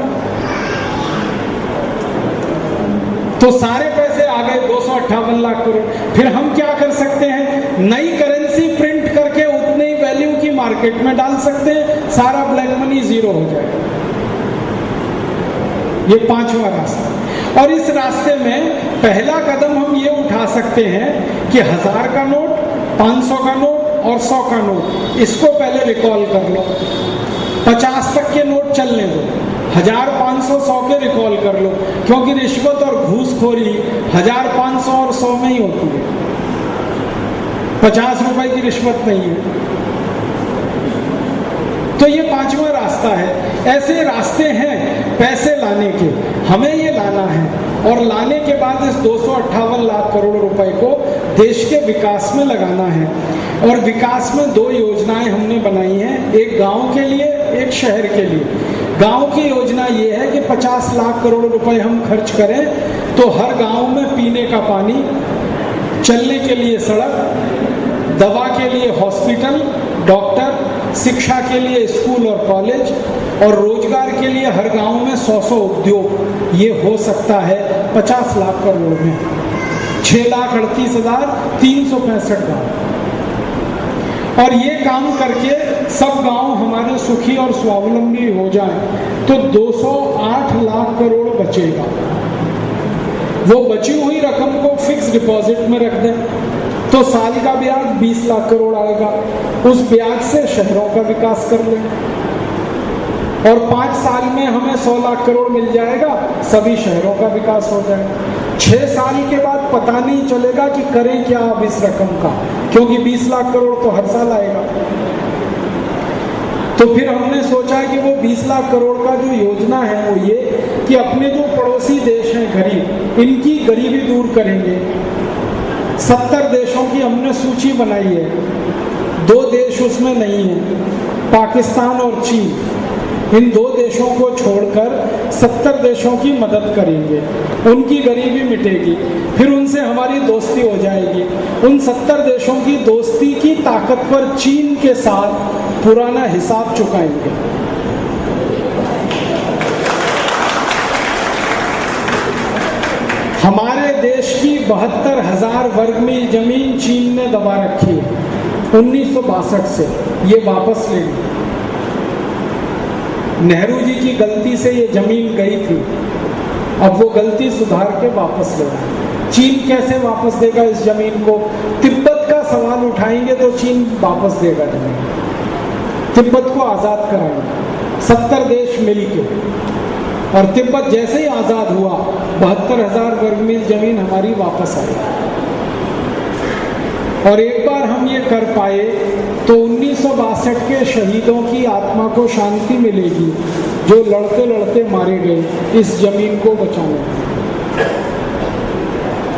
A: तो सारे पैसे आ गए 258 लाख करोड़। फिर हम क्या कर सकते हैं? नई करेंसी प्रिंट करके उतने ही वैल्यू की मार्केट में डाल सकते हैं, सारा ब्लैक मनी जीरो हो जाएगा। ये पांचवा रास्ता। और इस रास्ते में पहला कदम हम ये उठा सकते हैं कि 1000 का नोट, 500 का नोट और 100 का नोट, इसको पहले रिकॉल कर लो। 50 तक के नोट चलने दो, 1000, 500, 100 के रिकॉल कर लो, क्योंकि रिश्वत और घूसखोरी 1000, 500 और 100 में ही होती है, 50 रुपए की रिश्वत नहीं है। तो ये पांचवा रास्ता है। ऐसे रास्ते हैं पैसे लाने के, हमें ये लाना है, और लाने के बाद इस 258 लाख करोड़ रुपए को देश के विकास में लगाना है। और विकास में 2 योजनाएं हमने बनाई हैं, एक गांव के लिए, एक शहर के लिए। गांव की योजना ये है कि 50 लाख करोड़ रुपए हम खर्च करें तो हर गांव में पीने का पानी, चलने के लिए सड़क, दवा के लिए हॉस्पिटल, डॉक्टर, शिक्षा के लिए स्कूल और कॉलेज, और रोजगार के लिए हर गांव में 100 उद्योग। ये हो सकता है 50 लाख करोड़ में, 6,38,365 गांव। और ये काम करके सब गांव हमारे सुखी और स्वावलंबी हो जाएं तो 208 लाख करोड़ बचेगा। वो बची हुई रकम को फिक्स डिपॉजिट में रख दें तो साल का ब्याज 20 लाख करोड़ आएगा। उस ब्याज से शहरों का विकास कर लें, और 5 साल में हमें 100 लाख करोड़ मिल जाएगा, सभी शहरों का विकास हो जाएगा। 6 साल के बाद पता नहीं चलेगा कि करें क्या अब इस रकम का, क्योंकि 20 लाख करोड़ तो हर साल आएगा। तो फिर हमने सोचा कि वो 20 लाख करोड़ का जो योजना है वो ये कि अपने जो पड़ोसी देश हैं गरीब, इनकी गरीबी दूर करेंगे। 70 देशों की हमने सूची बनाई है, 2 देश उसमें नहीं है, पाकिस्तान और चीन। इन 2 देशों को छोड़कर 70 देशों की मदद करेंगे, उनकी गरीबी मिटेगी, फिर उनसे हमारी दोस्ती हो जाएगी। उन 70 देशों की दोस्ती की ताकत पर चीन के साथ पुराना हिसाब चुकाएंगे। हमारे देश की 72,000 वर्ग मील जमीन चीन ने दबा रखी है 1962 से, ये वापस ले ली। नेहरू जी की गलती से ये जमीन गई थी, अब वो गलती सुधार के वापस ले रहा है। चीन कैसे वापस देगा इस जमीन को? तिब्बत का सवाल उठाएंगे तो चीन वापस देगा जमीन, तिब्बत को आजाद कराएंगे 70 देश मिलके, और तिब्बत जैसे ही आजाद हुआ 72,000 वर्ग मील जमीन हमारी वापस आई। और एक बार हम ये कर पाए तो 1962 के शहीदों की आत्मा को शांति मिलेगी जो लड़ते लड़ते मारे गए इस जमीन को बचाने।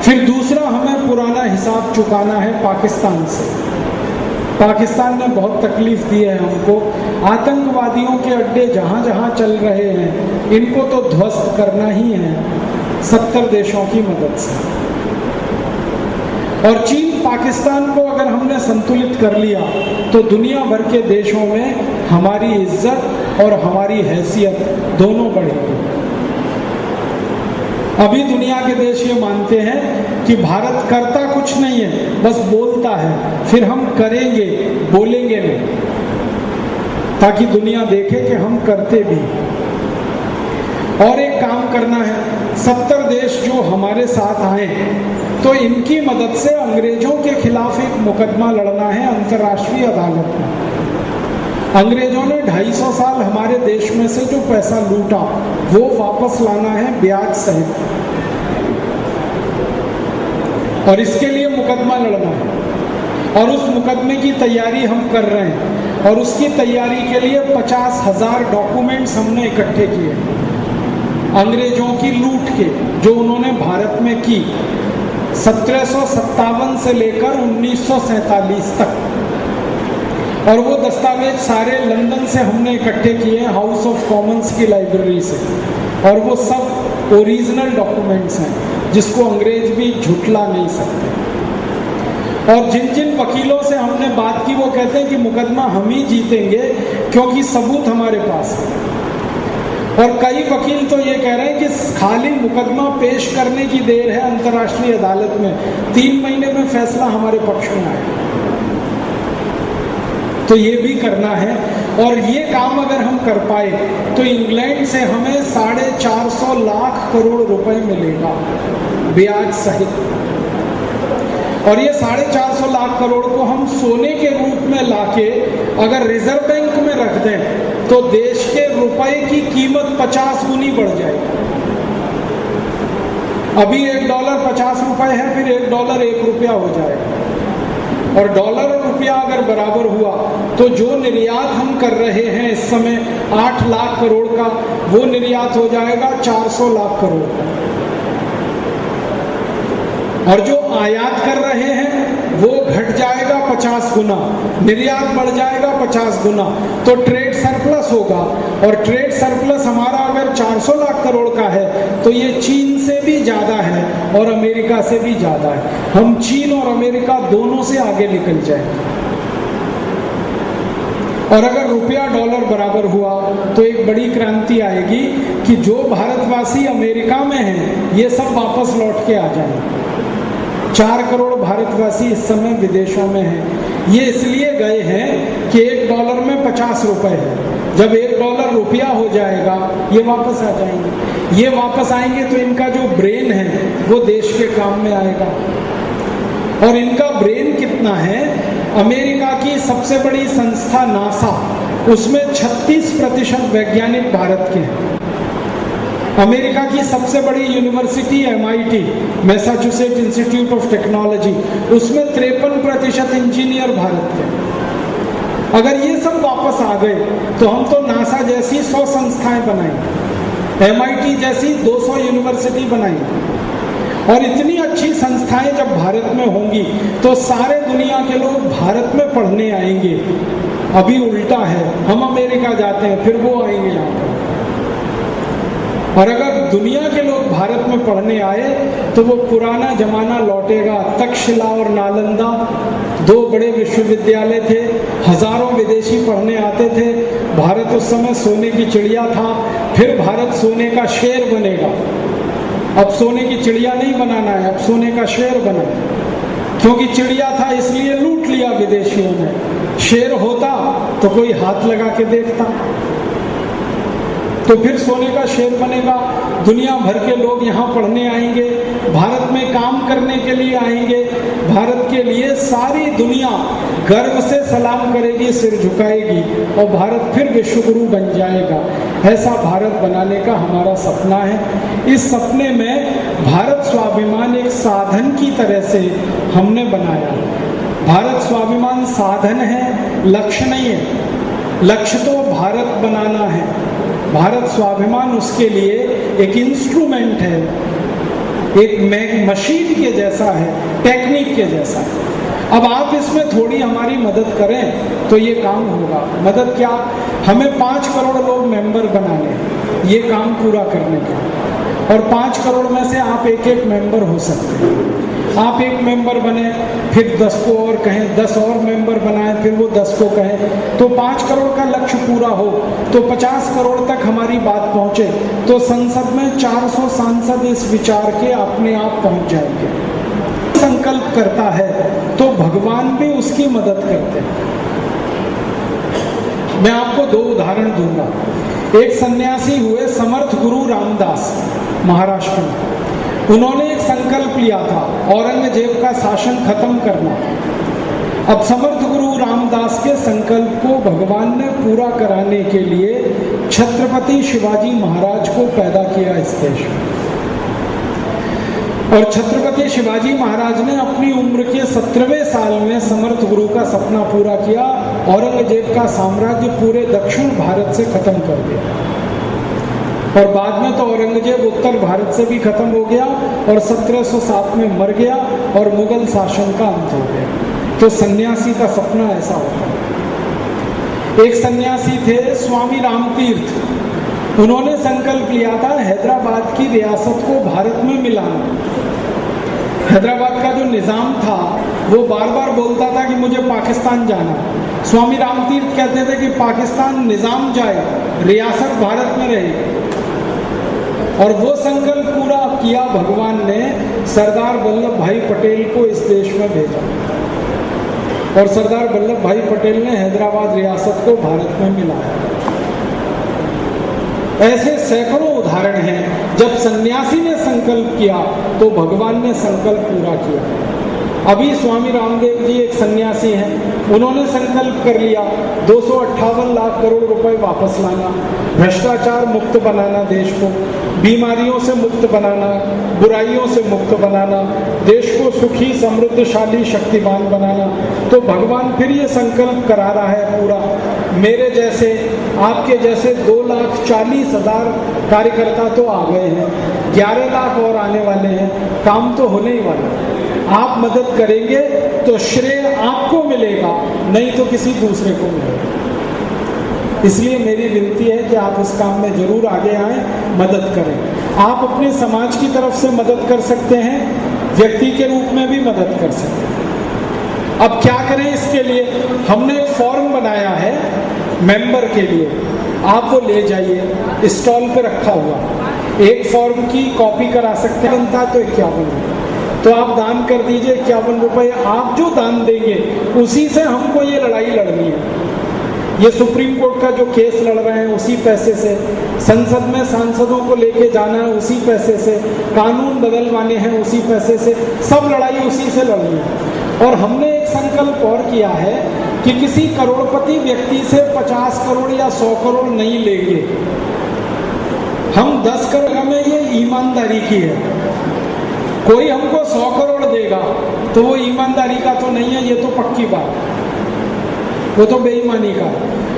A: फिर दूसरा, हमें पुराना हिसाब चुकाना है पाकिस्तान से। पाकिस्तान ने बहुत तकलीफ दी है हमको। आतंकवादियों के अड्डे जहां जहां चल रहे हैं इनको तो ध्वस्त करना ही है 70 देशों की मदद से। और चीन पाकिस्तान को अगर हमने संतुलित कर लिया तो दुनिया भर के देशों में हमारी इज्जत और हमारी हैसियत दोनों बढ़ेगी। अभी दुनिया के देश ये मानते हैं कि भारत करता कुछ नहीं है, बस बोलता है, फिर हम करेंगे, बोलेंगे नहीं, ताकि दुनिया देखे कि हम करते भी। और एक काम करना है, 70 देश जो हमारे साथ आए तो इनकी मदद से अंग्रेजों के खिलाफ एक मुकदमा लड़ना है अंतर्राष्ट्रीय अदालत में। अंग्रेजों ने 250 साल हमारे देश में से जो पैसा लूटा वो वापस लाना है ब्याज सहित, और इसके लिए मुकदमा लड़ना है। और उस मुकदमे की तैयारी हम कर रहे हैं, और उसकी तैयारी के लिए 50,000 डॉक्यूमेंट्स हमने इकट्ठे किए अंग्रेजों की लूट के, जो उन्होंने भारत में की 1757 से लेकर 1947 तक। और वो दस्तावेज सारे लंदन से हमने इकट्ठे किए हाउस ऑफ कॉमन्स की लाइब्रेरी से, और वो सब ओरिजिनल डॉक्यूमेंट्स हैं जिसको अंग्रेज भी झुठला नहीं सकते। और जिन जिन वकीलों से हमने बात की वो कहते हैं कि मुकदमा हम ही जीतेंगे क्योंकि सबूत हमारे पास है। और कई वकील तो ये कह रहे हैं कि खाली मुकदमा पेश करने की देर है अंतर्राष्ट्रीय अदालत में, 3 महीने में फैसला हमारे पक्ष में आए। तो ये भी करना है, और ये काम अगर हम कर पाए तो इंग्लैंड से हमें 450 लाख करोड़ रुपए मिलेगा ब्याज सहित। और ये 450 लाख करोड़ को हम सोने के रूप में लाके अगर रिजर्व बैंक में रख दें तो देश के रुपए की कीमत 50 गुनी बढ़ जाएगी। अभी $1 50 रुपए है, फिर $1 1 रुपया हो जाएगा। और डॉलर और रुपया अगर बराबर हुआ तो जो निर्यात हम कर रहे हैं इस समय 8 लाख करोड़ का, वो निर्यात हो जाएगा 400 लाख करोड़ का। और जो आयात कर रहे हैं वो घट जाएगा 50 गुना, निर्यात बढ़ जाएगा 50 गुना, तो ट्रेड सरप्लस होगा। और ट्रेड सरप्लस हमारा अगर 400 लाख करोड़ का है तो ये चीन से भी ज्यादा है और अमेरिका से भी ज्यादा है। हम चीन और अमेरिका दोनों से आगे निकल जाएंगे। और अगर रुपया डॉलर बराबर हुआ तो एक बड़ी क्रांति आएगी कि जो भारतवासी अमेरिका में हैं ये सब वापस लौट के आ जाएंगे। 4 करोड़ भारतवासी इस समय विदेशों में हैं। ये इसलिए गए हैं कि $1 में 50 रुपए है। जब $1 रुपया हो जाएगा ये वापस आ जाएंगे। ये वापस आएंगे तो इनका जो ब्रेन है वो देश के काम में आएगा। और इनका ब्रेन कितना है? अमेरिका की सबसे बड़ी संस्था नासा, उसमें 36% वैज्ञानिक भारत के हैं। अमेरिका की सबसे बड़ी university MIT, Massachusetts institute of technology, उसमें 53% इंजीनियर भारत के। अगर ये सब वापस आ गए तो हम तो नासा जैसी 100 संस्थाएं बनाएंगे, MIT जैसी 200 यूनिवर्सिटी बनाएंगे। और इतनी अच्छी संस्थाएं जब भारत में होंगी तो सारे दुनिया के लोग भारत में पढ़ने आएंगे। अभी उल्टा है, हम अमेरिका जाते हैं फिर वो आएंगे यहाँ पर। और अगर दुनिया के लोग भारत में पढ़ने आए तो वो पुराना जमाना लौटेगा। तक्षशिला और नालंदा 2 बड़े विश्वविद्यालय थे, हजारों विदेशी पढ़ने आते थे। भारत उस समय सोने की चिड़िया था, फिर भारत सोने का शेर बनेगा। अब सोने की चिड़िया नहीं बनाना है, अब सोने का शेर बना। क्योंकि चिड़िया था इसलिए लूट लिया विदेशियों ने, शेर होता तो कोई हाथ लगा के देखता, तो फिर सोने का शेर बनेगा। दुनिया भर के लोग यहाँ पढ़ने आएंगे, भारत में काम करने के लिए आएंगे, भारत के लिए सारी दुनिया गर्व से सलाम करेगी, सिर झुकाएगी, और भारत फिर विश्वगुरु बन जाएगा। ऐसा भारत बनाने का हमारा सपना है। इस सपने में भारत स्वाभिमान एक साधन की तरह से हमने बनाया। भारत स्वाभिमान साधन है, लक्ष्य नहीं है। लक्ष्य तो भारत बनाना है, भारत स्वाभिमान उसके लिए एक इंस्ट्रूमेंट है, एक मशीन के जैसा है, टेक्निक के जैसा है। अब आप इसमें थोड़ी हमारी मदद करें तो ये काम होगा। मदद क्या? हमें 5 करोड़ लोग मेंबर बनाने, ये काम पूरा करने का, और 5 करोड़ में से आप एक एक मेंबर हो सकते हैं। आप एक मेंबर बने, फिर 10 को और कहें, 10 और मेंबर बनाएं, फिर वो 10 को कहें, तो 5 करोड़ का लक्ष्य पूरा हो तो 50 करोड़ तक हमारी बात पहुंचे, तो संसद में 400 सांसद इस विचार के अपने आप पहुंच जाएंगे। संकल्प करता है तो भगवान भी उसकी मदद करते हैं। मैं आपको 2 उदाहरण दूंगा। एक सन्यासी हुए समर्थ गुरु रामदास महाराष्ट्र में। उन्होंने एक संकल्प लिया था, औरंगजेब का शासन खत्म करना। अब समर्थ गुरु रामदास के संकल्प को भगवान ने पूरा कराने के लिए छत्रपति शिवाजी महाराज को पैदा किया इस देश में। और छत्रपति शिवाजी महाराज ने अपनी उम्र के 17वें साल में समर्थ गुरु का सपना पूरा किया, औरंगजेब का साम्राज्य पूरे दक्षिण भारत से खत्म कर दिया। और बाद में तो औरंगजेब उत्तर भारत से भी खत्म हो गया और 1707 में मर गया और मुगल शासन का अंत हो गया। तो सन्यासी का सपना ऐसा होता है। एक सन्यासी थे स्वामी रामतीर्थ। उन्होंने संकल्प लिया था हैदराबाद की रियासत को भारत में मिलाना। हैदराबाद का जो निजाम था वो बार बार बोलता था कि मुझे पाकिस्तान जाना। स्वामी रामतीर्थ कहते थे कि पाकिस्तान निजाम जाए, रियासत भारत में रहे। और वो संकल्प पूरा किया भगवान ने, सरदार वल्लभ भाई पटेल को इस देश में भेजा, और सरदार वल्लभ भाई पटेल ने हैदराबाद रियासत को भारत में मिलाया। ऐसे सैकड़ों उदाहरण हैं। जब सन्यासी ने संकल्प किया तो भगवान ने संकल्प पूरा किया। अभी स्वामी रामदेव जी एक सन्यासी हैं, उन्होंने संकल्प कर लिया 258 लाख करोड़ रुपए वापस लाना, भ्रष्टाचार मुक्त बनाना देश को, बीमारियों से मुक्त बनाना, बुराइयों से मुक्त बनाना, देश को सुखी समृद्धशाली शक्तिमान बनाना। तो भगवान फिर ये संकल्प करा रहा है पूरा। मेरे जैसे, आपके जैसे 2,40,000 कार्यकर्ता तो आ गए हैं, 11 लाख और आने वाले हैं, काम तो होने ही वाला है। आप मदद करेंगे तो श्रेय आपको मिलेगा, नहीं तो किसी दूसरे को मिलेगा। इसलिए मेरी विनती है कि आप इस काम में जरूर आगे आएं, मदद करें। आप अपने समाज की तरफ से मदद कर सकते हैं, व्यक्ति के रूप में भी मदद कर सकते हैं। अब क्या करें इसके लिए? हमने एक फॉर्म बनाया है मेंबर के लिए, आप वो ले जाइए, स्टॉल पे रखा हुआ। एक फॉर्म की कॉपी करा सकते हैं, बनता तो 51 रुपये, तो आप दान कर दीजिए 51 रुपये। आप जो दान देंगे उसी से हमको ये लड़ाई लड़नी है। ये सुप्रीम कोर्ट का जो केस लड़ रहे हैं उसी पैसे से, संसद में सांसदों को लेके जाना है उसी पैसे से, कानून बदलवाने हैं उसी पैसे से, सब लड़ाई उसी से लड़नी है। और हमने एक संकल्प और किया है कि किसी करोड़पति व्यक्ति से 50 करोड़ या 100 करोड़ नहीं लेंगे हम। 10 करोड़ में ये ईमानदारी की है। कोई हमको 100 करोड़ देगा तो वो ईमानदारी का तो नहीं है, ये तो पक्की बात, वो तो बेईमानी का।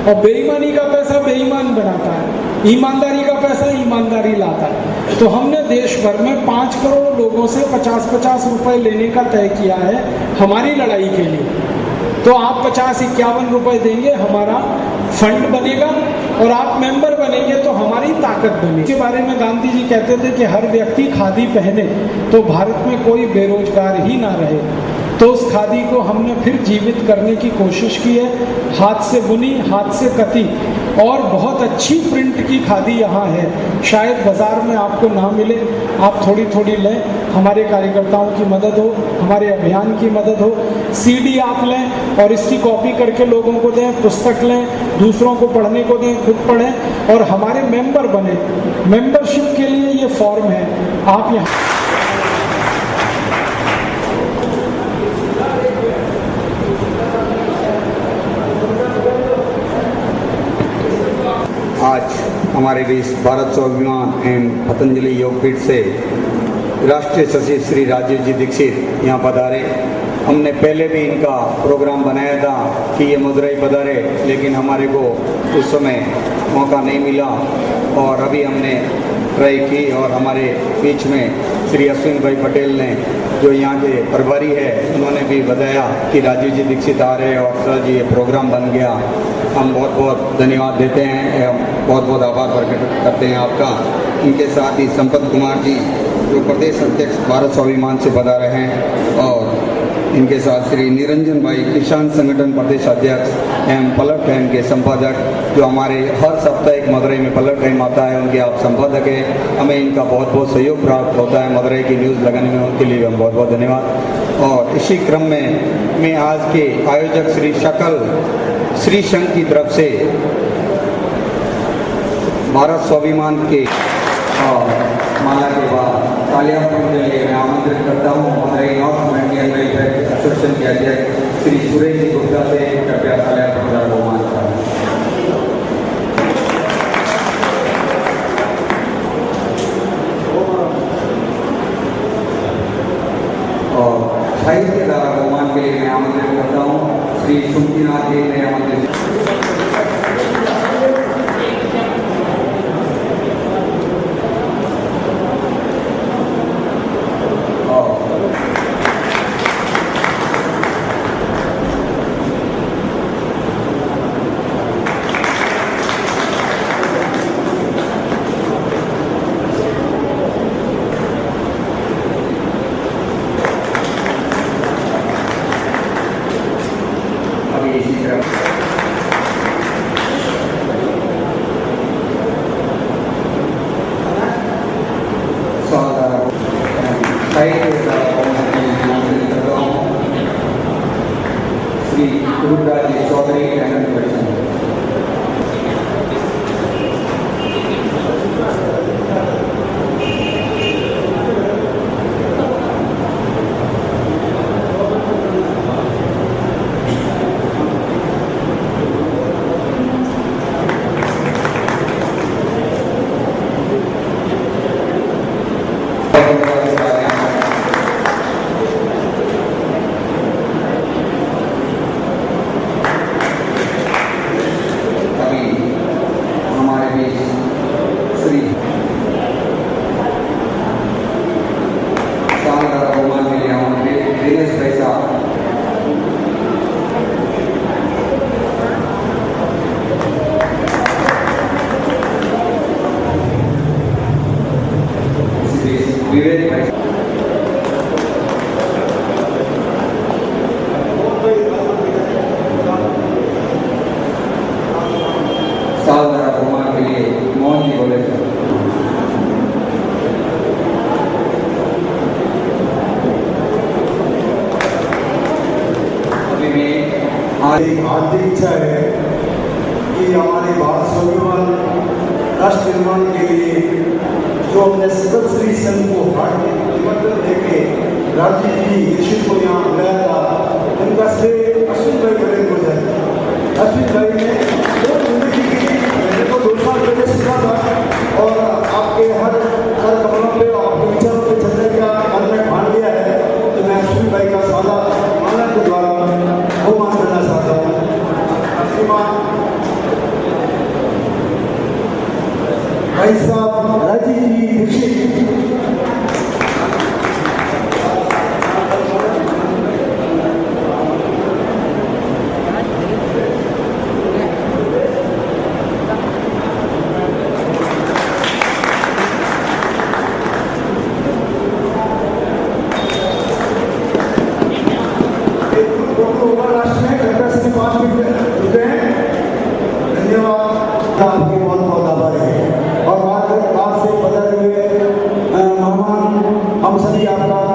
A: और बेईमानी का पैसा बेईमान बनाता है, ईमानदारी का पैसा ईमानदारी लाता है। तो हमने देश भर में 5 करोड़ लोगों से 50-50 रुपए लेने का तय किया है हमारी लड़ाई के लिए। तो आप 50-51 रुपए देंगे, हमारा फंड बनेगा, और आप मेंबर बनेंगे तो हमारी ताकत बनेगी। इसके बारे में गांधी जी कहते थे कि हर व्यक्ति खादी पहने तो भारत में कोई बेरोजगार ही ना रहे। तो उस खादी को हमने फिर जीवित करने की कोशिश की है। हाथ से बुनी, हाथ से कती और बहुत अच्छी प्रिंट की खादी यहाँ है, शायद बाज़ार में आपको ना मिले, आप थोड़ी थोड़ी लें, हमारे कार्यकर्ताओं की मदद हो, हमारे अभियान की मदद हो। CD आप लें और इसकी कॉपी करके लोगों को दें, पुस्तक लें, दूसरों को पढ़ने को दें, खुद पढ़ें और हमारे मेंबर बने। मेंबरशिप के लिए ये फॉर्म है, आप यहाँ
D: आज हमारे बीच भारत स्वाभिमान एवं पतंजलि योगपीठ से राष्ट्रीय सचिव श्री राजीव जी दीक्षित यहाँ पधारे। हमने पहले भी इनका प्रोग्राम बनाया था कि ये मदुरई पधारे, लेकिन हमारे को उस समय मौका नहीं मिला और अभी हमने ट्राई की और हमारे बीच में श्री अश्विन भाई पटेल ने, जो यहाँ के प्रभारी है, उन्होंने भी बताया कि राजीव जी दीक्षित आ रहे हैं और सर जी ये प्रोग्राम बन गया। हम बहुत बहुत धन्यवाद देते हैं एवं बहुत बहुत आभार प्रकट करते हैं आपका। इनके साथ ही संपत कुमार जी जो प्रदेश अध्यक्ष भारत स्वाभिमान से पधारे हैं और इनके साथ श्री निरंजन भाई किसान संगठन प्रदेश अध्यक्ष एवं पलट टाइम के संपादक, जो हमारे हर सप्ताह मदुरई में पलट टाइम आता है, उनके आप संपादक हैं। हमें इनका बहुत बहुत सहयोग प्राप्त होता है मदुरई की न्यूज़ लगाने में, उनके लिए हम बहुत बहुत धन्यवाद। और इसी क्रम में मैं आज के आयोजक श्री शकल श्री संघ की तरफ से भारत स्वाभिमान के माला के बाद तालियां के लिए मैं आमंत्रित करता हूँ Madurai north Indian welfare association के अध्यक्ष श्री सुरेश जी गुप्ता से कृपया तालियां को मान करें। और साहित्य धारा बहुमान के लिए मैं आमंत्रित करता हूँ श्री सुमतीनाथ जी ने आमंत्रित। श्री गुरुराज चौधरी विवेक भाई साल धारा प्रमाण के लिए मोहन जी बोले। अभी में
E: आज इच्छा है कि हमारे भारत स्वाभिमान राष्ट्र निर्माण के लिए जो हमने सतत श्री संघ को निमंत्रण देके राजीव जी दीक्षित को यहाँ बुलाया था, उनका श्रेय अश्विन भाई पटेल को जाए। अश्विन भाई ने जिंदगी की मैंने तो 2 साल पहले सीखा था और आपके हर कमरों पे आपके विचारों पे चलने का मन में ठान लिया है, तो मैं अश्विन भाई का सादा माला के द्वारा बहुमान करना चाहता हूँ। भाई साहब राजीव जी दीक्षित हम सभी आपका